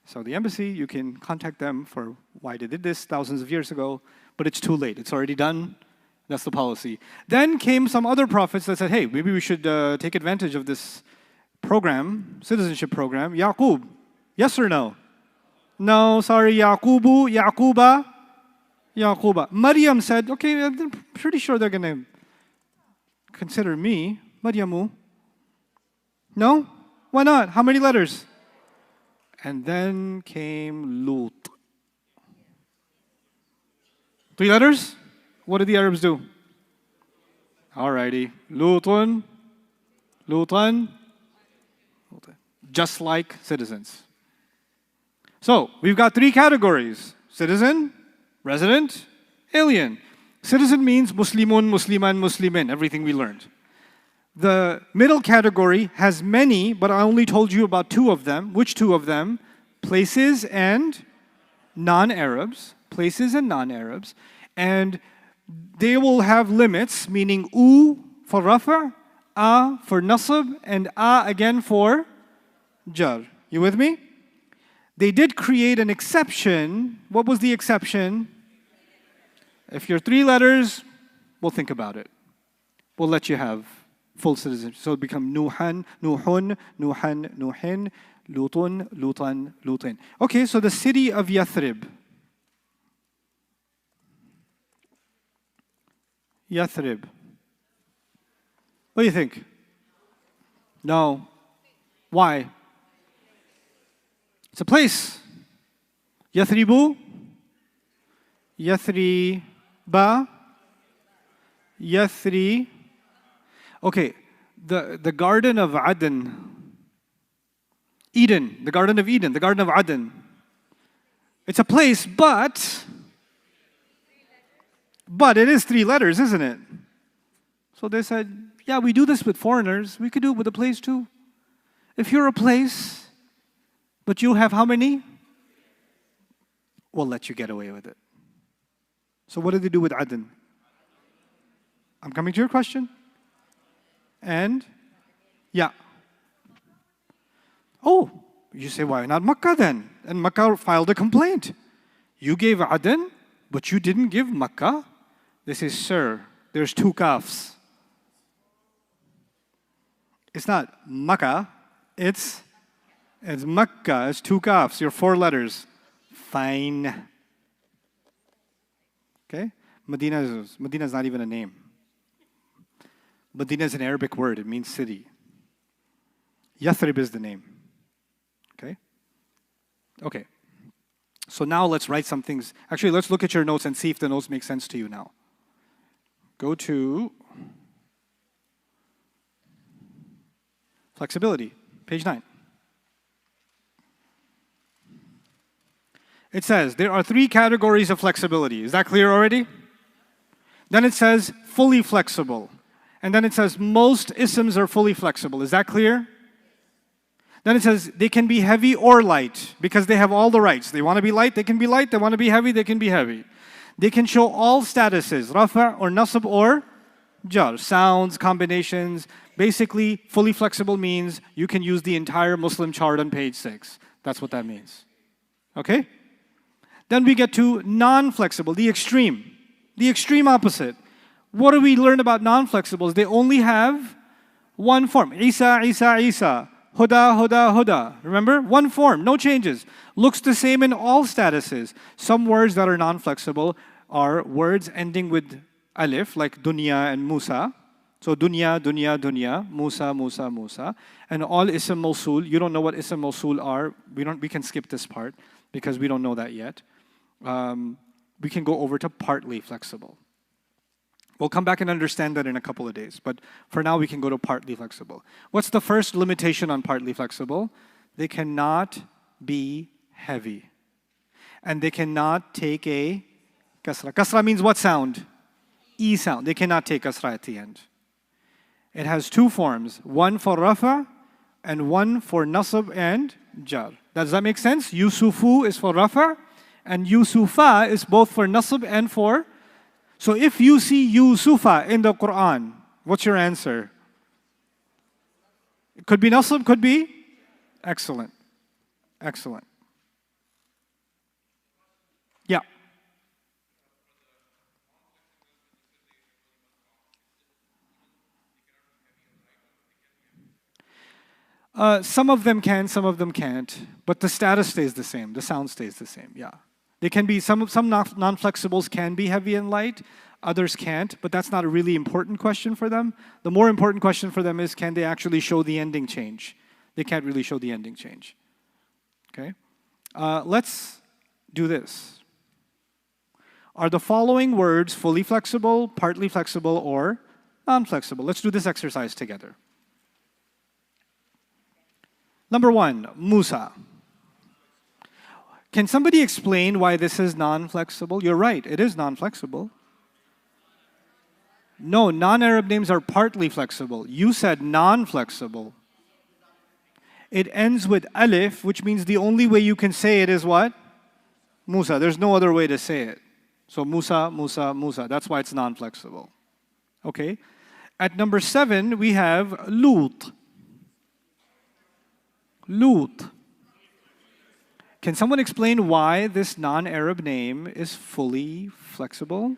Saudi embassy. You can contact them for why they did this thousands of years ago, but it's too late. It's already done. That's the policy. Then came some other prophets that said, hey, maybe we should take advantage of this program, citizenship program. Yaqub, yes or no? No, sorry, Yaquba. Maryam said, okay, I'm pretty sure they're going to consider me, Maryamu. No? Why not? How many letters? And then came Lut. 3 letters? What did the Arabs do? Alrighty. Lutan. Just like citizens. So, we've got 3 categories. Citizen, resident, alien. Citizen means Muslimun, Musliman, Muslimin, everything we learned. The middle category has many, but I only told you about 2 of them. Which 2 of them? Places and non-Arabs. Places and non-Arabs. And they will have limits, meaning U for Rafa, A for Nasab, and A again for Jar. You with me? They did create an exception. What was the exception? If you're 3 letters, we'll think about it. We'll let you have full citizenship. So it become Nuhan, Nuhun, Nuhan, Nuhin, Lutun, Lutan, Lutin. Okay, so the city of Yathrib. Yathrib. What do you think? No. Why? It's a place. Yathribu. Yathriba. Yathri. Okay, the Garden of Aden. Eden, the Garden of Eden, the Garden of Aden. It's a place, but it is 3 letters, isn't it? So they said, yeah, we do this with foreigners. We could do it with a place too. If you're a place, but you have how many? We'll let you get away with it. So what did they do with Aden? I'm coming to your question. And, yeah. Oh, you say, why not Makkah then? And Makkah filed a complaint. You gave Aden, but you didn't give Makkah. They say, sir, there's 2 kafs. It's not Makkah, it's Makkah. It's 2 kafs. You're 4 letters. Fine. Okay? Medina is not even a name. Medina is an Arabic word. It means city. Yathrib is the name. Okay? Okay. So now let's write some things. Actually, let's look at your notes and see if the notes make sense to you now. Go to flexibility, page 9. It says there are 3 categories of flexibility. Is that clear already? Then it says fully flexible. And then it says most isms are fully flexible. Is that clear? Then it says they can be heavy or light because they have all the rights. They want to be light, they can be light. They want to be heavy, they can be heavy. They can show all statuses, rafa or nasab or jar. Sounds, combinations. Basically, fully flexible means you can use the entire Muslim chart on page 6. That's what that means. Okay? Then we get to non-flexible, the extreme. The extreme opposite. What do we learn about non-flexibles? They only have one form. Isa, Isa, Isa. Huda, Huda, Huda. Remember? One form, no changes. Looks the same in all statuses. Some words that are non-flexible are words ending with alif, like dunya and Musa. So dunya, dunya, dunya, Musa, Musa, Musa. And all ism mawsul. You don't know what ism mawsul are. We can skip this part because we don't know that yet. We can go over to partly flexible. We'll come back and understand that in a couple of days. But for now, we can go to partly flexible. What's the first limitation on partly flexible? They cannot be heavy. And they cannot take a kasra. Kasra means what sound? E sound. They cannot take kasra at the end. It has two forms. One for rafa and one for nasab and jar. Does that make sense? Yusufu is for rafa and Yusufa is both for nasab and for. So if you see Yusufa in the Quran, what's your answer? It could be nasab, could be? Excellent. Excellent. Yeah. Some of them can, some of them can't. But the status stays the same. The sound stays the same, yeah. They can be, some non-flexibles can be heavy and light, others can't, but that's not a really important question for them. The more important question for them is, can they actually show the ending change? They can't really show the ending change. Okay? Let's do this. Are the following words fully flexible, partly flexible, or non-flexible? Let's do this exercise together. Number 1, Musa. Can somebody explain why this is non-flexible? You're right, it is non-flexible. No, non-Arab names are partly flexible. You said non-flexible. It ends with alif, which means the only way you can say it is what? Musa. There's no other way to say it. So Musa, Musa, Musa. That's why it's non-flexible. Okay? At number 7, we have Lut. Lut. Can someone explain why this non-Arab name is fully flexible?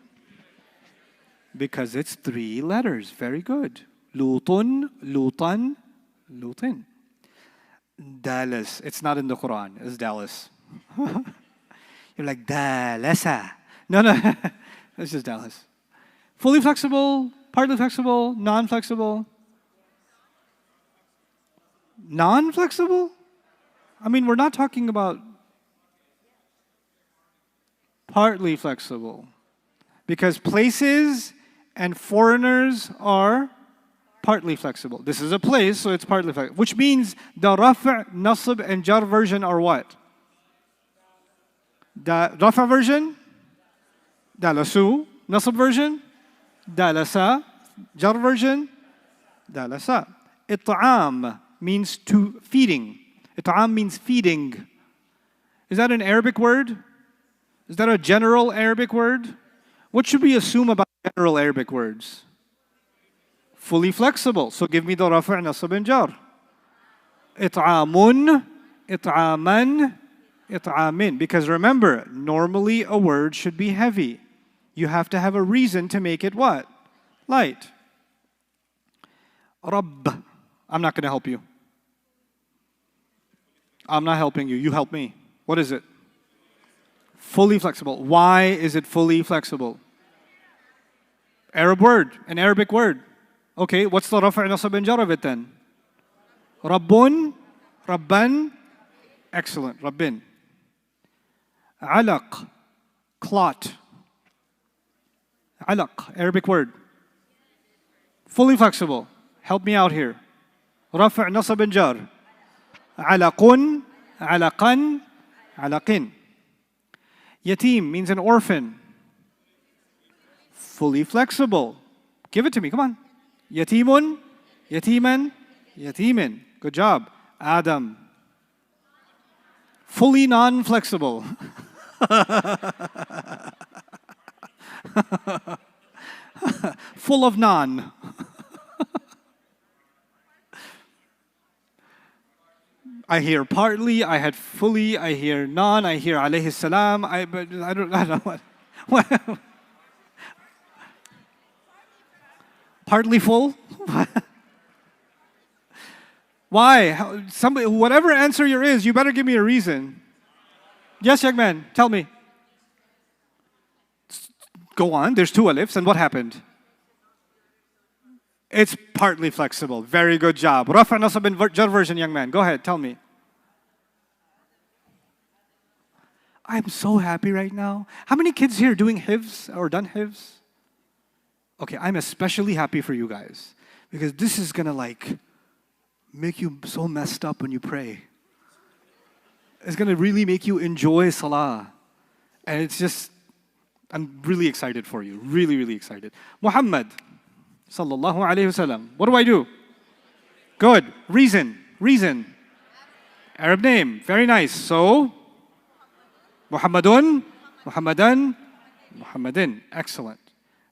Because it's 3 letters. Very good. Lutun, Lutan, Lutin. Dallas. It's not in the Quran. It's Dallas. You're like, Dalasa. No, no. It's just Dallas. Fully flexible, partly flexible, non-flexible. Non-flexible? I mean, we're not talking about partly flexible. Because places and foreigners are partly flexible. This is a place, so it's partly flexible. Which means the rafa', nasab, and jar version are what? The rafa version? Dalasu. Nasab version? Dalasa. Jar version? Dalasa. It'am means to feeding. It'am means feeding. Is that an Arabic word? Is that a general Arabic word? What should we assume about general Arabic words? Fully flexible. So give me the rafa', nasab, and jar. It'amun, it'aman, it'amin. Because remember, normally a word should be heavy. You have to have a reason to make it what? Light. Rabb. I'm not going to help you. I'm not helping you. You help me. What is it? Fully flexible. Why is it fully flexible? Arab word, an Arabic word. Okay, what's the rafa', nasab, and jar of it then? Rabbun, Rabban. Excellent, Rabbin. Alaq, clot. Alaq, Arabic word. Fully flexible. Help me out here. Rafa', nasab, and jar. Alaqun, alaqan, alaqin. Yatim means an orphan. Fully flexible. Give it to me, come on. Yatimun, yatiman, yatimin. Good job. Adam. Fully non-flexible. Full of naan. I hear partly, I had fully, I hear naan, I hear alayhi salam, but I don't know what. Partly full? Why? Somebody, whatever answer your is, you better give me a reason. Yes, young man, tell me. Go on, there's two alifs, and what happened? It's partly flexible. Very good job. Rafa nasab and jar version, young man. Go ahead, tell me. I'm so happy right now. How many kids here doing hifz or done hifz? Okay, I'm especially happy for you guys because this is gonna like make you so messed up when you pray. It's gonna really make you enjoy salah. And it's just, I'm really excited for you. Really, really excited. Muhammad. Sallallahu alayhi wasallam. What do I do? Good. Reason. Arab name. Very nice. So, Muhammadun, Muhammadan, Muhammadin. Excellent.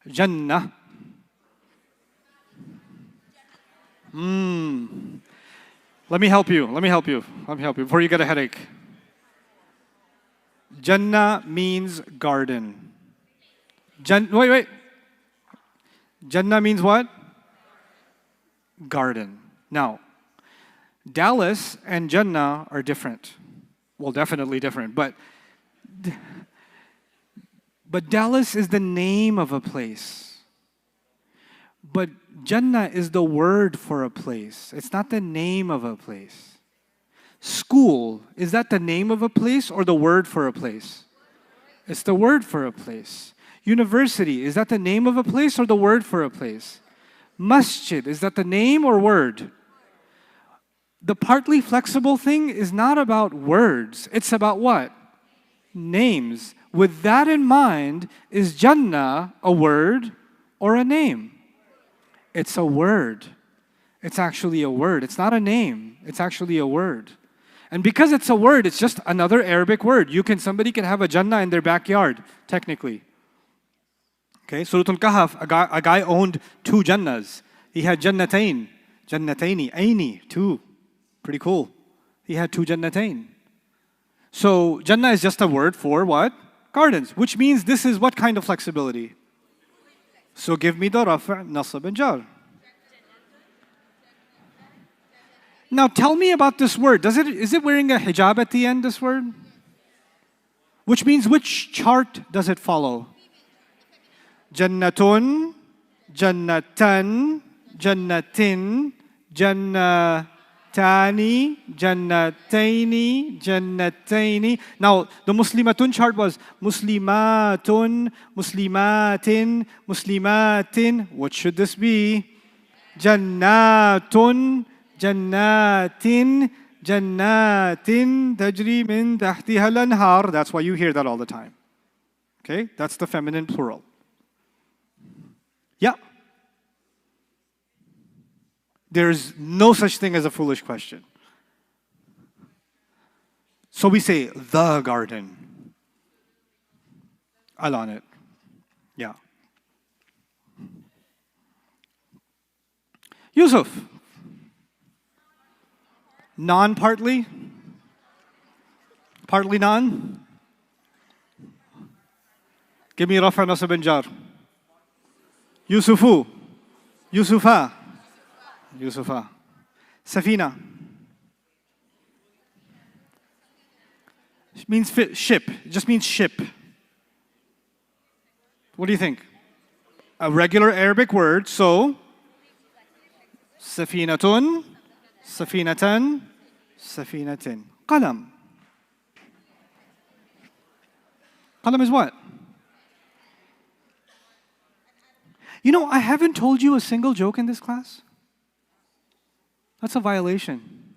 Jannah. Let me help you before you get a headache. Jannah means garden. Wait. Jannah means what? Garden. Now, Dallas and Jannah are different. Well, definitely different. But Dallas is the name of a place. But Jannah is the word for a place. It's not the name of a place. School, is that the name of a place or the word for a place? It's the word for a place. University, is that the name of a place or the word for a place? Masjid, is that the name or word? The partly flexible thing is not about words. It's about what? Names. With that in mind, is Jannah a word or a name? It's a word. It's actually a word. It's not a name. It's actually a word. And because it's a word, it's just another Arabic word. Somebody can have a Jannah in their backyard, technically. Okay, Surah Al-Kahf, a guy owned 2 Jannahs. He had Jannatain, Aini, 2. Pretty cool. He had 2 Jannatain. So Jannah is just a word for what? Gardens, which means this is what kind of flexibility? So give me the rafa', nasab, and jar. Now tell me about this word. Is it wearing a hijab at the end, this word? Which means which chart does it follow? Jannatun, Jannatan, Jannatin, Jannatani, Jannataini, Jannataini. Now, the Muslimatun chart was Muslimatun, Muslimatin, Muslimatin. What should this be? Jannatun, Jannatin, Jannatin, Tajri min tahtiha al-anhar. That's why you hear that all the time. Okay? That's the feminine plural. Yeah. There's no such thing as a foolish question. So we say the garden. I'll on it. Yeah. Yusuf. Non-partly? Partly non? Give me rafa' nasab and jar. Yusufu. Yusufa. Yusufa. Safina. It means ship. It just means ship. What do you think? A regular Arabic word, so Safinatun, Safinatan, Safinatin. Qalam. Qalam is what? You know, I haven't told you a single joke in this class. That's a violation.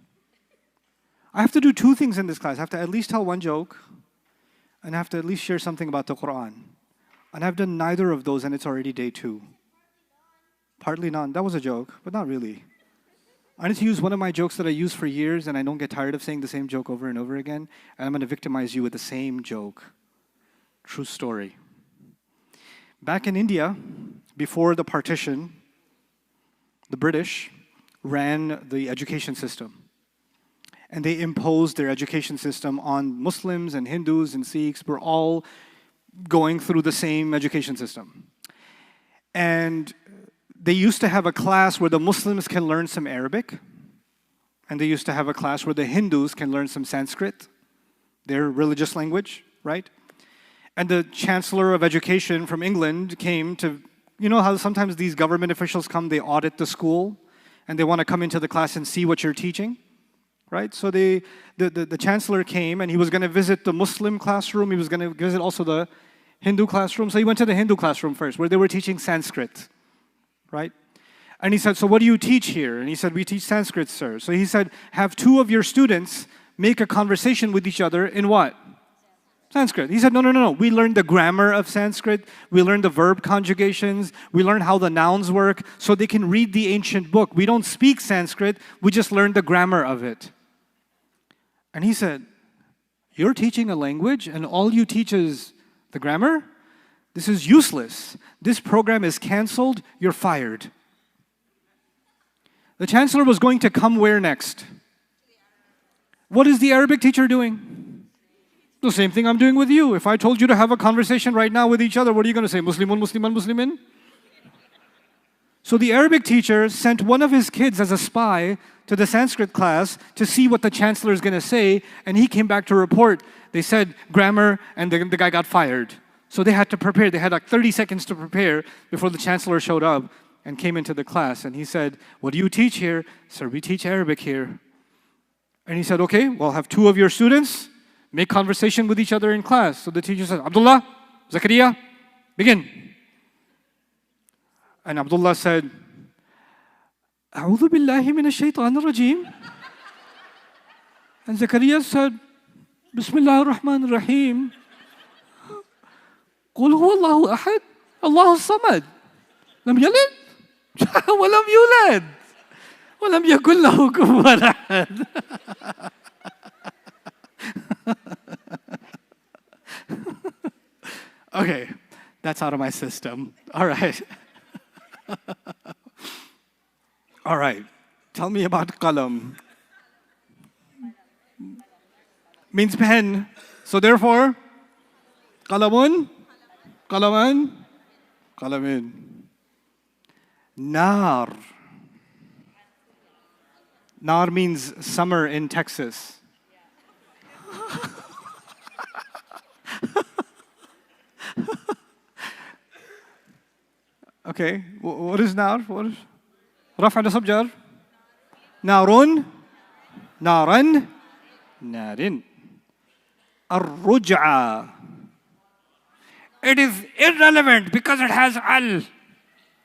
I have to do 2 things in this class. I have to at least tell 1 joke, and I have to at least share something about the Quran. And I've done neither of those, and it's already day 2. Partly none. That was a joke, but not really. I need to use one of my jokes that I use for years, and I don't get tired of saying the same joke over and over again, and I'm going to victimize you with the same joke. True story. Back in India, before the partition, the British ran the education system. And they imposed their education system on Muslims and Hindus and Sikhs. We're all going through the same education system. And they used to have a class where the Muslims can learn some Arabic. And they used to have a class where the Hindus can learn some Sanskrit, their religious language, right? And the Chancellor of Education from England came to, you know how sometimes these government officials come, they audit the school, and they want to come into the class and see what you're teaching, right? So the Chancellor came, and he was going to visit the Muslim classroom, he was going to visit also the Hindu classroom. So he went to the Hindu classroom first, where they were teaching Sanskrit, right? And he said, so what do you teach here? And he said, we teach Sanskrit, sir. So he said, have 2 of your students make a conversation with each other in what? Sanskrit. He said, no, no, no, no. We learned the grammar of Sanskrit. We learned the verb conjugations. We learned how the nouns work so they can read the ancient book. We don't speak Sanskrit. We just learned the grammar of it. And he said, you're teaching a language and all you teach is the grammar? This is useless. This program is canceled. You're fired. The Chancellor was going to come where next? What is the Arabic teacher doing? The same thing I'm doing with you. If I told you to have a conversation right now with each other, what are you going to say? Muslimun, Musliman, Muslimin? So the Arabic teacher sent one of his kids as a spy to the Sanskrit class to see what the Chancellor is going to say, and he came back to report. They said grammar, and the guy got fired. So they had to prepare. They had like 30 seconds to prepare before the Chancellor showed up and came into the class. And he said, what do you teach here? Sir, we teach Arabic here. And he said, okay, well, have 2 of your students make conversation with each other in class. So the teacher said, Abdullah, Zakaria, begin. And Abdullah said, A'udhu billahi minash shaitanir rajim. And Zakaria said, Bismillahir Rahmanir Rahim. Qul huwa Allahu ahad, Allahu samad. Lam yalid, wa lam yulad, wa lam yakul lahu kufuwan ahad. Okay, that's out of my system. All right. All right. Tell me about qalam. Means pen. So therefore, qalamun, qalaman, qalamin. Nar. Nar means summer in Texas. Okay, what is nar? What is رفع نصب جر? نار نارا نار. الرجعة. It is irrelevant because it has al.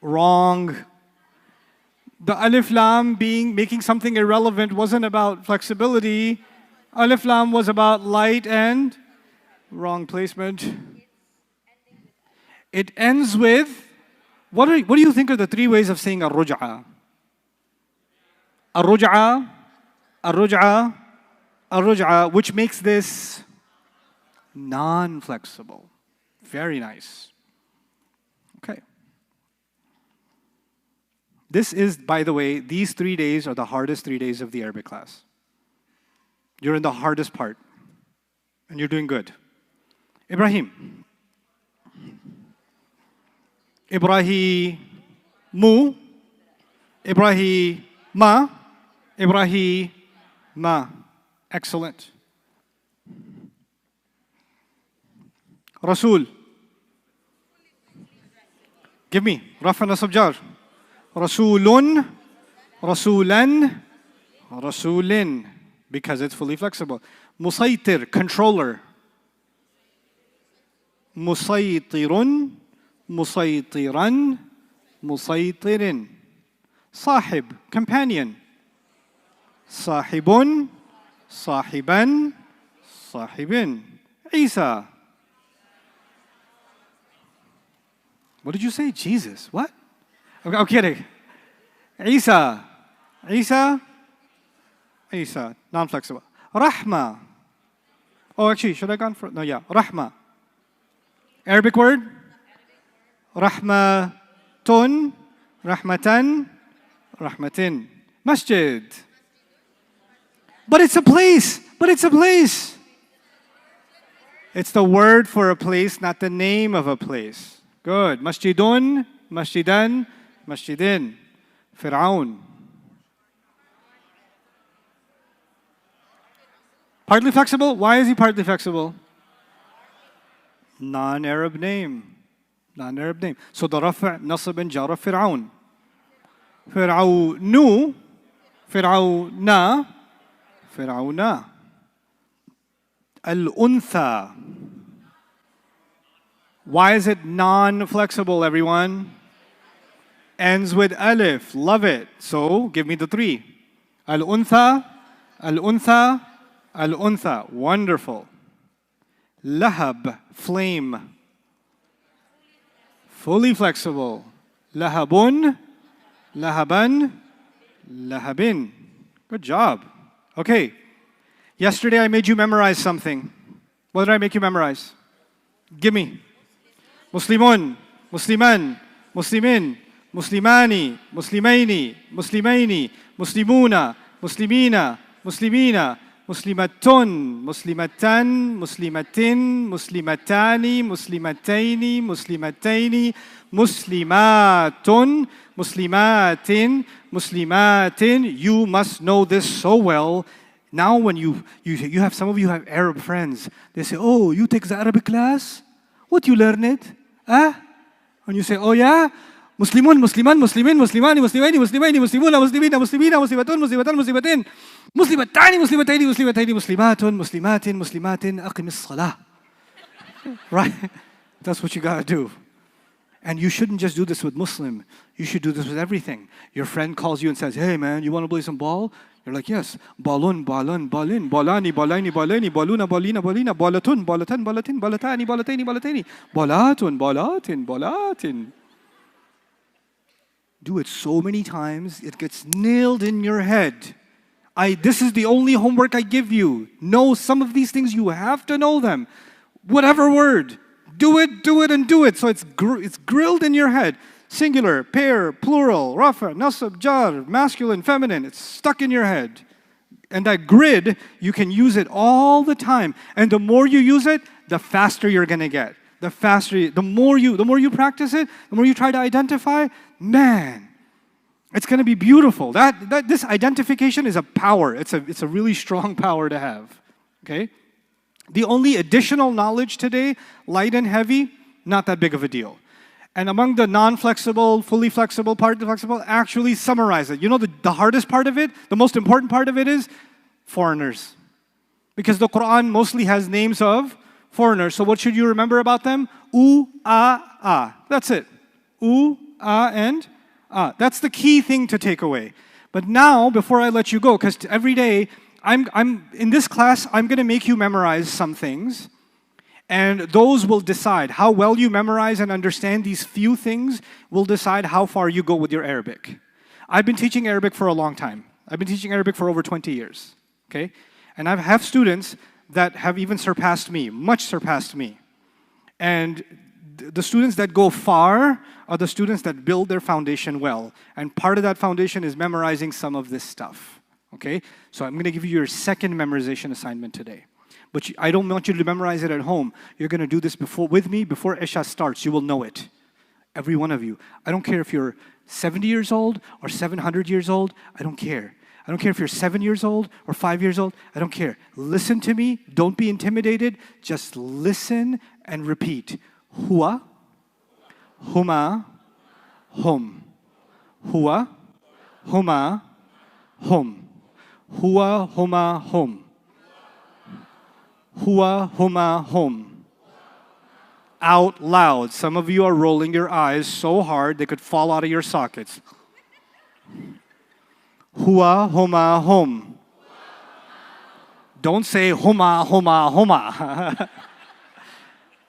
Wrong. The alif lam making something irrelevant wasn't about flexibility. Alif lam was about light and wrong placement. It ends with, what do you think are the 3 ways of saying ar-ruj'a? Ar-ruj'a, ar-ruj'a, ar-ruj'a, which makes this non-flexible. Very nice. Okay. This is, by the way, these 3 days are the hardest 3 days of the Arabic class. You're in the hardest part, and you're doing good. Ibrahim. Ibrahimu. Ibrahima. Ibrahima. Excellent. Rasul. Give me. Rafa nasab jar. Rasulun. Rasulan. Rasulin. Because it's fully flexible. Musaytir. Controller. Musaytirun. Musaytiran. Musaytirin. Sahib. Companion. Sahibun. Sahiban. Sahibin. Isa. What did you say? Jesus. What? Okay, I'm kidding. Isa. Isa. Isa. Non-flexible. Rahma. Oh, actually, should I go for? No, yeah. Rahma. Arabic word? Rahma. Rahmatun, rahmatan, rahmatin. Masjid. But it's a place. But it's a place. It's the word for a place, not the name of a place. Good. Masjidun, masjidan, masjidin. Fir'aun. Partly flexible? Why is he partly flexible? Non-Arab name. Non-Arab name. So the rafa' nasab and jar of Fir'aun. Fir'aunu, Fir'auna, Fir'auna. Al-untha. Why is it non-flexible, everyone? Ends with alif. Love it. So give me the three. Al-untha, al-untha, al-untha. Wonderful. Lahab, flame. Fully flexible. Lahabun, lahaban, lahabin. Good job. Okay. Yesterday I made you memorize something. What did I make you memorize? Give me. Muslimun, Musliman, Muslimin, Muslimani, Muslimaini, Muslimaini, Muslimuna, Muslimina, Muslimina, Muslimatun, Muslimatan, Muslimatin, Muslimatani, Muslimataini, Muslimataini, Muslimatun, Muslimatin, Muslimatin. You must know this so well. Now when you have, some of you have Arab friends, they say, oh, you take the Arabic class? What you learn it? Ah? And you say, oh yeah? Muslimun, Musliman, Muslimin, Muslimani, Muslimaini, Muslimaini, Muslimuna, Muslimina, Muslimina, Muslimatun, Muslimatan, Muslimatin, Muslimatani, Muslimataini, Muslimataini, Muslimatun, Muslimatin, Muslimatin, Aqim as-salah. Right? That's what you gotta do. And you shouldn't just do this with Muslim. You should do this with everything. Your friend calls you and says, hey man, you want to play some ball? You're like, yes. Balun, balun, balin, balani, balani, balani, baluna, balina, balina, balatun, balatan, balatin, balatani, balatani, balatani, balatun, balatin, balatin. Do it so many times, it gets nailed in your head. This is the only homework I give you. Know some of these things, you have to know them. Whatever word. Do it, and do it. So it's grilled in your head. Singular, pair, plural, rafa, nasab, jar, masculine, feminine. It's stuck in your head. And that grid, you can use it all the time. And the more you use it, the faster you're going to get. The more you practice it, the more you try to identify, man, it's going to be beautiful. This identification is a power. It's a really strong power to have. Okay? The only additional knowledge today, light and heavy, not that big of a deal. And among the non-flexible, fully flexible, partly flexible, actually summarize it. You know the hardest part of it, the most important part of it is foreigners. Because the Quran mostly has names of foreigners. So what should you remember about them? U, a. That's it. U, a, and a. That's the key thing to take away. But now, before I let you go, because every day, I'm in this class, I'm going to make you memorize some things. And those will decide how well you memorize and understand these few things will decide how far you go with your Arabic. I've been teaching Arabic for a long time. I've been teaching Arabic for over 20 years. Okay? And I have students that have even surpassed me, much surpassed me. And the students that go far are the students that build their foundation well. And part of that foundation is memorizing some of this stuff. Okay? So I'm going to give you your second memorization assignment today. But I don't want you to memorize it at home. You're going to do this with me before Isha starts. You will know it. Every one of you. I don't care if you're 70 years old or 700 years old. I don't care. I don't care if you're 7 years old or 5 years old. I don't care. Listen to me. Don't be intimidated. Just listen and repeat. Huwa, huma, hum. Huwa, huma, hum. Huwa, huma, hum. Huwa, huma, hum. Out loud. Some of you are rolling your eyes so hard they could fall out of your sockets. Huwa, huma, hum. Don't say huma, huma, huma.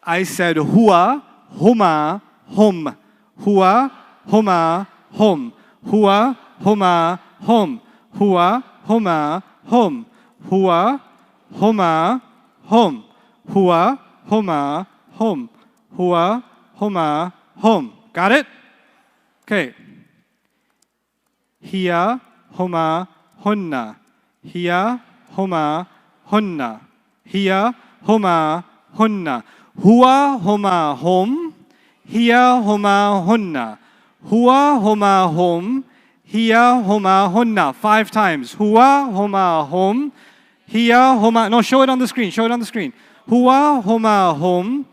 I said huwa, huma, hum. Huwa, huma, hum. Huwa, huma, hum. Huwa, huma, hum. Huwa, huma, hum. Huwa, huma, hum. Huwa, huma, hum. Got it? Okay. Hiya, homa, hunna. Hiya, homa, hunna. Hiya, homa, hunna. Huwa, homa, hom. Hiya, homa, hunna. Huwa, homa, hom. Hiya, homa, hunna. 5 times. Huwa, homa, hom. Hiya, homa. No, show it on the screen. Show it on the screen. Huwa, homa, hom.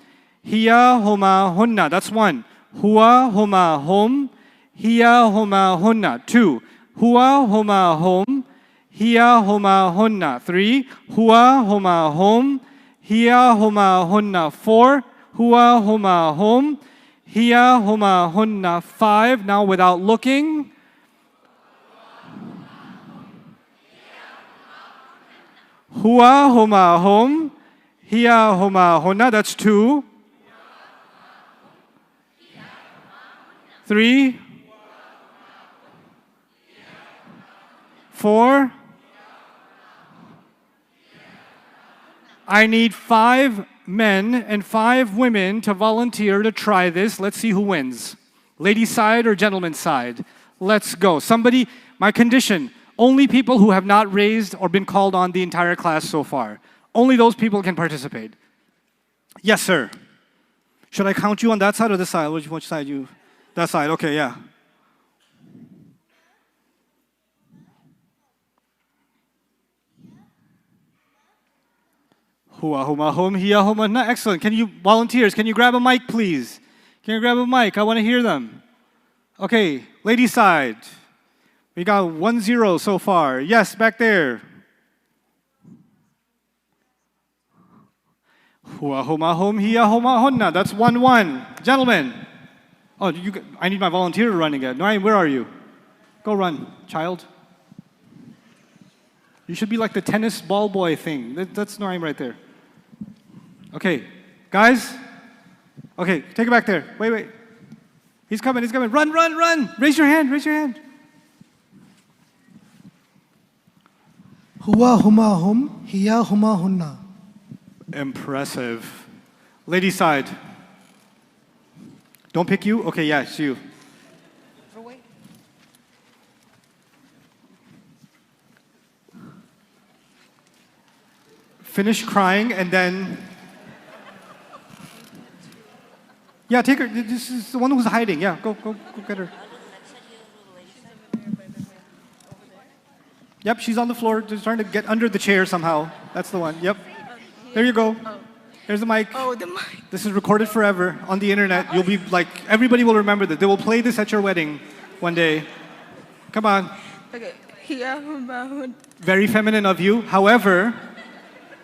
Hiya, homa, hunna. That's 1. Huwa, homa, hom. Hiya, homa, hunna. 2. Huwa, homa, hom. Hiya, homa, hunna. 3. Huwa, homa, hom. Hiya, homa, hunna. 4. Huwa, homa, hom. Hiya, homa, hunna. 5. Now without looking. Huwa, homa, hom. Hiya, homa, hunna. That's 2. 3. 4. I need 5 men and 5 women to volunteer to try this. Let's see who wins. Ladies' side or gentlemen's side? Let's go. Somebody, my condition, only people who have not raised or been called on the entire class so far. Only those people can participate. Yes, sir. Should I count you on that side or this side? Which side you? That side, okay, yeah. Huwa, huma, hom, hiya, homa, na. Excellent. Can you, volunteers, can you grab a mic, please? Can you grab a mic? I want to hear them. Okay, ladies' side. We got 1-0 so far. Yes, back there. Huwa, homa, hom, hiya, homa, honna. That's 1-1. Gentlemen. Oh, I need my volunteer to run again. Noaim, where are you? Go run, child. You should be like the tennis ball boy thing. That's Noaim right there. Okay, guys. Okay, take it back there. Wait. He's coming. Run. Raise your hand. Huwa, huma, hum. Hiya, huma, hunna. Impressive. Ladies' side. Don't pick you? Okay, yeah, it's you. Finish crying and then... Yeah, take her. This is the one who's hiding. Yeah, go get her. Yep, she's on the floor, just trying to get under the chair somehow. That's the one. Yep. There you go. There's the mic. Oh, the mic. This is recorded forever on the internet. You'll be like, everybody will remember this. They will play this at your wedding one day. Come on. Okay. Hiya, huma, hun. Very feminine of you. However,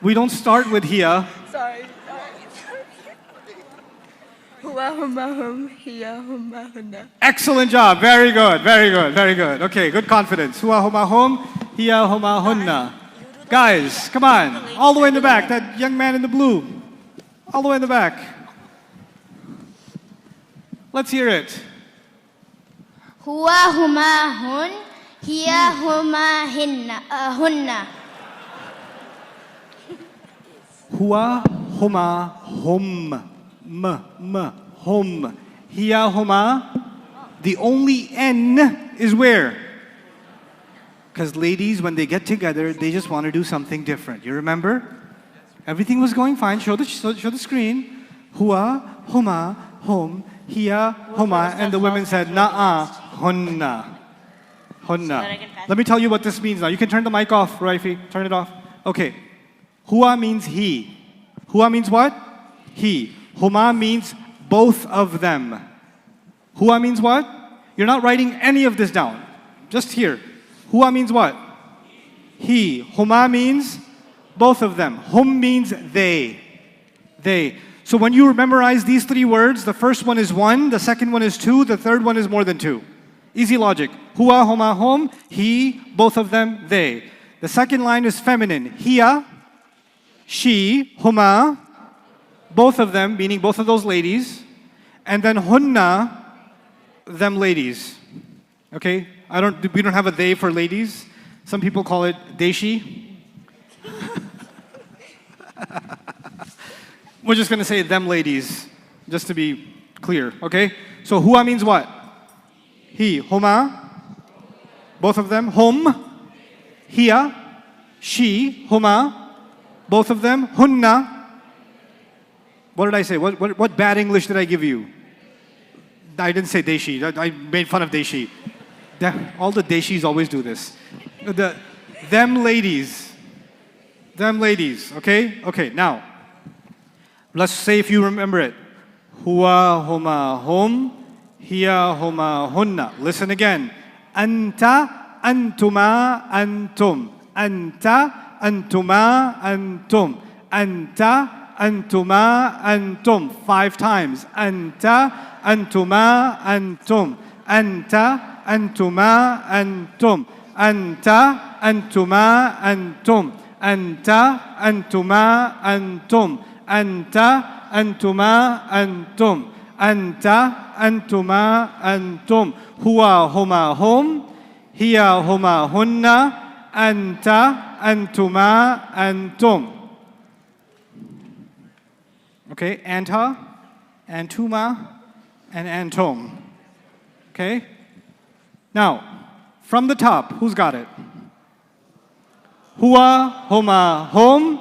we don't start with hiya. Sorry. Huwa, huma, hum. Hiya, huma, hunna. Excellent job. Very good. Okay, good confidence. Huwa homa hom, hiya homa hunna. Guys, come on. All the way in the back. That young man in the blue. All the way in the back. Let's hear it. Huwa, huma, hun. Hiya, huma, hunna. Huwa homa hom. Hom. Hiya homa. The only N is where? Because ladies, when they get together, they just want to do something different. You remember? Everything was going fine. Show the screen. Huwa, homa, hom, hiya, homa. And the women said, na'a, hunna. Let me tell you what this means now. You can turn the mic off, Raifi. Turn it off. Okay. Huwa means he. Huwa means what? He. Homa means both of them. Huwa means what? You're not writing any of this down. Just here. Huwa means what? He. Homa means both of them. Hum means they. They. So when you memorize these 3 words, the first one is 1, the second one is 2, the third one is more than 2. Easy logic. Huwa, homa, hom, he, both of them, they. The second line is feminine. Hiya, she, homa, both of them, meaning both of those ladies. And then hunna, them ladies. Okay? We don't have a they for ladies. Some people call it deshi. We're just going to say them ladies, just to be clear, okay? So huwa means what? he, huma, both of them, hum, hiya, she, huma, both of them, hunna. What did I say? What bad English did I give you? I didn't say deshi. I made fun of deshi. All the deshis always do this. Them ladies. Them ladies. Okay? Okay, now. Let's say if you remember it. Huwa, huma, hum. Hiya, huma, hunna. Listen again. Anta, antuma, antum. Anta, antuma, antum. Anta, antuma, antum. 5 times. Anta, antuma, antum. Anta, antuma, antum. Anta, antuma, antum. Anta, antuma, antum. Anta, antuma, antum. Anta, antuma, antum. Huwa, huma, hum. Hiya, huma, hunna. Anta, antuma, antum. Okay, anta, antuma, and antum. Okay? Now, from the top, who's got it? Huwa, huma, hum.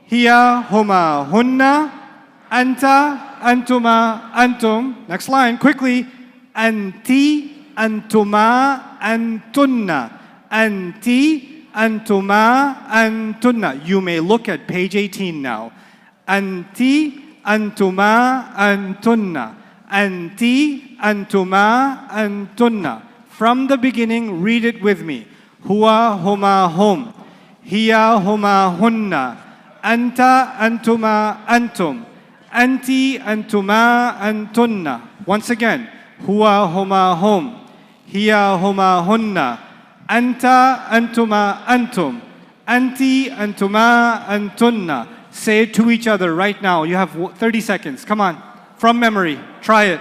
Hiya, huma, hunna. Anta, antuma, antum. Next line, quickly. Anti, antuma, antunna. Anti, antuma, antunna. You may look at page 18 now. Anti, antuma, antunna. Anti, antuma, antunna. From the beginning, read it with me. Huwa, huma, hum. Hiya, huma, hunna. Anta, antuma, antum. Anti, antuma, antunna. Once again. Huwa, huma, hum. Hiya, huma, hunna. Anta, antuma, antum. Anti, antuma, antunna. Say it to each other right now. You have 30 seconds. Come on. From memory. Try it.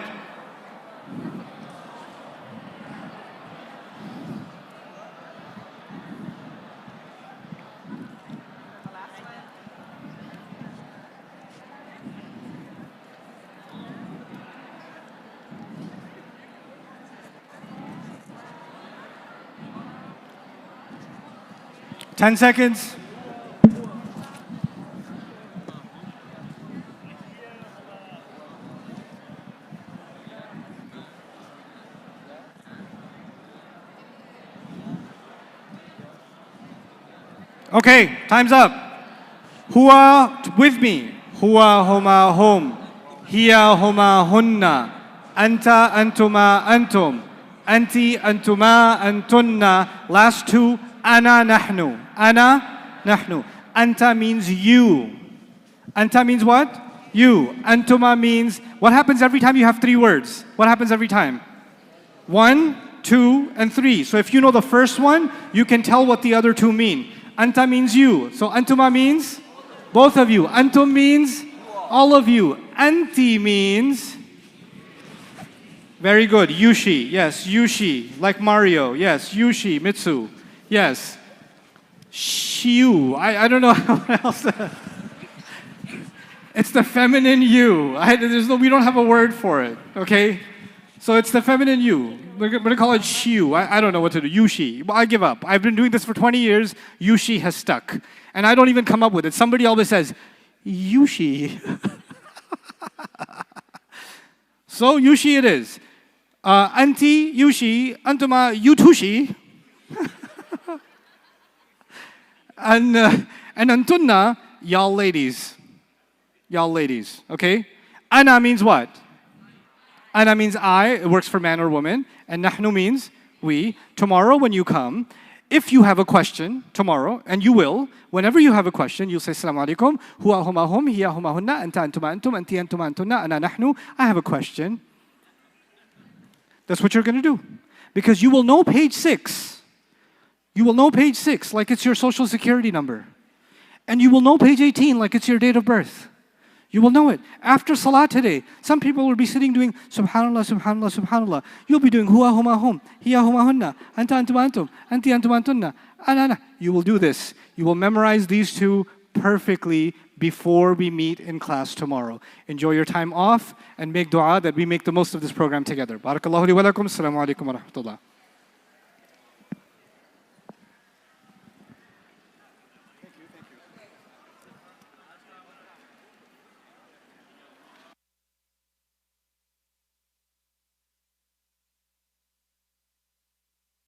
Ten seconds. Okay, time's up. Huwa, with me. Huwa, huma, hum. Hiya, huma, hunna. Anta, antuma, antum. Anti, antuma, antunna. Last 2. Ana, nahnu. Ana, nahnu. Anta means you. Anta means what? You. Antuma means, what happens every time you have 3 words? What happens every time? 1, 2, and 3. So if you know the first one, you can tell what the other 2 mean. Anta means you. So antuma means both of you. Antum means all of you. Anti means, very good, Yushi. Yes, Yushi. Like Mario. Yes, Yushi, Mitsu. Yes. Shiu. I don't know what else. It's the feminine you. We don't have a word for it. Okay? So it's the feminine you. We're going to call it Shiu. I don't know what to do. Yushi. I give up. I've been doing this for 20 years. Yushi has stuck. And I don't even come up with it. Somebody always says, Yushi. So Yushi it is. Anti, Yushi, Antuma, Yutushi. And Antunna, y'all ladies. Y'all ladies. Okay? Ana means what? Ana means I, it works for man or woman, and nahnu means we. Tomorrow when you come, if you have a question tomorrow, and you will, whenever you have a question, you'll say, Assalamu alaikum, huwa huma hum, hiya huma hunna, anta antuma antum, anti antuma antunna, ana nahnu. I have a question. That's what you're going to do. Because you will know page 6. You will know page 6 like it's your social security number. And you will know page 18 like it's your date of birth. You will know it. After Salah today, some people will be sitting doing Subhanallah, Subhanallah, Subhanallah. You'll be doing Huwa huma hum, Hiya huma hunna, Anta antuma antum, Anti antuma antunna, Ana. You will do this. You will memorize these 2 perfectly before we meet in class tomorrow. Enjoy your time off and make dua that we make the most of this program together. Barakallahu li wa lakum. Assalamu alaikum wa rahmatullah.